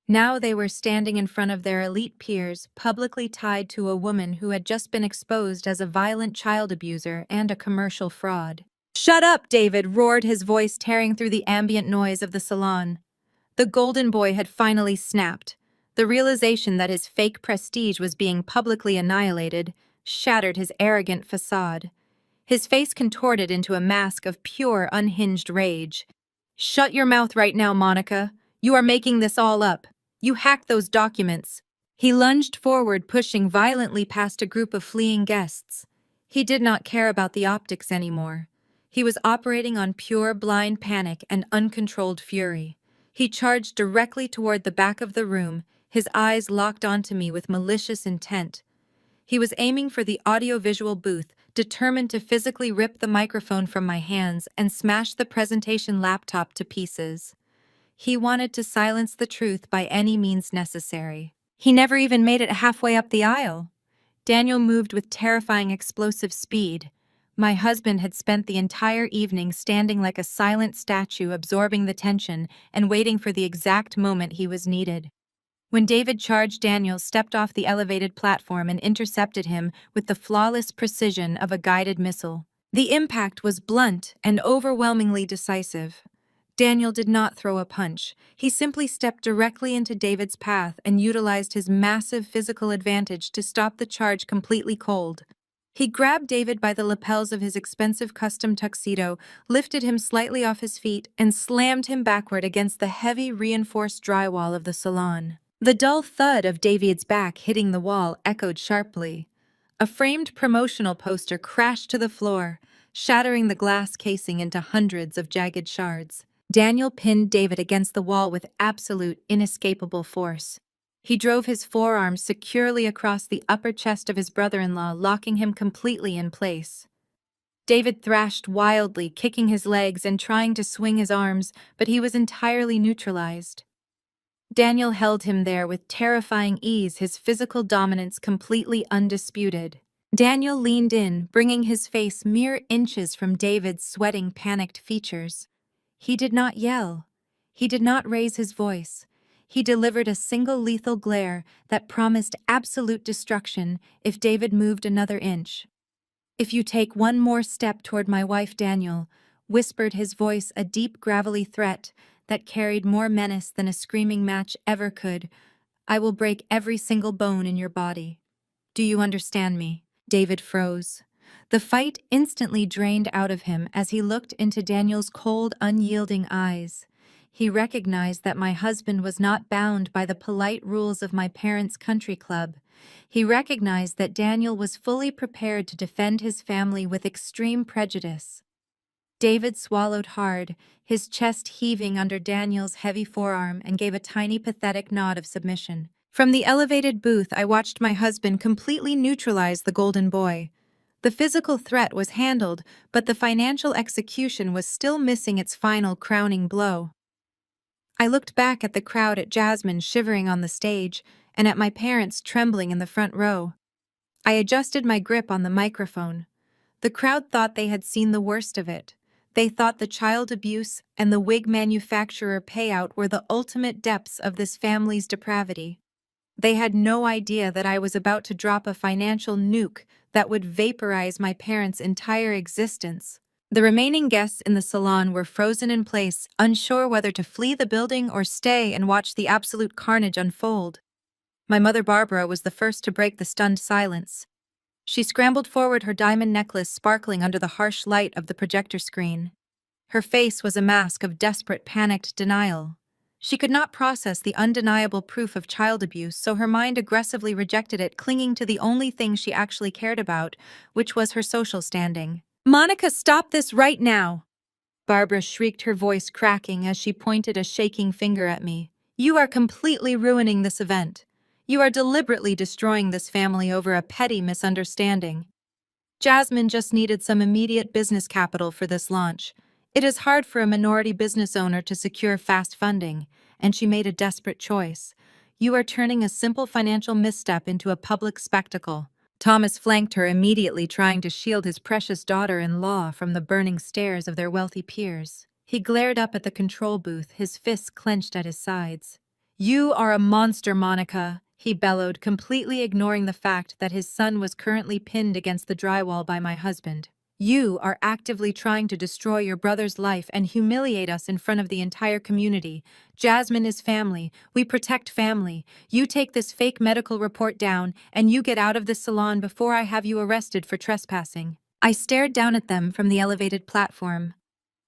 Now they were standing in front of their elite peers, publicly tied to a woman who had just been exposed as a violent child abuser and a commercial fraud. "Shut up, David!" roared, his voice tearing through the ambient noise of the salon. The golden boy had finally snapped. The realization that his fake prestige was being publicly annihilated shattered his arrogant facade. His face contorted into a mask of pure, unhinged rage. "Shut your mouth right now, Monica. You are making this all up. You hacked those documents." He lunged forward, pushing violently past a group of fleeing guests. He did not care about the optics anymore. He was operating on pure, blind panic and uncontrolled fury. He charged directly toward the back of the room, his eyes locked onto me with malicious intent. He was aiming for the audiovisual booth, determined to physically rip the microphone from my hands and smash the presentation laptop to pieces. He wanted to silence the truth by any means necessary. He never even made it halfway up the aisle. Daniel moved with terrifying explosive speed. My husband had spent the entire evening standing like a silent statue, absorbing the tension and waiting for the exact moment he was needed. When David charged, Daniel stepped off the elevated platform and intercepted him with the flawless precision of a guided missile. The impact was blunt and overwhelmingly decisive. Daniel did not throw a punch. He simply stepped directly into David's path and utilized his massive physical advantage to stop the charge completely cold. He grabbed David by the lapels of his expensive custom tuxedo, lifted him slightly off his feet, and slammed him backward against the heavy, reinforced drywall of the salon. The dull thud of David's back hitting the wall echoed sharply. A framed promotional poster crashed to the floor, shattering the glass casing into hundreds of jagged shards. Daniel pinned David against the wall with absolute, inescapable force. He drove his forearm securely across the upper chest of his brother-in-law, locking him completely in place. David thrashed wildly, kicking his legs and trying to swing his arms, but he was entirely neutralized. Daniel held him there with terrifying ease, his physical dominance completely undisputed. Daniel leaned in, bringing his face mere inches from David's sweating, panicked features. He did not yell. He did not raise his voice. He delivered a single lethal glare that promised absolute destruction if David moved another inch. "If you take one more step toward my wife, Daniel," whispered his voice, a deep, gravelly threat that carried more menace than a screaming match ever could, "I will break every single bone in your body. Do you understand me?" David froze. The fight instantly drained out of him as he looked into Daniel's cold, unyielding eyes. He recognized that my husband was not bound by the polite rules of my parents' country club. He recognized that Daniel was fully prepared to defend his family with extreme prejudice. David swallowed hard, his chest heaving under Daniel's heavy forearm, and gave a tiny, pathetic nod of submission. From the elevated booth, I watched my husband completely neutralize the golden boy. The physical threat was handled, but the financial execution was still missing its final crowning blow. I looked back at the crowd, at Jasmine shivering on the stage, and at my parents trembling in the front row. I adjusted my grip on the microphone. The crowd thought they had seen the worst of it. They thought the child abuse and the wig manufacturer payout were the ultimate depths of this family's depravity. They had no idea that I was about to drop a financial nuke that would vaporize my parents' entire existence. The remaining guests in the salon were frozen in place, unsure whether to flee the building or stay and watch the absolute carnage unfold. My mother Barbara was the first to break the stunned silence. She scrambled forward, her diamond necklace sparkling under the harsh light of the projector screen. Her face was a mask of desperate, panicked denial. She could not process the undeniable proof of child abuse, so her mind aggressively rejected it, clinging to the only thing she actually cared about, which was her social standing. "Monica, stop this right now!" Barbara shrieked, her voice cracking as she pointed a shaking finger at me. "You are completely ruining this event. You are deliberately destroying this family over a petty misunderstanding. Jasmine just needed some immediate business capital for this launch. It is hard for a minority business owner to secure fast funding, and she made a desperate choice. You are turning a simple financial misstep into a public spectacle." Thomas flanked her, immediately trying to shield his precious daughter-in-law from the burning stares of their wealthy peers. He glared up at the control booth, his fists clenched at his sides. "You are a monster, Monica," he bellowed, completely ignoring the fact that his son was currently pinned against the drywall by my husband. "You are actively trying to destroy your brother's life and humiliate us in front of the entire community. Jasmine is family. We protect family. You take this fake medical report down, and you get out of this salon before I have you arrested for trespassing." I stared down at them from the elevated platform.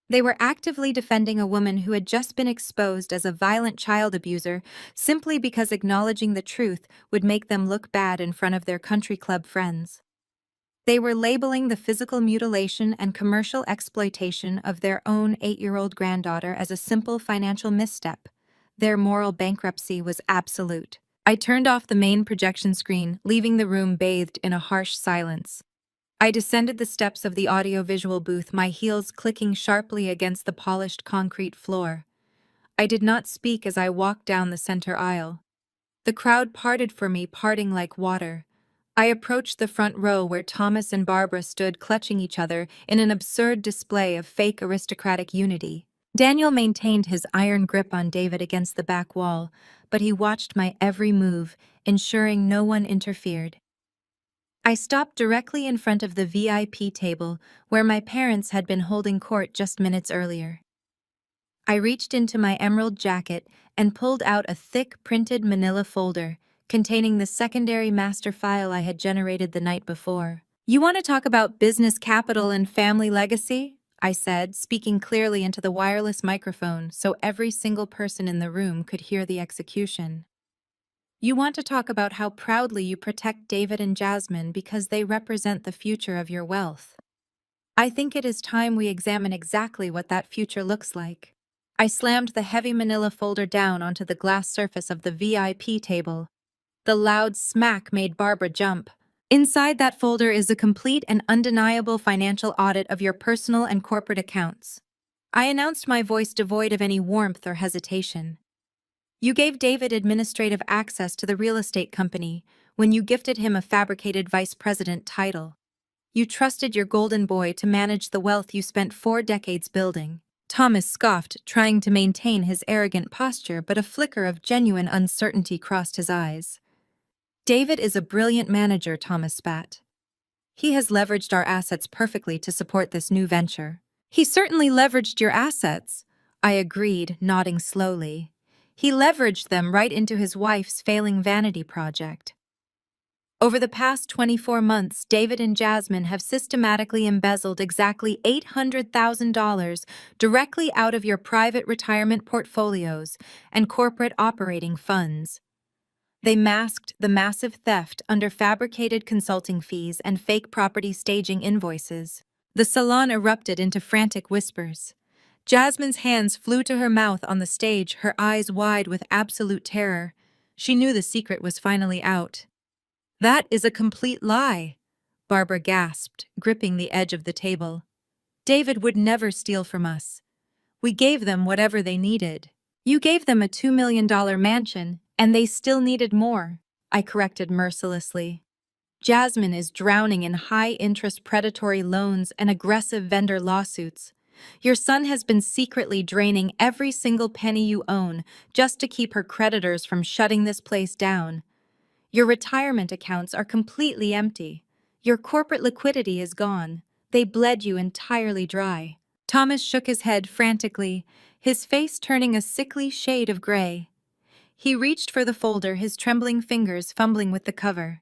They were actively defending a woman who had just been exposed as a violent child abuser simply because acknowledging the truth would make them look bad in front of their country club friends. They were labeling the physical mutilation and commercial exploitation of their own 8-year-old granddaughter as a simple financial misstep. Their moral bankruptcy was absolute. I turned off the main projection screen, leaving the room bathed in a harsh silence. I descended the steps of the audiovisual booth, my heels clicking sharply against the polished concrete floor. I did not speak as I walked down the center aisle. The crowd parted for me, parting like water. I approached the front row where Thomas and Barbara stood clutching each other in an absurd display of fake aristocratic unity. Daniel maintained his iron grip on David against the back wall, but he watched my every move, ensuring no one interfered. I stopped directly in front of the VIP table where my parents had been holding court just minutes earlier. I reached into my emerald jacket and pulled out a thick printed manila folder containing the secondary master file I had generated the night before. "You want to talk about business capital and family legacy?" I said, speaking clearly into the wireless microphone so every single person in the room could hear the execution. "You want to talk about how proudly you protect David and Jasmine because they represent the future of your wealth. I think it is time we examine exactly what that future looks like." I slammed the heavy manila folder down onto the glass surface of the VIP table. The loud smack made Barbara jump. "Inside that folder is a complete and undeniable financial audit of your personal and corporate accounts," I announced, my voice devoid of any warmth or hesitation. You gave David administrative access to the real estate company when you gifted him a fabricated vice president title. You trusted your golden boy to manage the wealth you spent 4 decades building. Thomas scoffed, trying to maintain his arrogant posture, but a flicker of genuine uncertainty crossed his eyes. David is a brilliant manager, Thomas spat. He has leveraged our assets perfectly to support this new venture. He certainly leveraged your assets, I agreed, nodding slowly. He leveraged them right into his wife's failing vanity project. Over the past 24 months, David and Jasmine have systematically embezzled exactly $800,000 directly out of your private retirement portfolios and corporate operating funds. They masked the massive theft under fabricated consulting fees and fake property staging invoices. The salon erupted into frantic whispers. Jasmine's hands flew to her mouth on the stage, her eyes wide with absolute terror. She knew the secret was finally out. "That is a complete lie," Barbara gasped, gripping the edge of the table. "David would never steal from us. We gave them whatever they needed." "You gave them a $2 million mansion, and they still needed more," I corrected mercilessly. "Jasmine is drowning in high-interest predatory loans and aggressive vendor lawsuits. Your son has been secretly draining every single penny you own just to keep her creditors from shutting this place down. Your retirement accounts are completely empty. Your corporate liquidity is gone. They bled you entirely dry." Thomas shook his head frantically, his face turning a sickly shade of gray. He reached for the folder, his trembling fingers fumbling with the cover.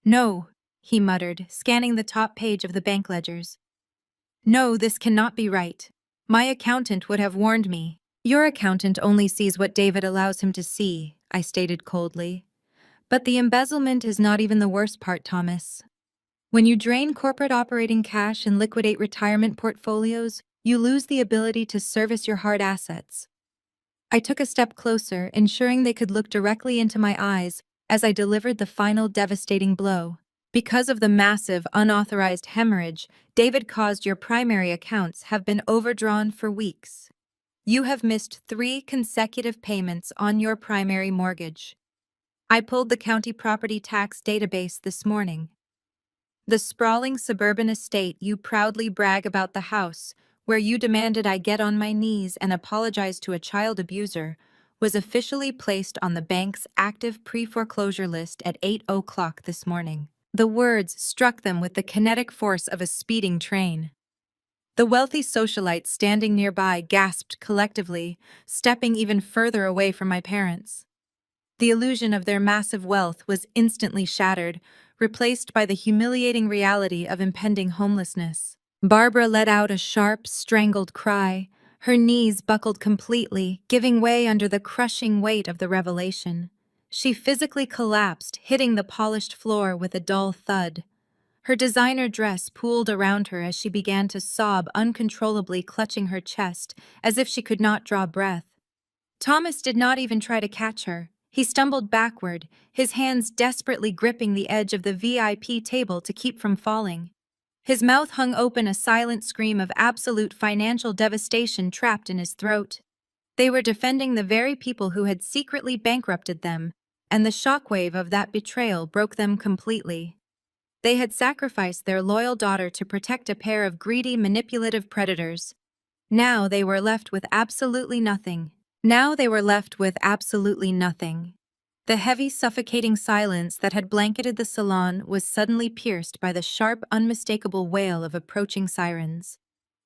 "No," he muttered, scanning the top page of the bank ledgers. "No, this cannot be right. My accountant would have warned me." "Your accountant only sees what David allows him to see," I stated coldly. "But the embezzlement is not even the worst part, Thomas. When you drain corporate operating cash and liquidate retirement portfolios, you lose the ability to service your hard assets." I took a step closer, ensuring they could look directly into my eyes as I delivered the final devastating blow. "Because of the massive, unauthorized hemorrhage David caused, your primary accounts have been overdrawn for weeks. You have missed 3 consecutive payments on your primary mortgage. I pulled the county property tax database this morning. The sprawling suburban estate you proudly brag about, the house where you demanded I get on my knees and apologize to a child abuser, was officially placed on the bank's active pre-foreclosure list at 8 o'clock this morning." The words struck them with the kinetic force of a speeding train. The wealthy socialites standing nearby gasped collectively, stepping even further away from my parents. The illusion of their massive wealth was instantly shattered, replaced by the humiliating reality of impending homelessness. Barbara let out a sharp, strangled cry. Her knees buckled completely, giving way under the crushing weight of the revelation. She physically collapsed, hitting the polished floor with a dull thud. Her designer dress pooled around her as she began to sob uncontrollably, clutching her chest as if she could not draw breath. Thomas did not even try to catch her. He stumbled backward, his hands desperately gripping the edge of the VIP table to keep from falling. His mouth hung open, a silent scream of absolute financial devastation trapped in his throat. They were defending the very people who had secretly bankrupted them, and the shockwave of that betrayal broke them completely. They had sacrificed their loyal daughter to protect a pair of greedy, manipulative predators. Now they were left with absolutely nothing. The heavy, suffocating silence that had blanketed the salon was suddenly pierced by the sharp, unmistakable wail of approaching sirens.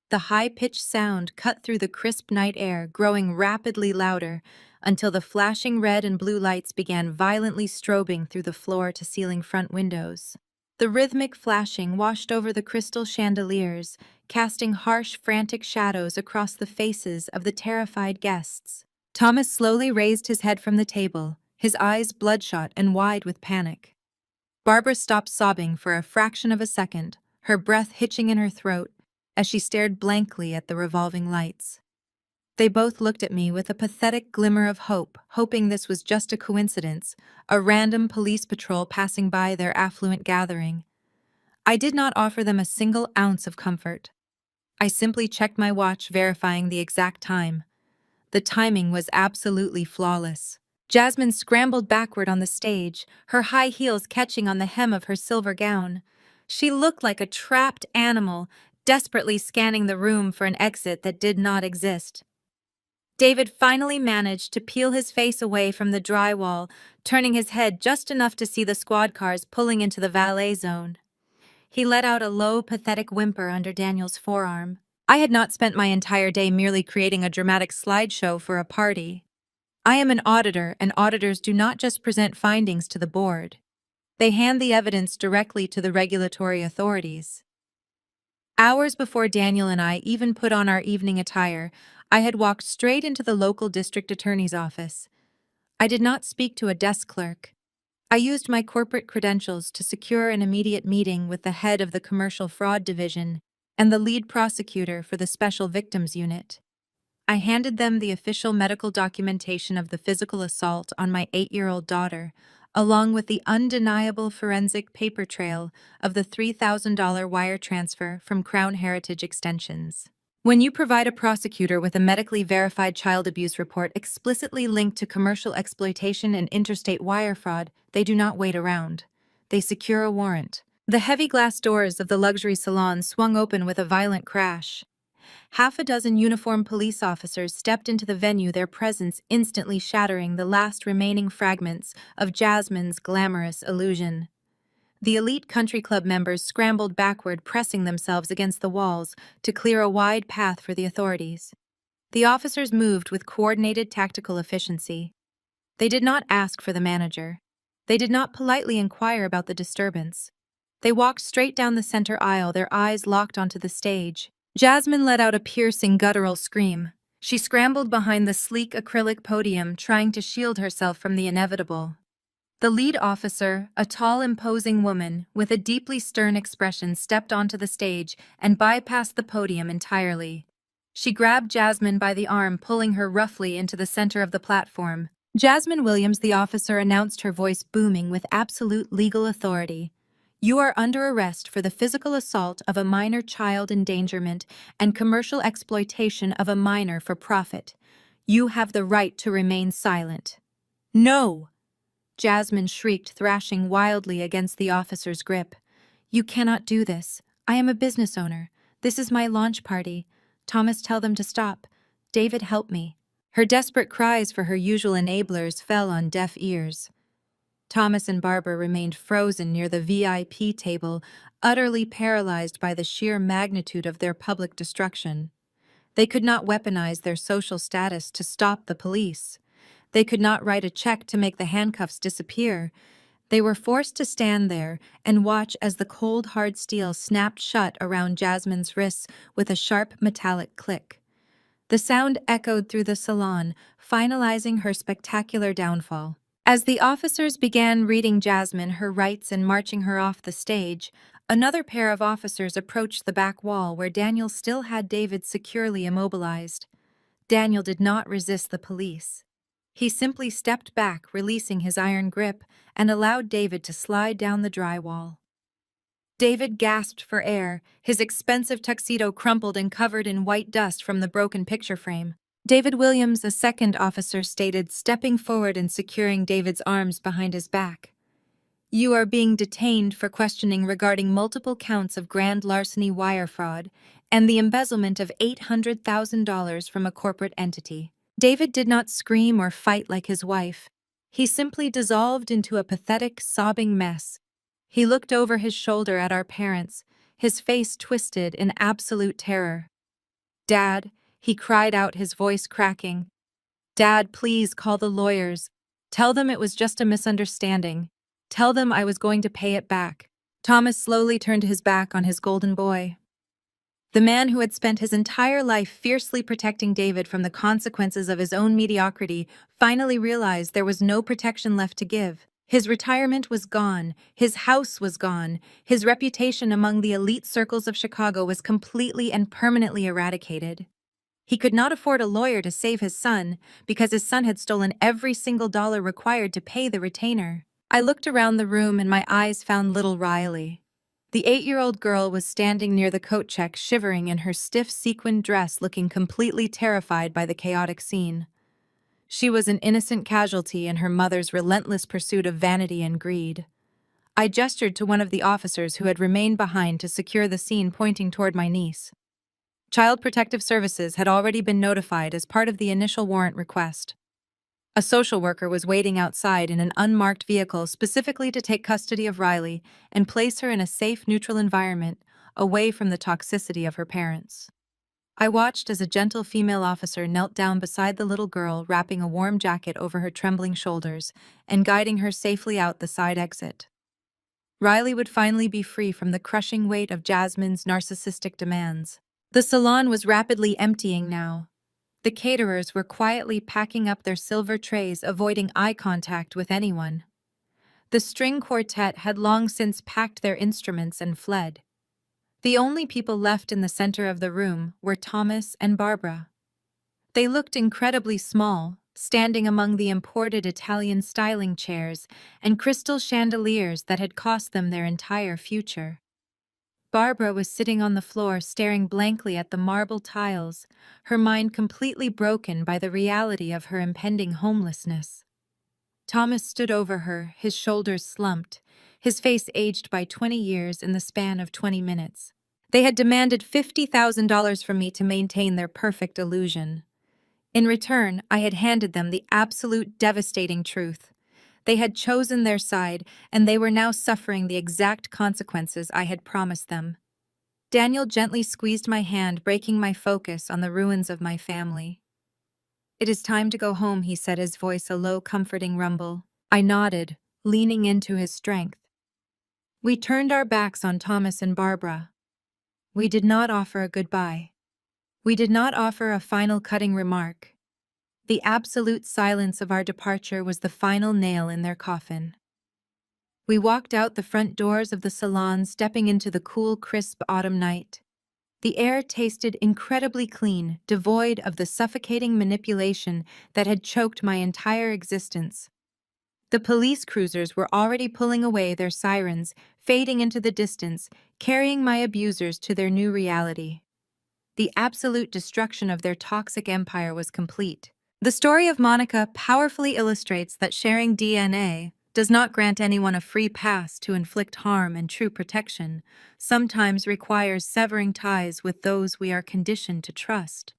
The high-pitched sound cut through the crisp night air, growing rapidly louder until the flashing red and blue lights began violently strobing through the floor-to-ceiling front windows. The rhythmic flashing washed over the crystal chandeliers, casting harsh, frantic shadows across the faces of the terrified guests. Thomas slowly raised his head from the table, his eyes bloodshot and wide with panic. Barbara stopped sobbing for a fraction of a second, her breath hitching in her throat as she stared blankly at the revolving lights. They both looked at me with a pathetic glimmer of hope, hoping this was just a coincidence, a random police patrol passing by their affluent gathering. I did not offer them a single ounce of comfort. I simply checked my watch, verifying the exact time. The timing was absolutely flawless. Jasmine scrambled backward on the stage, her high heels catching on the hem of her silver gown. She looked like a trapped animal, desperately scanning the room for an exit that did not exist. David finally managed to peel his face away from the drywall, turning his head just enough to see the squad cars pulling into the valet zone. He let out a low, pathetic whimper under Daniel's forearm. I had not spent my entire day merely creating a dramatic slideshow for a party. I am an auditor, and auditors do not just present findings to the board. They hand the evidence directly to the regulatory authorities. Hours before Daniel and I even put on our evening attire, I had walked straight into the local district attorney's office. I did not speak to a desk clerk. I used my corporate credentials to secure an immediate meeting with the head of the Commercial Fraud Division and the lead prosecutor for the Special Victims Unit. I handed them the official medical documentation of the physical assault on my 8-year-old daughter, along with the undeniable forensic paper trail of the $3,000 wire transfer from Crown Heritage Extensions. When you provide a prosecutor with a medically verified child abuse report explicitly linked to commercial exploitation and interstate wire fraud, they do not wait around. They secure a warrant. The heavy glass doors of the luxury salon swung open with a violent crash. Half a dozen uniformed police officers stepped into the venue, their presence instantly shattering the last remaining fragments of Jasmine's glamorous illusion. The elite country club members scrambled backward, pressing themselves against the walls to clear a wide path for the authorities. The officers moved with coordinated tactical efficiency. They did not ask for the manager. They did not politely inquire about the disturbance. They walked straight down the center aisle, their eyes locked onto the stage. Jasmine let out a piercing, guttural scream. She scrambled behind the sleek acrylic podium, trying to shield herself from the inevitable. The lead officer, a tall, imposing woman with a deeply stern expression, stepped onto the stage and bypassed the podium entirely. She grabbed Jasmine by the arm, pulling her roughly into the center of the platform. Jasmine Williams, the officer announced, her voice booming with absolute legal authority. You are under arrest for the physical assault of a minor, child endangerment, and commercial exploitation of a minor for profit. You have the right to remain silent. No! Jasmine shrieked, thrashing wildly against the officer's grip. You cannot do this. I am a business owner. This is my launch party. Thomas, tell them to stop. David, help me. Her desperate cries for her usual enablers fell on deaf ears. Thomas and Barbara remained frozen near the VIP table, utterly paralyzed by the sheer magnitude of their public destruction. They could not weaponize their social status to stop the police. They could not write a check to make the handcuffs disappear. They were forced to stand there and watch as the cold, hard steel snapped shut around Jasmine's wrists with a sharp, metallic click. The sound echoed through the salon, finalizing her spectacular downfall. As the officers began reading Jasmine her rights and marching her off the stage, another pair of officers approached the back wall where Daniel still had David securely immobilized. Daniel did not resist the police. He simply stepped back, releasing his iron grip, and allowed David to slide down the drywall. David gasped for air, his expensive tuxedo crumpled and covered in white dust from the broken picture frame. David Williams, a second officer, stated, stepping forward and securing David's arms behind his back. You are being detained for questioning regarding multiple counts of grand larceny wire fraud and the embezzlement of $800,000 from a corporate entity. David did not scream or fight like his wife. He simply dissolved into a pathetic, sobbing mess. He looked over his shoulder at our parents, his face twisted in absolute terror. Dad, he cried out, his voice cracking. Dad, please call the lawyers. Tell them it was just a misunderstanding. Tell them I was going to pay it back. Thomas slowly turned his back on his golden boy. The man who had spent his entire life fiercely protecting David from the consequences of his own mediocrity finally realized there was no protection left to give. His retirement was gone, his house was gone, his reputation among the elite circles of Chicago was completely and permanently eradicated. He could not afford a lawyer to save his son because his son had stolen every single dollar required to pay the retainer. I looked around the room and my eyes found little Riley. The 8-year-old girl was standing near the coat check, shivering in her stiff sequined dress, looking completely terrified by the chaotic scene. She was an innocent casualty in her mother's relentless pursuit of vanity and greed. I gestured to one of the officers who had remained behind to secure the scene, pointing toward my niece. Child Protective Services had already been notified as part of the initial warrant request. A social worker was waiting outside in an unmarked vehicle specifically to take custody of Riley and place her in a safe, neutral environment, away from the toxicity of her parents. I watched as a gentle female officer knelt down beside the little girl, wrapping a warm jacket over her trembling shoulders and guiding her safely out the side exit. Riley would finally be free from the crushing weight of Jasmine's narcissistic demands. The salon was rapidly emptying now. The caterers were quietly packing up their silver trays, avoiding eye contact with anyone. The string quartet had long since packed their instruments and fled. The only people left in the center of the room were Thomas and Barbara. They looked incredibly small, standing among the imported Italian styling chairs and crystal chandeliers that had cost them their entire future. Barbara was sitting on the floor, staring blankly at the marble tiles, her mind completely broken by the reality of her impending homelessness. Thomas stood over her, his shoulders slumped, his face aged by 20 years in the span of 20 minutes. They had demanded $50,000 from me to maintain their perfect illusion. In return, I had handed them the absolute devastating truth. They had chosen their side, and they were now suffering the exact consequences I had promised them. Daniel gently squeezed my hand, breaking my focus on the ruins of my family. "It is time to go home," he said, his voice a low, comforting rumble. I nodded, leaning into his strength. We turned our backs on Thomas and Barbara. We did not offer a goodbye. We did not offer a final cutting remark. The absolute silence of our departure was the final nail in their coffin. We walked out the front doors of the salon, stepping into the cool, crisp autumn night. The air tasted incredibly clean, devoid of the suffocating manipulation that had choked my entire existence. The police cruisers were already pulling away, their sirens fading into the distance, carrying my abusers to their new reality. The absolute destruction of their toxic empire was complete. The story of Monica powerfully illustrates that sharing DNA does not grant anyone a free pass to inflict harm, and true protection sometimes requires severing ties with those we are conditioned to trust.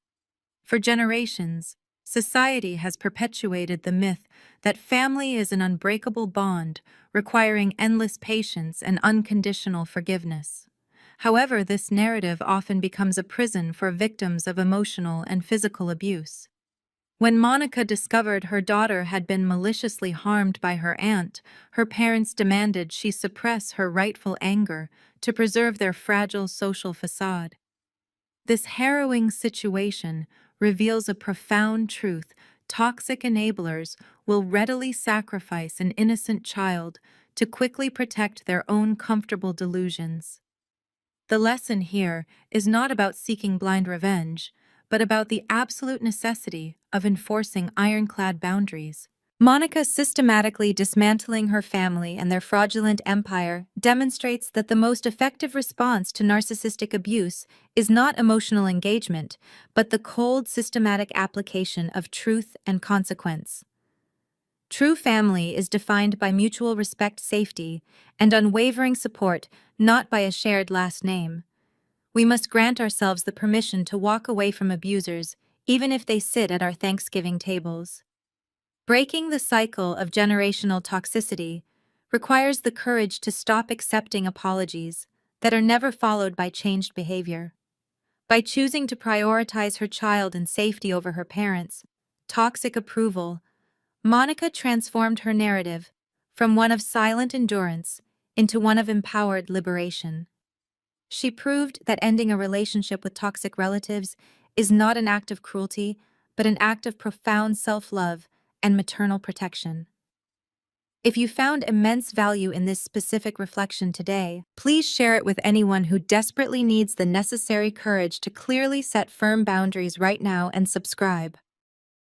For generations, society has perpetuated the myth that family is an unbreakable bond requiring endless patience and unconditional forgiveness. However, this narrative often becomes a prison for victims of emotional and physical abuse. When Monica discovered her daughter had been maliciously harmed by her aunt, her parents demanded she suppress her rightful anger to preserve their fragile social facade. This harrowing situation reveals a profound truth: toxic enablers will readily sacrifice an innocent child to quickly protect their own comfortable delusions. The lesson here is not about seeking blind revenge, but about the absolute necessity of enforcing ironclad boundaries. Monica systematically dismantling her family and their fraudulent empire demonstrates that the most effective response to narcissistic abuse is not emotional engagement, but the cold, systematic application of truth and consequence. True family is defined by mutual respect, safety, and unwavering support, not by a shared last name. We must grant ourselves the permission to walk away from abusers, even if they sit at our Thanksgiving tables. Breaking the cycle of generational toxicity requires the courage to stop accepting apologies that are never followed by changed behavior. By choosing to prioritize her child and safety over her parents' toxic approval, Monica transformed her narrative from one of silent endurance into one of empowered liberation. She proved that ending a relationship with toxic relatives is not an act of cruelty, but an act of profound self-love and maternal protection. If you found immense value in this specific reflection today, please share it with anyone who desperately needs the necessary courage to clearly set firm boundaries right now, and subscribe.